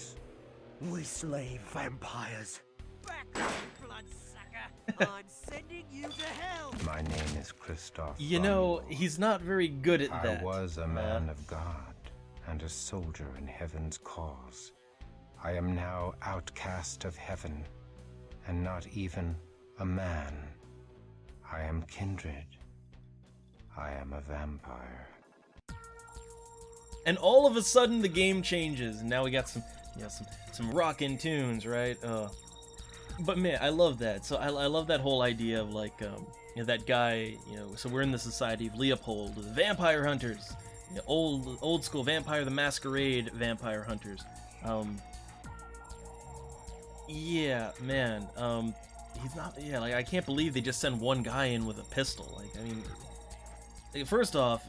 We slay vampires. Back up, bloodsucker! I'm sending you to hell! My name is Christoph. You know, he's not very good at that. I was a man of God and a soldier in heaven's cause. I am now outcast of heaven, and not even a man. I am kindred. I am a vampire. And all of a sudden the game changes, and now we got some rockin' tunes, right? But man, I love that. So I love that whole idea of like, you know, that guy, you know. So we're in the Society of Leopold, the vampire hunters, you know, old school vampire, the Masquerade vampire hunters. Yeah, man. He's not. Yeah, like I can't believe they just send one guy in with a pistol. Like, I mean, first off,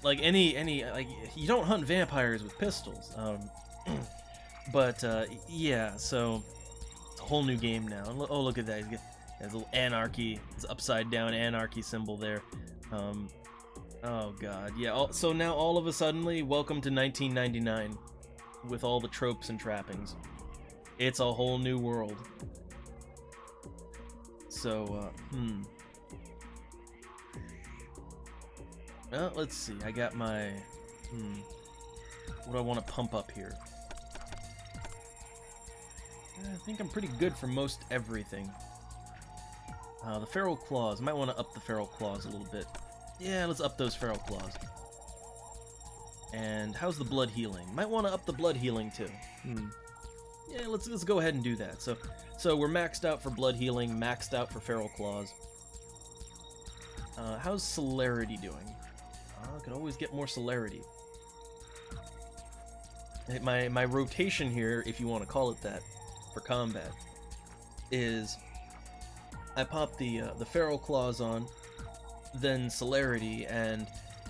like any like you don't hunt vampires with pistols. But yeah, so it's a whole new game now. Oh, look at that! He's got his little anarchy, his upside down anarchy symbol there. Oh god, yeah. So now all of a suddenly, welcome to 1999, with all the tropes and trappings. It's a whole new world. So, well, let's see. I got my, what do I want to pump up here? I think I'm pretty good for most everything. The feral claws. Might want to up the feral claws a little bit. Yeah, let's up those feral claws. And how's the blood healing? Might want to up the blood healing too. Yeah, let's go ahead and do that. So we're maxed out for blood healing, maxed out for feral claws. How's celerity doing? I could always get more celerity. My rotation here, if you want to call it that, for combat, is I pop the feral claws on, then celerity, and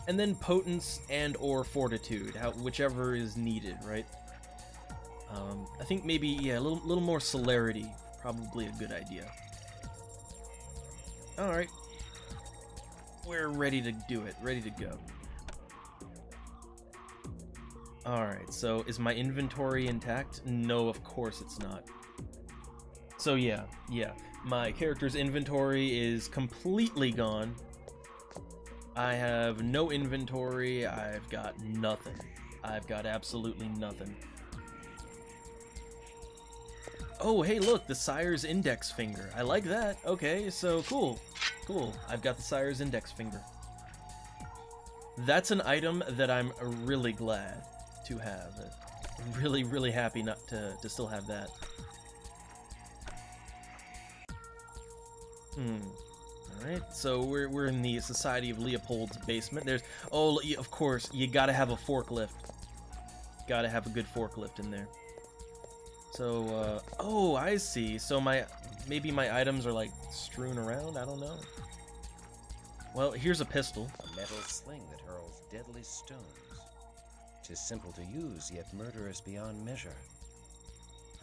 then potence and or fortitude, whichever is needed, right? I think maybe, yeah, a little more celerity, probably a good idea. Alright. We're ready to do it, ready to go. Alright, so is my inventory intact? No, of course it's not. So yeah, my character's inventory is completely gone. I have no inventory, I've got nothing. I've got absolutely nothing. Oh, hey, look, the Sire's index finger. I like that. Okay, so cool. Cool. I've got the Sire's index finger. That's an item that I'm really glad to have. I'm really, really happy not to still have that. Alright, so we're in the Society of Leopold's basement. There's, oh, of course, you gotta have a forklift. Gotta have a good forklift in there. So, oh, I see. So maybe my items are like strewn around? I don't know. Well, here's a pistol. A metal sling that hurls deadly stones. 'Tis simple to use, yet murderous beyond measure.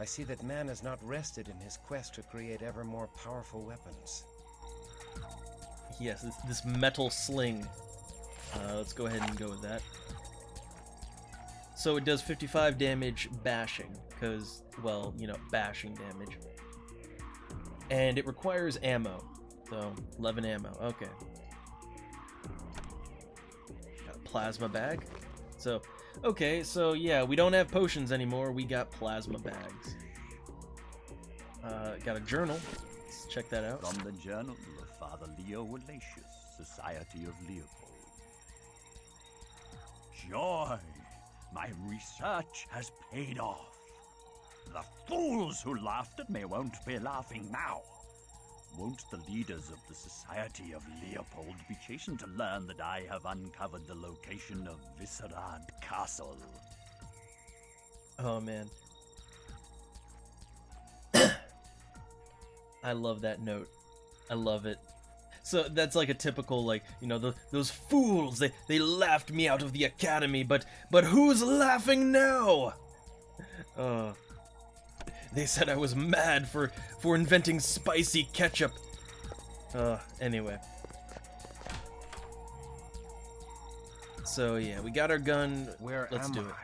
I see that man has not rested in his quest to create ever more powerful weapons. Yes, this metal sling. Let's go ahead and go with that. So it does 55 damage bashing, because, well, you know, bashing damage. And it requires ammo. So, 11 ammo, okay. Got a plasma bag. So, okay, so yeah, we don't have potions anymore, we got plasma bags. Got a journal. Let's check that out. From the journal of Father Leo Walatius, Society of Leopold. Joy! My research has paid off. The fools who laughed at me won't be laughing now. Won't the leaders of the Society of Leopold be chastened to learn that I have uncovered the location of Viscerad Castle? Oh, man. I love that note. I love it. So that's like a typical, like, you know, those fools, they laughed me out of the academy, but who's laughing now? They said I was mad for inventing spicy ketchup. Anyway. So yeah, we got our gun. Let's do it.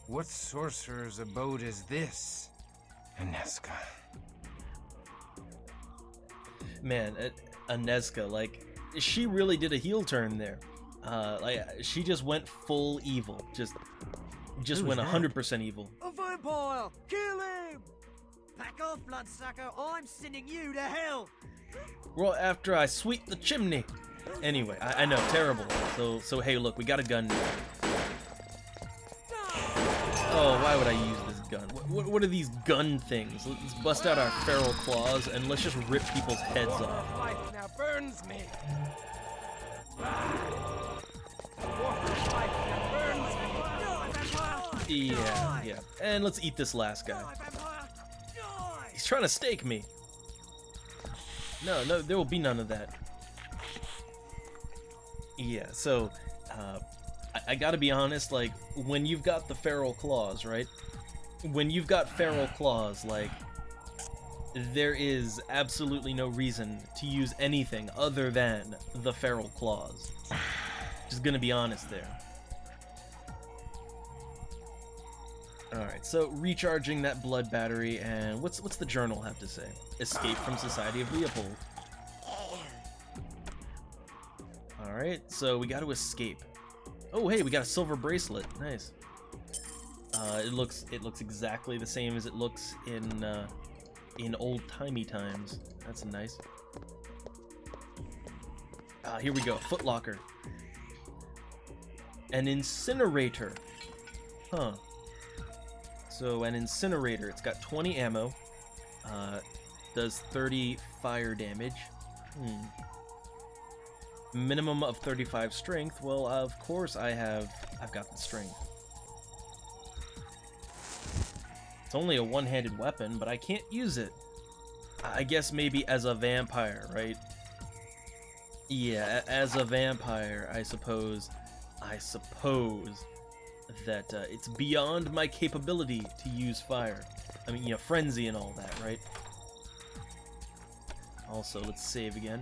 What sorcerer's abode is this? Aneska. Man, Aneska, like, she really did a heel turn there. Like, she just went full evil. Just went 100% evil. A vampire! Kill him! Back off, bloodsucker! I'm sending you to hell! Well, after I sweep the chimney. Anyway, I know, terrible. So hey, look, we got a gun now. Oh, why would I use this gun? What are these gun things? Let's bust out our feral claws and let's just rip people's heads off. life now burns me. Yeah. And let's eat this last guy. He's trying to stake me. No, there will be none of that. Yeah, so, I gotta be honest, like, when you've got the feral claws, right? When you've got feral claws, like, there is absolutely no reason to use anything other than the feral claws. is gonna be honest there. Alright, so recharging that blood battery, and what's the journal have to say? Escape from Society of Leopold. Alright, so we gotta escape. Oh hey, we got a silver bracelet. Nice. It looks exactly the same as it looks in old-timey times. That's nice. Here we go. Footlocker. An incinerator. Huh. So an incinerator. It's got 20 ammo. Does 30 fire damage. Minimum of 35 strength. Well, of course I've got the strength. It's only a one-handed weapon, but I can't use it. I guess maybe as a vampire, right? Yeah, as a vampire, I suppose that it's beyond my capability to use fire. I mean, you know, frenzy and all that, right? Also, let's save again.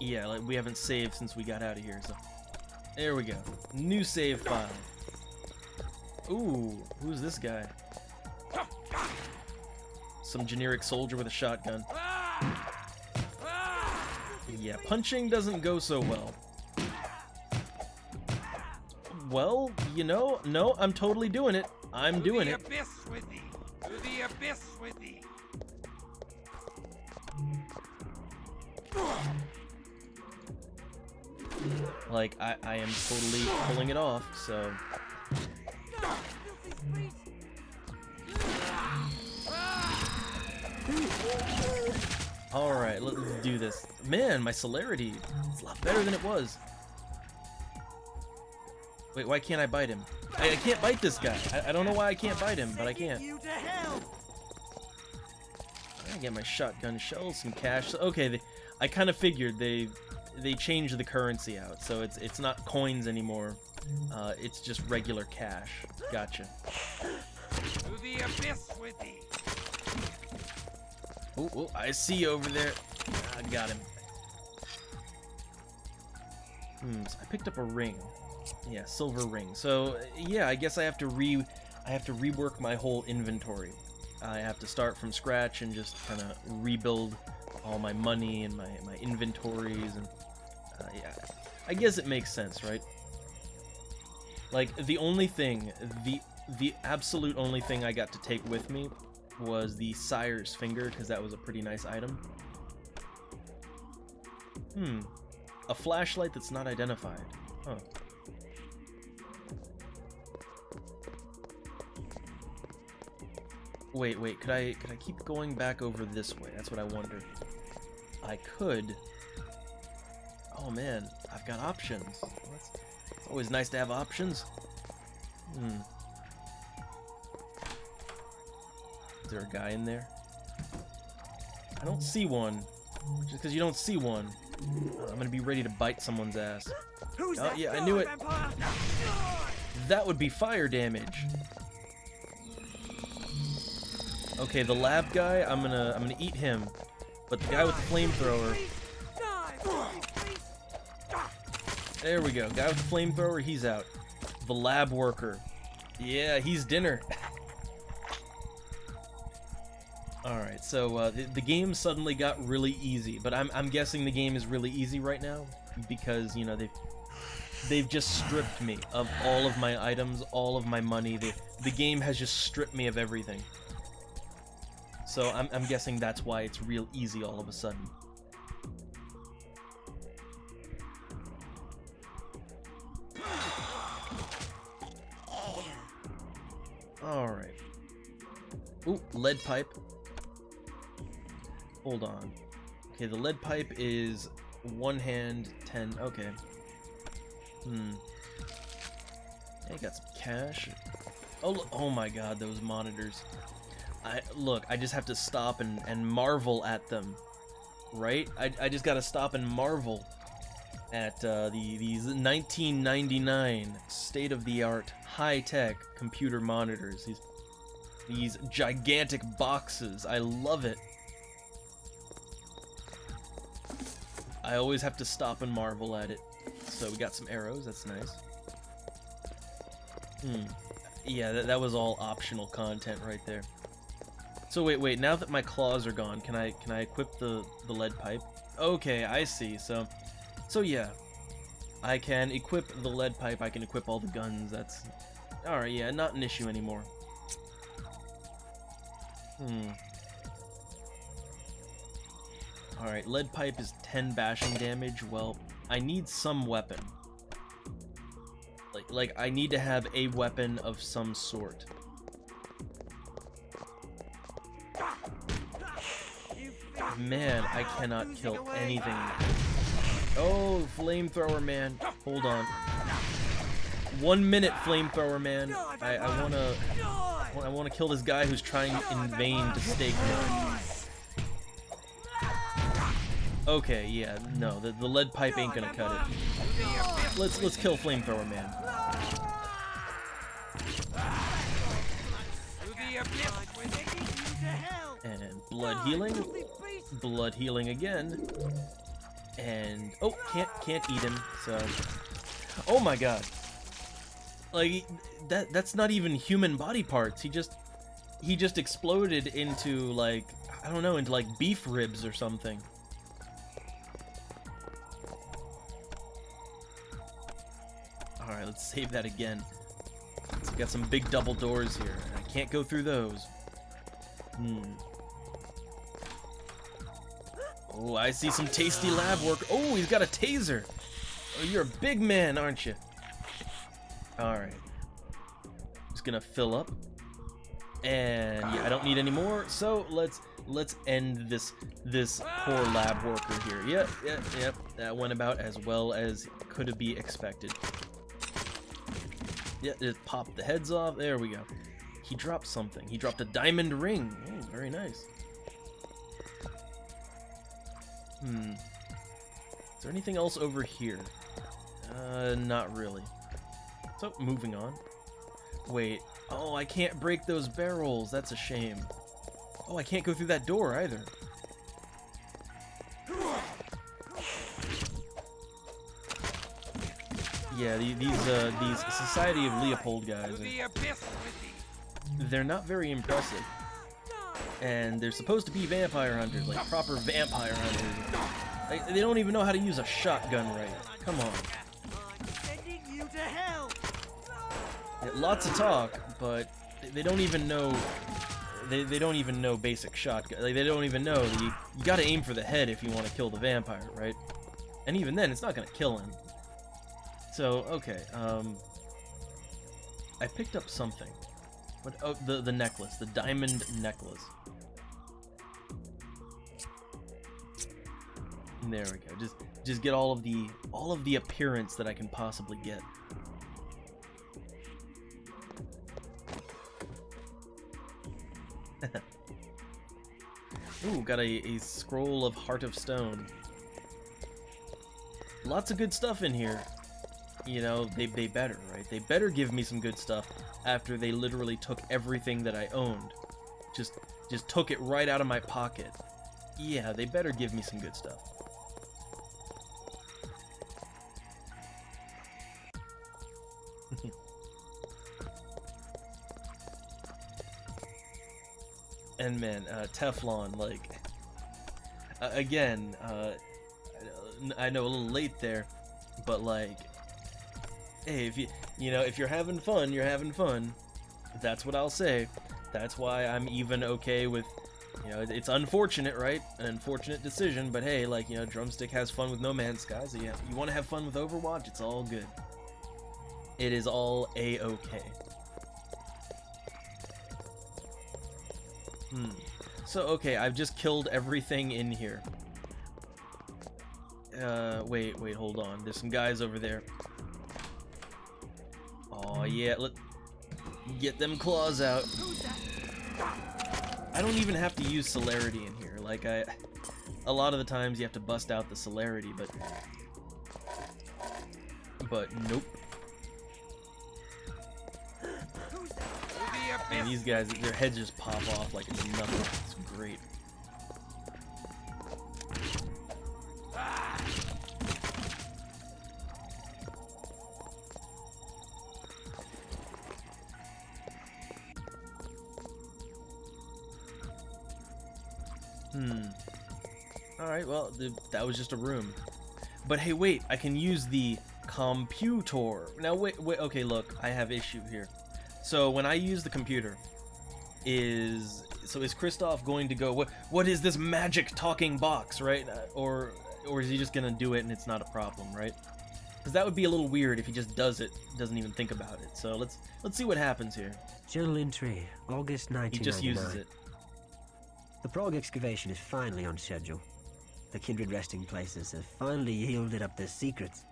Yeah, like we haven't saved since we got out of here, so there we go. New save file. Ooh, who's this guy? Some generic soldier with a shotgun. Yeah, punching doesn't go so well. Well, you know, no, I'm totally doing it. I'm doing it. To the abyss with thee! To the abyss with thee! Like, I am totally pulling it off, so... Alright, let's do this. Man, my celerity, it's a lot better than it was. Wait, why can't I bite him? I can't bite this guy. I don't know why I can't bite him, but I can't. I get my shotgun shells, some cash. Okay, I kind of figured they changed the currency out, so it's not coins anymore. It's just regular cash. Gotcha. To the abyss with thee! Oh, I see you over there. I got him. So I picked up a ring. Yeah, silver ring. So yeah, I guess I have to rework my whole inventory. I have to start from scratch and just kind of rebuild all my money and my inventories, and yeah, I guess it makes sense, right? Like the only thing, the absolute only thing I got to take with me was the Sire's Finger, because that was a pretty nice item. A flashlight that's not identified. Huh. Wait, could I keep going back over this way? That's what I wonder. I could. Oh man, I've got options. It's always nice to have options. Is there a guy in there? I don't see one. Just because you don't see one, I'm gonna be ready to bite someone's ass. Oh yeah, I knew it. That would be fire damage. Okay, the lab guy, I'm gonna eat him, but the guy with the flamethrower. There we go. Guy with the flamethrower, he's out. The lab worker, yeah, he's dinner. All right, so the game suddenly got really easy, but I'm guessing the game is really easy right now because you know they've just stripped me of all of my items, all of my money. The game has just stripped me of everything. So I'm guessing that's why it's real easy all of a sudden. Alright. Ooh, lead pipe. Hold on. Okay, the lead pipe is one hand, 10. Okay. Hey, got some cash. Oh my god, those monitors. Look, I just have to stop and marvel at them, right? I just gotta stop and marvel at these 1999 state-of-the-art, high-tech computer monitors. These gigantic boxes. I love it. I always have to stop and marvel at it. So we got some arrows, that's nice. Yeah, that was all optional content right there. So wait, now that my claws are gone, can I equip the lead pipe? Okay, I see. So yeah. I can equip the lead pipe, I can equip all the guns, that's... Alright, yeah, not an issue anymore. Alright, lead pipe is 10 bashing damage. Well, I need some weapon. Like I need to have a weapon of some sort. Man, I cannot kill anything. Oh, flamethrower man. Hold on. 1 minute, flamethrower man. I wanna kill this guy who's trying in vain to stake me. Okay, yeah, no, the lead pipe ain't gonna cut it. Let's kill flamethrower man. And blood healing again. And oh, can't eat him. So, oh my god, like that's not even human body parts. He just exploded into like, I don't know, into like beef ribs or something. All right, let's save that again. So we got some big double doors here. I can't go through those. Oh, I see some tasty lab work. Oh, he's got a taser. Oh, you're a big man, aren't you? Alright. Just gonna fill up. And yeah, I don't need any more, so let's end this poor lab worker here. Yep. That went about as well as could be expected. Yeah, just pop the heads off. There we go. He dropped something. He dropped a diamond ring. Oh, very nice. Is there anything else over here? Not really. So, moving on. Wait. Oh, I can't break those barrels. That's a shame. Oh, I can't go through that door either. Yeah, these Society of Leopold guys, they're not very impressive. And they're supposed to be vampire hunters, like proper vampire hunters. They don't even know how to use a shotgun right. Come on. Yeah, lots of talk, but they don't even know. They don't even know basic shotgun. Like, they don't even know that you gotta aim for the head if you want to kill the vampire, right? And even then, it's not gonna kill him. So okay, I picked up something. What? Oh, the necklace, the diamond necklace. There we go. Just get all of the appearance that I can possibly get. Ooh, got a scroll of Heart of Stone. Lots of good stuff in here. You know, they better, right? They better give me some good stuff after they literally took everything that I owned. Just took it right out of my pocket. Yeah, they better give me some good stuff. And man, Teflon, like, again, I know a little late there, but like, hey, if you're having fun, you're having fun. That's what I'll say. That's why I'm even okay with, it's unfortunate, right? An unfortunate decision, but hey, like, Drumstick has fun with No Man's Sky, so yeah, you want to have fun with Overwatch, it's all good. It is all A-okay. So, okay, I've just killed everything in here. Wait, hold on. There's some guys over there. Oh yeah, get them claws out. I don't even have to use celerity in here. Like, a lot of the times you have to bust out the celerity, but nope. And these guys, their heads just pop off like it's nothing. It's great. Alright, well, that was just a room. But hey, wait, I can use the computer. Now, wait, okay, look, I have issue here. So, when I use the computer, is Kristoff going to go, what is this magic talking box, right? Or is he just gonna do it and it's not a problem, right? Because that would be a little weird if he just does it, doesn't even think about it. So let's see what happens here. Journal entry, August 1999. He just uses it. The Prague excavation is finally on schedule. The kindred resting places have finally yielded up their secrets.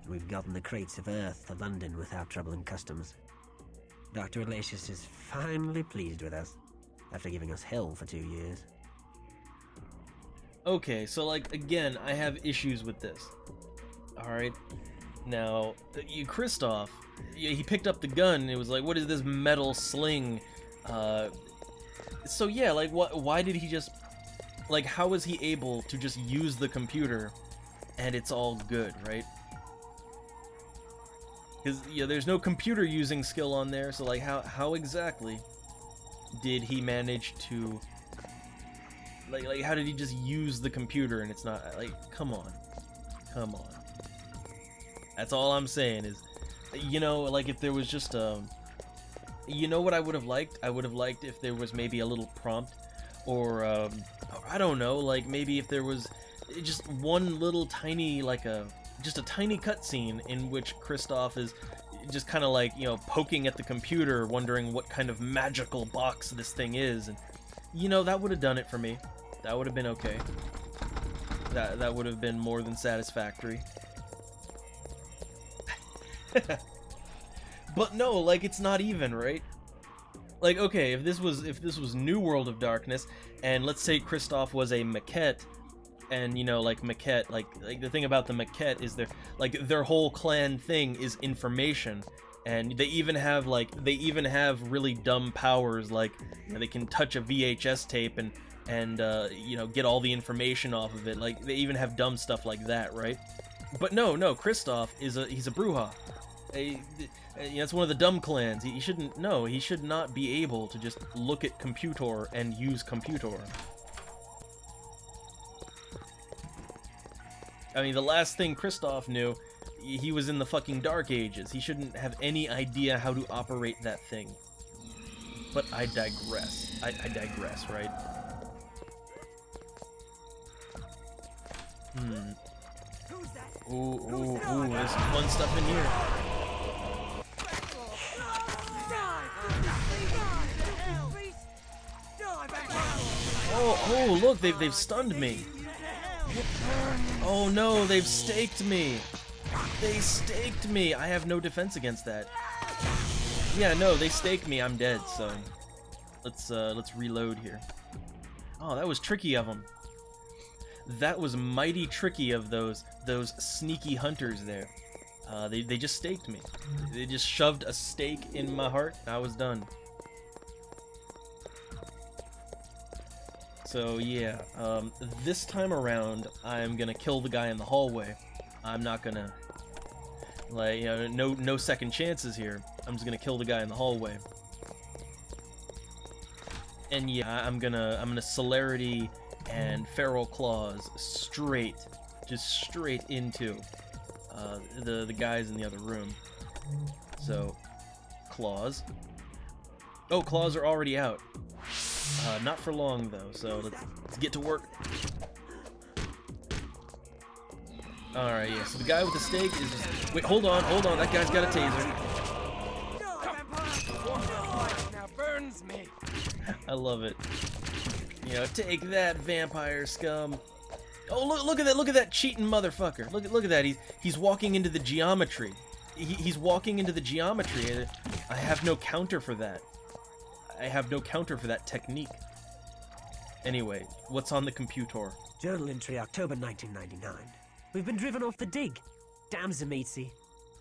We've gotten the crates of Earth to London without troubling customs. Dr. Elacius is finally pleased with us, after giving us hell for 2 years. Okay, so like, again, I have issues with this. Alright, now, Kristoff, he picked up the gun and it was like, what is this metal sling? So yeah, like, why did he just, like, how was he able to just use the computer and it's all good, right? Because, there's no computer using skill on there, so like, how exactly did he manage to, like, how did he just use the computer and it's not, like, come on. That's all I'm saying is, like, if there was just what I would have liked? I would have liked if there was maybe a little prompt, or, I don't know, like, maybe if there was just one little tiny, like, just a tiny cutscene in which Kristoff is just kind of like, poking at the computer, wondering what kind of magical box this thing is, and, that would have done it for me. That would have been okay. That would have been more than satisfactory. But no, like, it's not even, right? Like, okay, if this was New World of Darkness, and let's say Kristoff was a maquette, and maquette, like the thing about the maquette is their whole clan thing is information, and they even have really dumb powers, like they can touch a VHS tape and get all the information off of it. Like, they even have dumb stuff like that, right? But no, Kristoff he's a Bruja. It's one of the dumb clans. He should not be able to just look at computer and use computer. I mean, the last thing Kristoff knew, he was in the fucking Dark Ages. He shouldn't have any idea how to operate that thing. But I digress. I digress, right? Ooh, there's some fun stuff in here. Oh, look, they've stunned me. Oh no, they've staked me. They staked me. I have no defense against that. Yeah, no, they staked me. I'm dead, so let's reload here. Oh, that was tricky of them. That was mighty tricky of those sneaky hunters there. They just staked me. They just shoved a stake in my heart. I was done. So yeah, this time around, I'm gonna kill the guy in the hallway. I'm not gonna, like, no second chances here. I'm just gonna kill the guy in the hallway. And yeah, I'm gonna celerity and feral claws straight into the guys in the other room. So, claws. Oh, claws are already out. Not for long though, so let's get to work. Alright, yeah, so the guy with the stake is just... Wait, hold on, that guy's got a taser. Now burns me. I love it. Take that, vampire scum. Oh, look at that cheating motherfucker. Look at that, he's walking into the geometry. He's walking into the geometry. I have no counter for that. I have no counter for that technique. Anyway, what's on the computer? Journal entry, October 1999. We've been driven off the dig. Damn Zamitzi.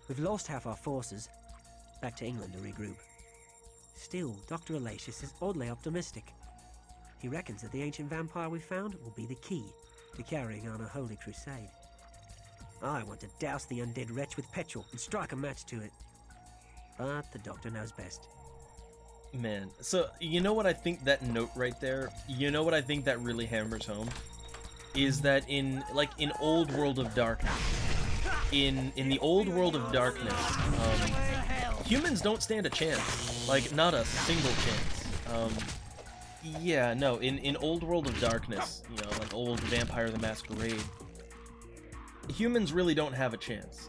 We've lost half our forces. Back to England to regroup. Still, Dr. Elacius is oddly optimistic. He reckons that the ancient vampire we found will be the key to carrying on a holy crusade. I want to douse the undead wretch with petrol and strike a match to it. But the doctor knows best. Man, so you know what I think that note right there, you know what I think that really hammers home? Is that in Old World of Darkness, in the Old World of Darkness, humans don't stand a chance. Like, not a single chance. Yeah, no, in Old World of Darkness, you know, like old Vampire the Masquerade, humans really don't have a chance.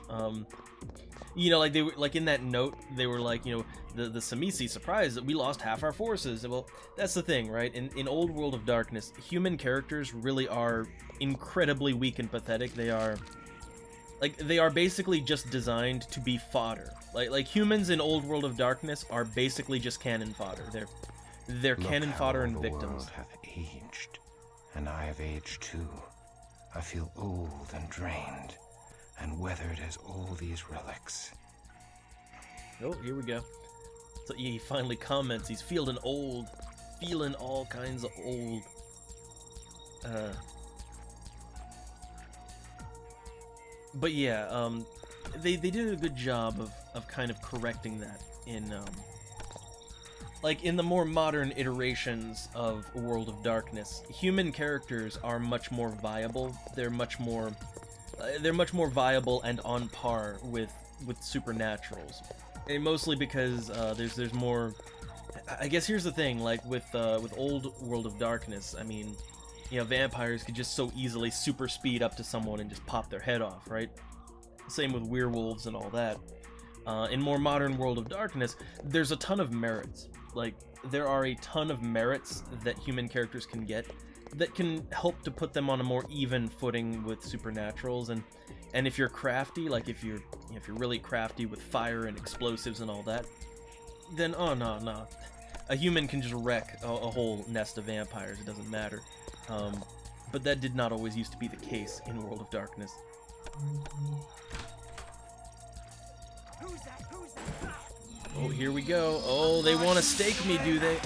You know, like they were, like in that note, they were like, you know, the Tzimisce surprised that we lost half our forces. Well, that's the thing, right? In Old World of Darkness, human characters really are incredibly weak and pathetic. They are basically just designed to be fodder. Like humans in Old World of Darkness are basically just cannon fodder. They're cannon fodder and victims. The world hath aged, and I have aged too. I feel old and drained, and weathered as all these relics. Oh, here we go. So he finally comments, he's feeling old. Feeling all kinds of old. But yeah, they did a good job of kind of correcting that in, like, in the more modern iterations of World of Darkness, human characters are much more viable. They're much more viable and on par with supernaturals. And mostly because there's more. I guess here's the thing, like with Old World of Darkness, I mean, you know, vampires could just so easily super speed up to someone and just pop their head off, right? Same with werewolves and all that. In more modern World of Darkness, there's a ton of merits. Like, there are a ton of merits that human characters can get that can help to put them on a more even footing with supernaturals, and if you're crafty, like if you're really crafty with fire and explosives and all that, then oh no, a human can just wreck a whole nest of vampires. It doesn't matter. But that did not always used to be the case in World of Darkness. Oh, here we go. Oh, they want to stake me, do they?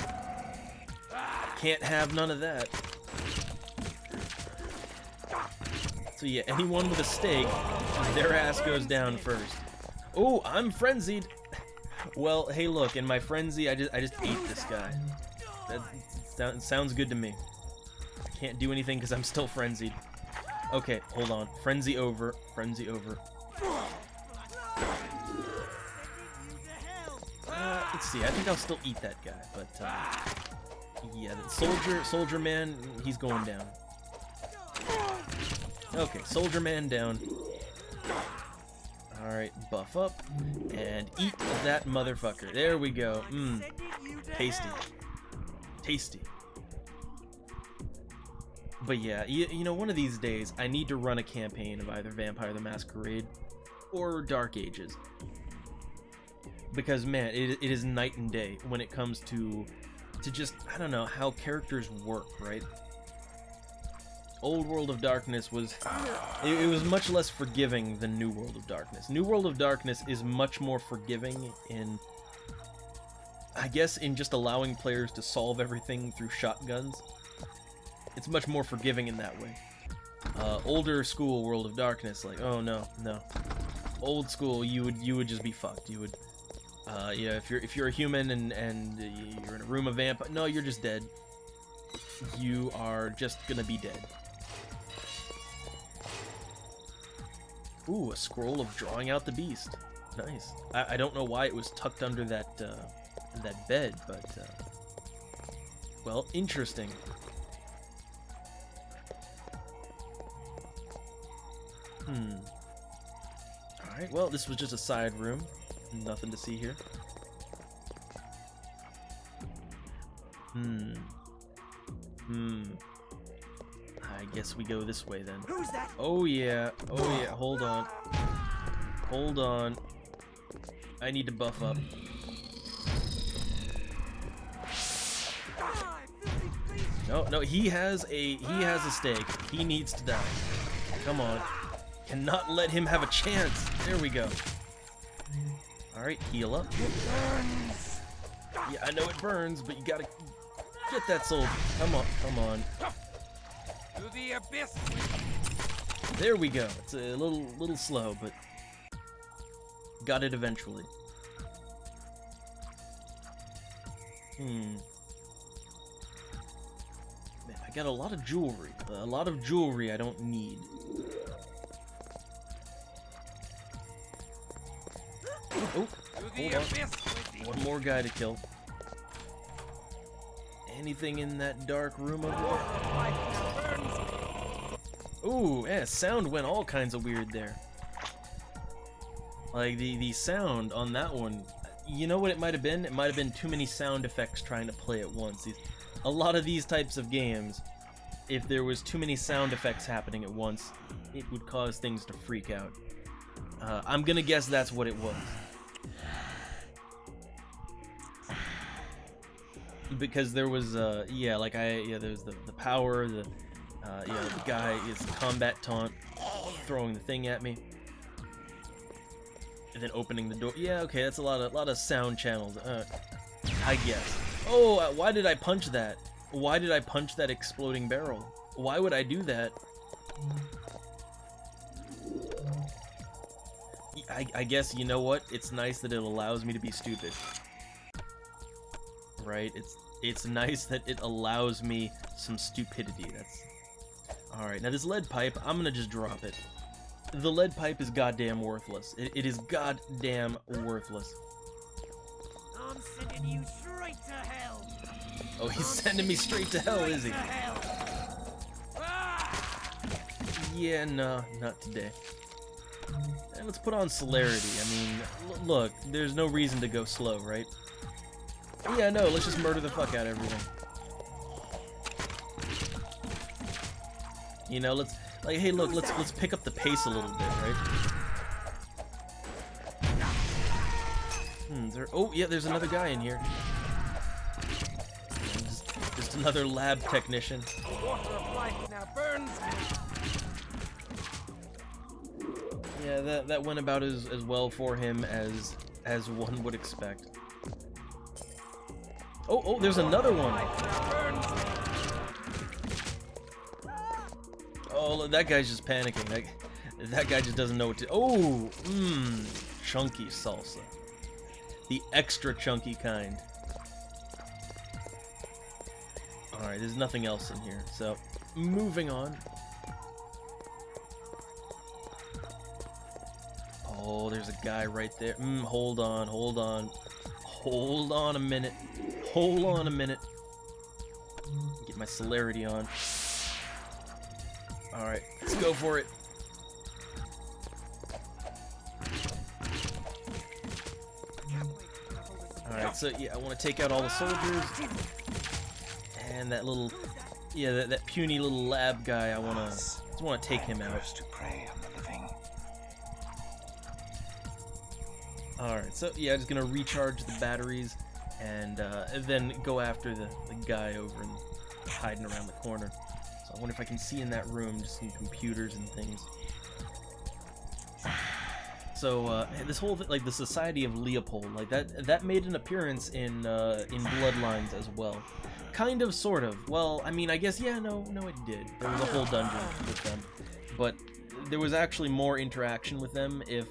Can't have none of that. So yeah, anyone with a stake, their ass goes down first. Oh, I'm frenzied. Well, hey, look, in my frenzy, I just ate this guy. That sounds good to me. I can't do anything because I'm still frenzied. Okay, hold on. Frenzy over. Frenzy over. Let's see. I think I'll still eat that guy, but yeah, the soldier man, he's going down. Okay, soldier man down. All right, buff up and eat that motherfucker. There we go. Tasty, tasty. But yeah, you know, one of these days I need to run a campaign of either Vampire the Masquerade or Dark Ages. Because, man, it is night and day when it comes to just, I don't know, how characters work, right? Old World of Darkness was... It was much less forgiving than New World of Darkness. New World of Darkness is much more forgiving in... I guess in just allowing players to solve everything through shotguns. It's much more forgiving in that way. Older school World of Darkness, like, oh no. Old school, you would just be fucked. You would... yeah, if you're a human and you're in a room of vampire, no, you're just dead. You are just gonna be dead. Ooh, a scroll of drawing out the beast. Nice. I don't know why it was tucked under that bed, but well, interesting. All right. Well, this was just a side room. Nothing to see here. I guess we go this way then. Who's that? Oh yeah. Oh yeah. Hold on. Hold on. I need to buff up. No, he has a stake. He needs to die. Come on. Cannot let him have a chance. There we go. Alright, heal up. Yeah, I know it burns, but you gotta get that soul. Come on. To the abyss. There we go. It's a little slow, but got it eventually. Man, I got a lot of jewelry. A lot of jewelry I don't need. Oh, hold on. One more guy to kill. Anything in that dark room over there? Ooh, yeah, sound went all kinds of weird there. Like, the sound on that one, you know what it might have been? It might have been too many sound effects trying to play at once. A lot of these types of games, if there was too many sound effects happening at once, it would cause things to freak out. I'm gonna guess that's what it was. Because there was, there's the power, the guy is combat taunt, throwing the thing at me, and then opening the door. Yeah, okay, that's a lot of sound channels. I guess. Oh, why did I punch that? Why did I punch that exploding barrel? Why would I do that? I guess, you know what? It's nice that it allows me to be stupid. Right? It's nice that it allows me some stupidity. That's alright. Now this lead pipe, I'm gonna just drop it. The lead pipe is goddamn worthless. It is goddamn worthless. I'm sending you straight to hell. Oh, he's sending me straight to hell, is he? Yeah, no, not today. And let's put on celerity. I mean, look, there's no reason to go slow, right? Yeah, no, let's just murder the fuck out of everything. You know, let's pick up the pace a little bit, right? Oh, yeah, there's another guy in here. Just another lab technician. Yeah, that went about as well for him as one would expect. Oh, there's another one. Oh, that guy's just panicking. That guy just doesn't know what to. Oh, chunky salsa. The extra chunky kind. Alright, there's nothing else in here, so moving on. Oh, there's a guy right there. Hold on a minute. Hold on a minute. Get my celerity on. Alright, let's go for it. Alright, so yeah, I want to take out all the soldiers. And that little, that puny little lab guy, I just want to take him out. Alright, so yeah, I'm just gonna recharge the batteries and then go after the guy over and hiding around the corner. So I wonder if I can see in that room just some computers and things. So this whole like the Society of Leopold, like that made an appearance in Bloodlines as well. Kind of, sort of. Well, I mean, I guess no, it did. There was a whole dungeon with them, but there was actually more interaction with them if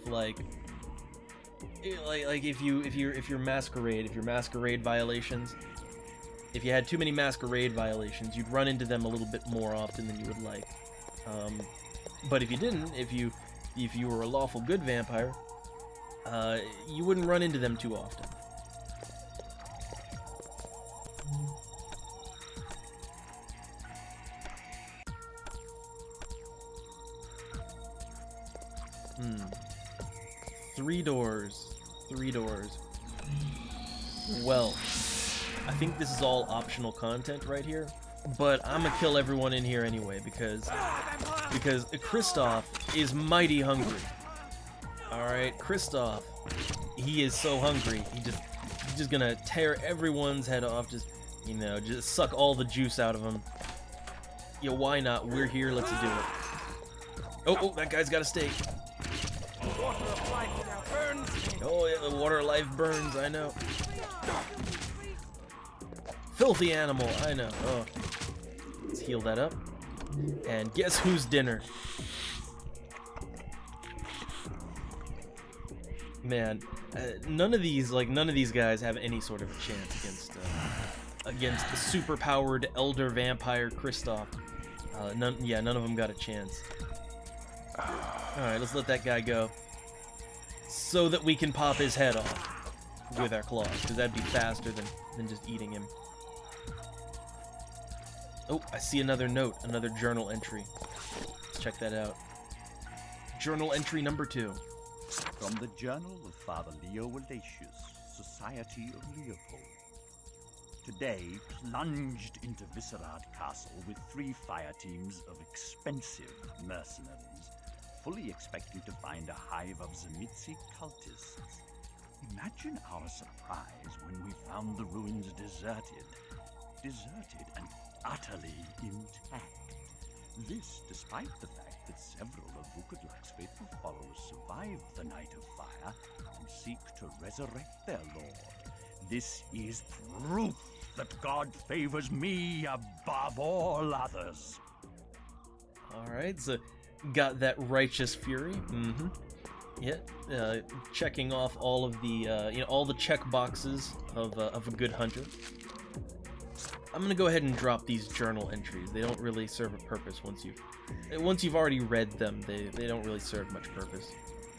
if your Masquerade violations, if you had too many Masquerade violations, you'd run into them a little bit more often than you would like. But if you didn't, if you were a lawful good vampire, you wouldn't run into them too often. Three doors. Well, I think this is all optional content right here, but I'm gonna kill everyone in here anyway because Kristoff is mighty hungry. Alright, Kristoff, he is so hungry, he's just gonna tear everyone's head off, just suck all the juice out of them. Yeah, why not? We're here, let's do it. Oh, that guy's got a stake. Oh yeah, the water of life burns, I know. Filthy animal, I know. Oh. Let's heal that up. And guess who's dinner? Man, none of these guys have any sort of chance against the super-powered elder vampire Kristoff. None of them got a chance. Alright, let's let that guy go. So that we can pop his head off with our claws, because that'd be faster than just eating him. Oh, I see another note, another journal entry. Let's check that out. Journal entry number 2. From the Journal of Father Leo Aloysius, Society of Leopold. Today, plunged into Viscerad Castle with 3 fire teams of expensive mercenaries, fully expecting to find a hive of Tzimisce cultists. Imagine our surprise when we found the ruins deserted and utterly intact. This despite the fact that several of Vukodlak's faithful followers survived the Night of Fire and seek to resurrect their lord. This is proof that God favors me above all others. Alright, so got that righteous fury. Mm-hmm. Yeah, checking off all of the, all the check boxes of a good hunter. I'm gonna go ahead and drop these journal entries. They don't really serve a purpose once you've already read them. They don't really serve much purpose,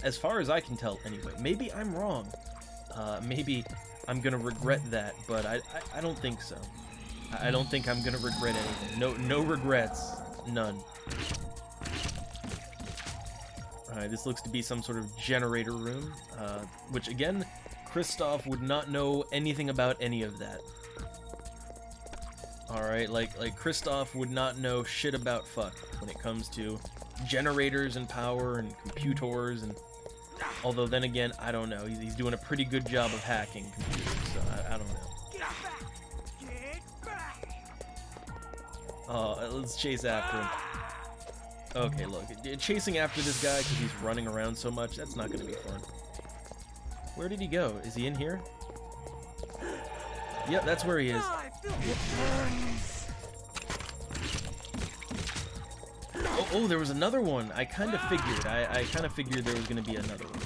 as far as I can tell. Anyway, maybe I'm wrong. Maybe I'm gonna regret that, but I don't think so. I don't think I'm gonna regret anything. No regrets, none. Alright, this looks to be some sort of generator room, which again, Kristoff would not know anything about any of that. Alright, like Kristoff would not know shit about fuck when it comes to generators and power and computers, and although then again, I don't know. He's doing a pretty good job of hacking computers, so I don't know. Get back! Oh, let's chase after him. Okay, look, chasing after this guy because he's running around so much, that's not going to be fun. Where did he go? Is he in here? Yep, that's where he is. Oh, there was another one. I kind of figured. I kind of figured there was going to be another one.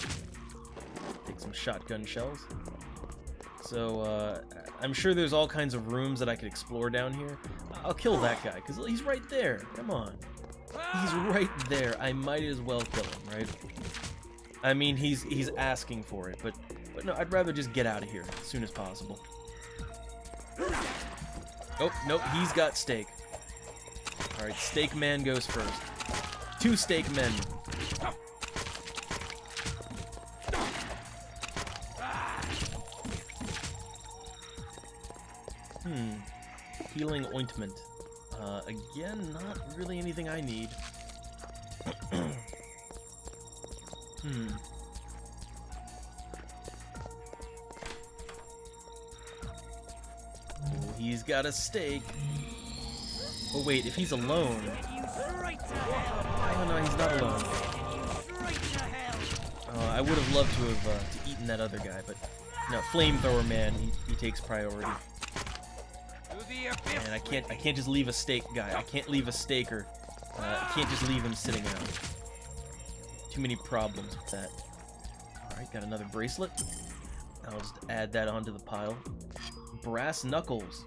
Take some shotgun shells. So, I'm sure there's all kinds of rooms that I could explore down here. I'll kill that guy, because he's right there. Come on. He's right there. I might as well kill him, right? I mean, he's asking for it, but no, I'd rather just get out of here as soon as possible. Oh, nope, he's got steak. Alright, steak man goes first. 2 steak men. Healing ointment. Again, not really anything I need. Oh, he's got a steak. Oh wait, if he's alone... Oh no, he's not alone. I would have loved to have eaten that other guy, but no, flamethrower man, he takes priority. And I can't just leave a steak guy. I can't leave a staker. I can't just leave him sitting out. Too many problems with that. Alright, got another bracelet. I'll just add that onto the pile. Brass knuckles.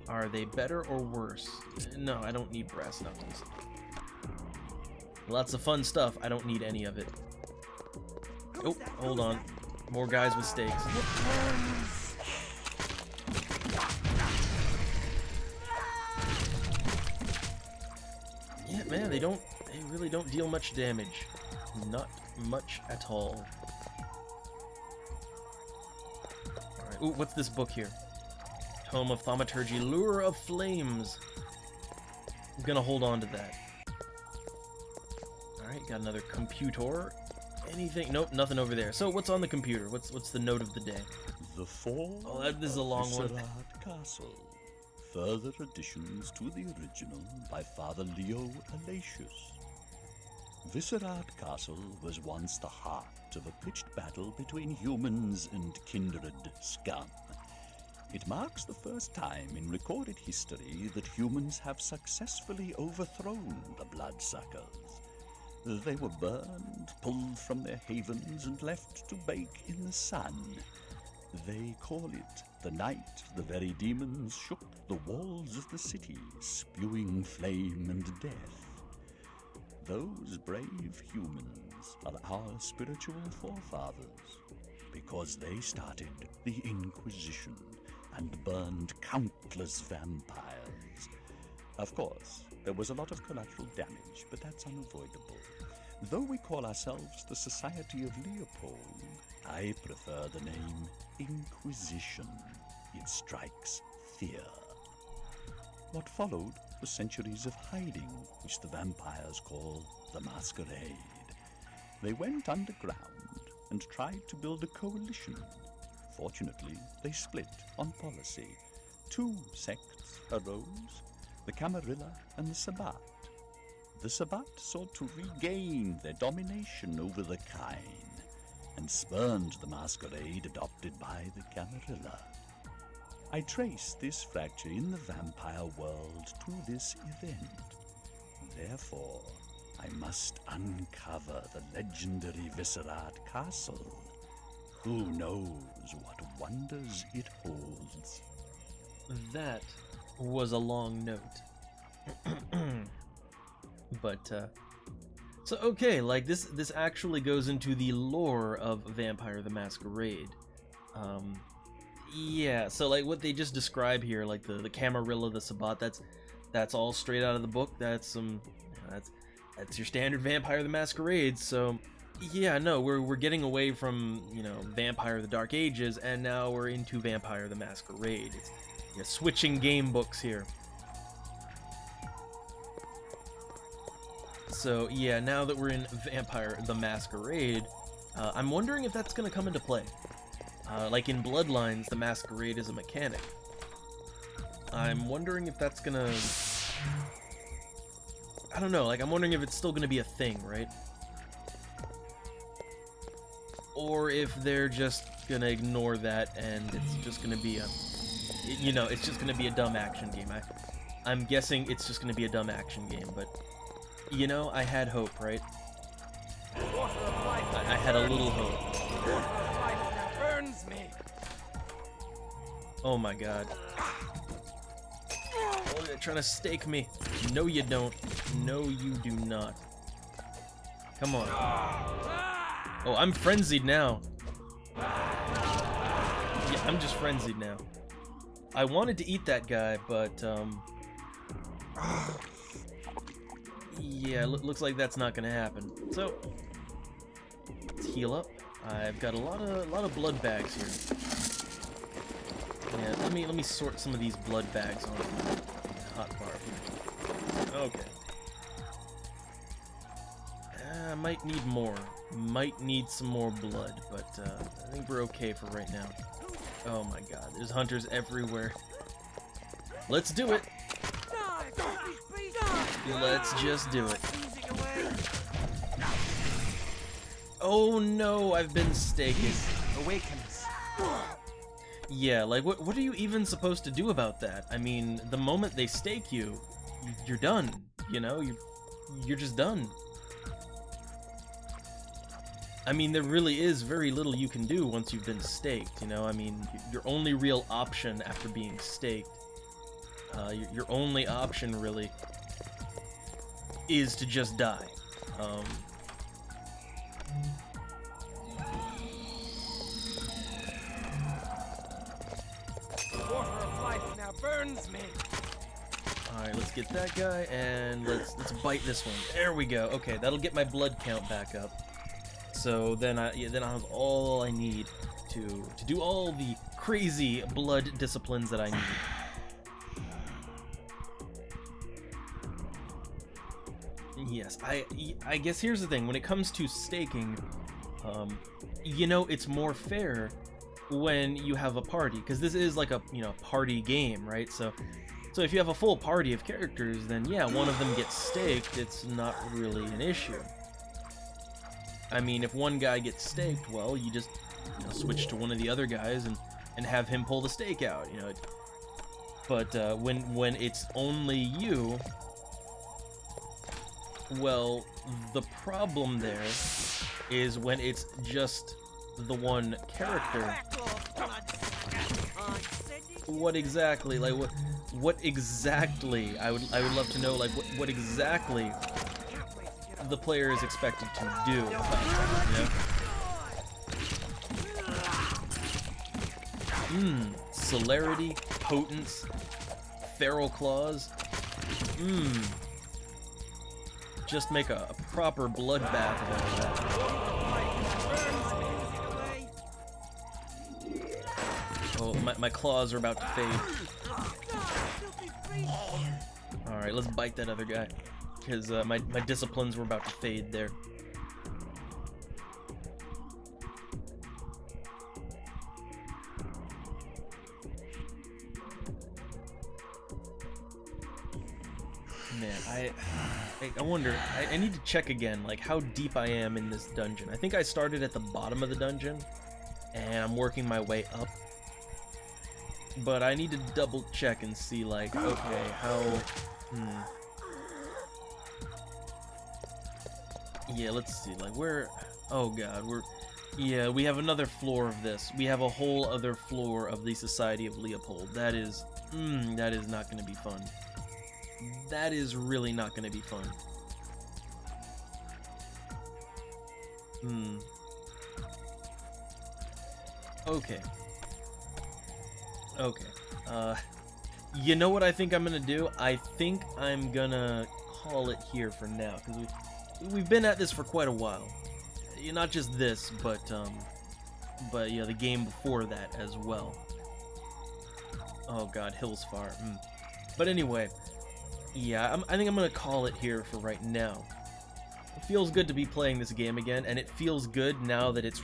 Are they better or worse? No, I don't need brass knuckles. Lots of fun stuff. I don't need any of it. Oh, hold on. More guys with stakes. Yeah, man, they really don't deal much damage. Not much at all. Alright, ooh, what's this book here? Tome of Thaumaturgy, Lure of Flames. I'm gonna hold on to that. Alright, got another computer. Anything? Nope, nothing over there. So what's on the computer? What's the note of the day? The fall. Oh, this is a long one. Viscerad Castle. Further additions to the original by Father Leo Aloysius. Viscerad Castle was once the heart of a pitched battle between humans and kindred scum. It marks the first time in recorded history that humans have successfully overthrown the Bloodsuckers. They were burned, pulled from their havens, and left to bake in the sun. They call it the night the very demons shook the walls of the city, spewing flame and death. Those brave humans are our spiritual forefathers, because they started the Inquisition and burned countless vampires. Of course, there was a lot of collateral damage, but that's unavoidable. Though we call ourselves the Society of Leopold, I prefer the name Inquisition. It strikes fear. What followed was centuries of hiding, which the vampires call the Masquerade. They went underground and tried to build a coalition. Fortunately, they split on policy. Two sects arose, the Camarilla and the Sabbat. The Sabbat sought to regain their domination over the Kine, and spurned the Masquerade adopted by the Camarilla. I trace this fracture in the vampire world to this event. Therefore, I must uncover the legendary Viscerad Castle. Who knows what wonders it holds? That was a long note. But, so okay, like this actually goes into the lore of Vampire the Masquerade. Yeah, so like what they just describe here, like the Camarilla, the Sabbat, that's all straight out of the book. That's that's your standard Vampire the Masquerade. So yeah, no, we're getting away from, you know, Vampire the Dark Ages, and now we're into Vampire the Masquerade. It's, you're switching game books here. So yeah, now that we're in Vampire the Masquerade, I'm wondering if that's gonna come into play. Like in Bloodlines, the Masquerade is a mechanic. I'm wondering if that's gonna... I don't know, like I'm wondering if it's still gonna be a thing, right? Or if they're just gonna ignore that and it's just gonna be a... You know, it's just gonna be a dumb action game. I'm guessing it's just gonna be a dumb action game, but... You know, I had hope, right? I had a little hope. Burns me. Oh my god. Oh, they're trying to stake me. No, you don't. No, you do not. Come on. Oh, I'm frenzied now. Yeah, I'm just frenzied now. I wanted to eat that guy, but, yeah, looks like that's not gonna happen. So, let's heal up. I've got a lot of blood bags here. Yeah, let me sort some of these blood bags on hotbar here. Okay. I might need more. Might need some more blood, but I think we're okay for right now. Oh my god, there's hunters everywhere. Let's do it. Let's just do it. Oh no, I've been staking. Awakens. Yeah, like what are you even supposed to do about that? I mean, the moment they stake you, you're done. You know, you're just done. I mean, there really is very little you can do once you've been staked. You know, I mean, your only real option after being staked, your only option really is to just die. Water of life now burns me. Alright, let's get that guy, and let's bite this one. There we go. Okay, that'll get my blood count back up. So then I'll have all I need to do all the crazy blood disciplines that I need. Yes, I guess here's the thing. When it comes to staking, you know, it's more fair when you have a party, because this is like a, you know, party game, right? So if you have a full party of characters, then yeah, one of them gets staked, it's not really an issue. I mean, if one guy gets staked, well, you just, you know, switch to one of the other guys and have him pull the stake out, you know. But when it's only you, Well, the problem there is when it's just the one character. What exactly? Like what exactly? I would love to know like what exactly the player is expected to do about that, you know? Celerity, potence, feral claws. Just make a proper bloodbath of all that. Oh, my claws are about to fade. Alright, let's bite that other guy. Because my disciplines were about to fade there. Man, I wonder, I need to check again, like, how deep I am in this dungeon. I think I started at the bottom of the dungeon, and I'm working my way up. But I need to double check and see, like, okay, how... Yeah, let's see, like, where... Oh god, yeah, we have another floor of this. We have a whole other floor of the Society of Leopold. That is not gonna be fun. That is really not gonna be fun. Okay. You know what I think I'm gonna do? I think I'm gonna call it here for now, because we've been at this for quite a while. Not just this, but yeah, the game before that as well. Oh god, Hills Far. But anyway, yeah, I think I'm gonna call it here for right now. It feels good to be playing this game again, and it feels good now that it's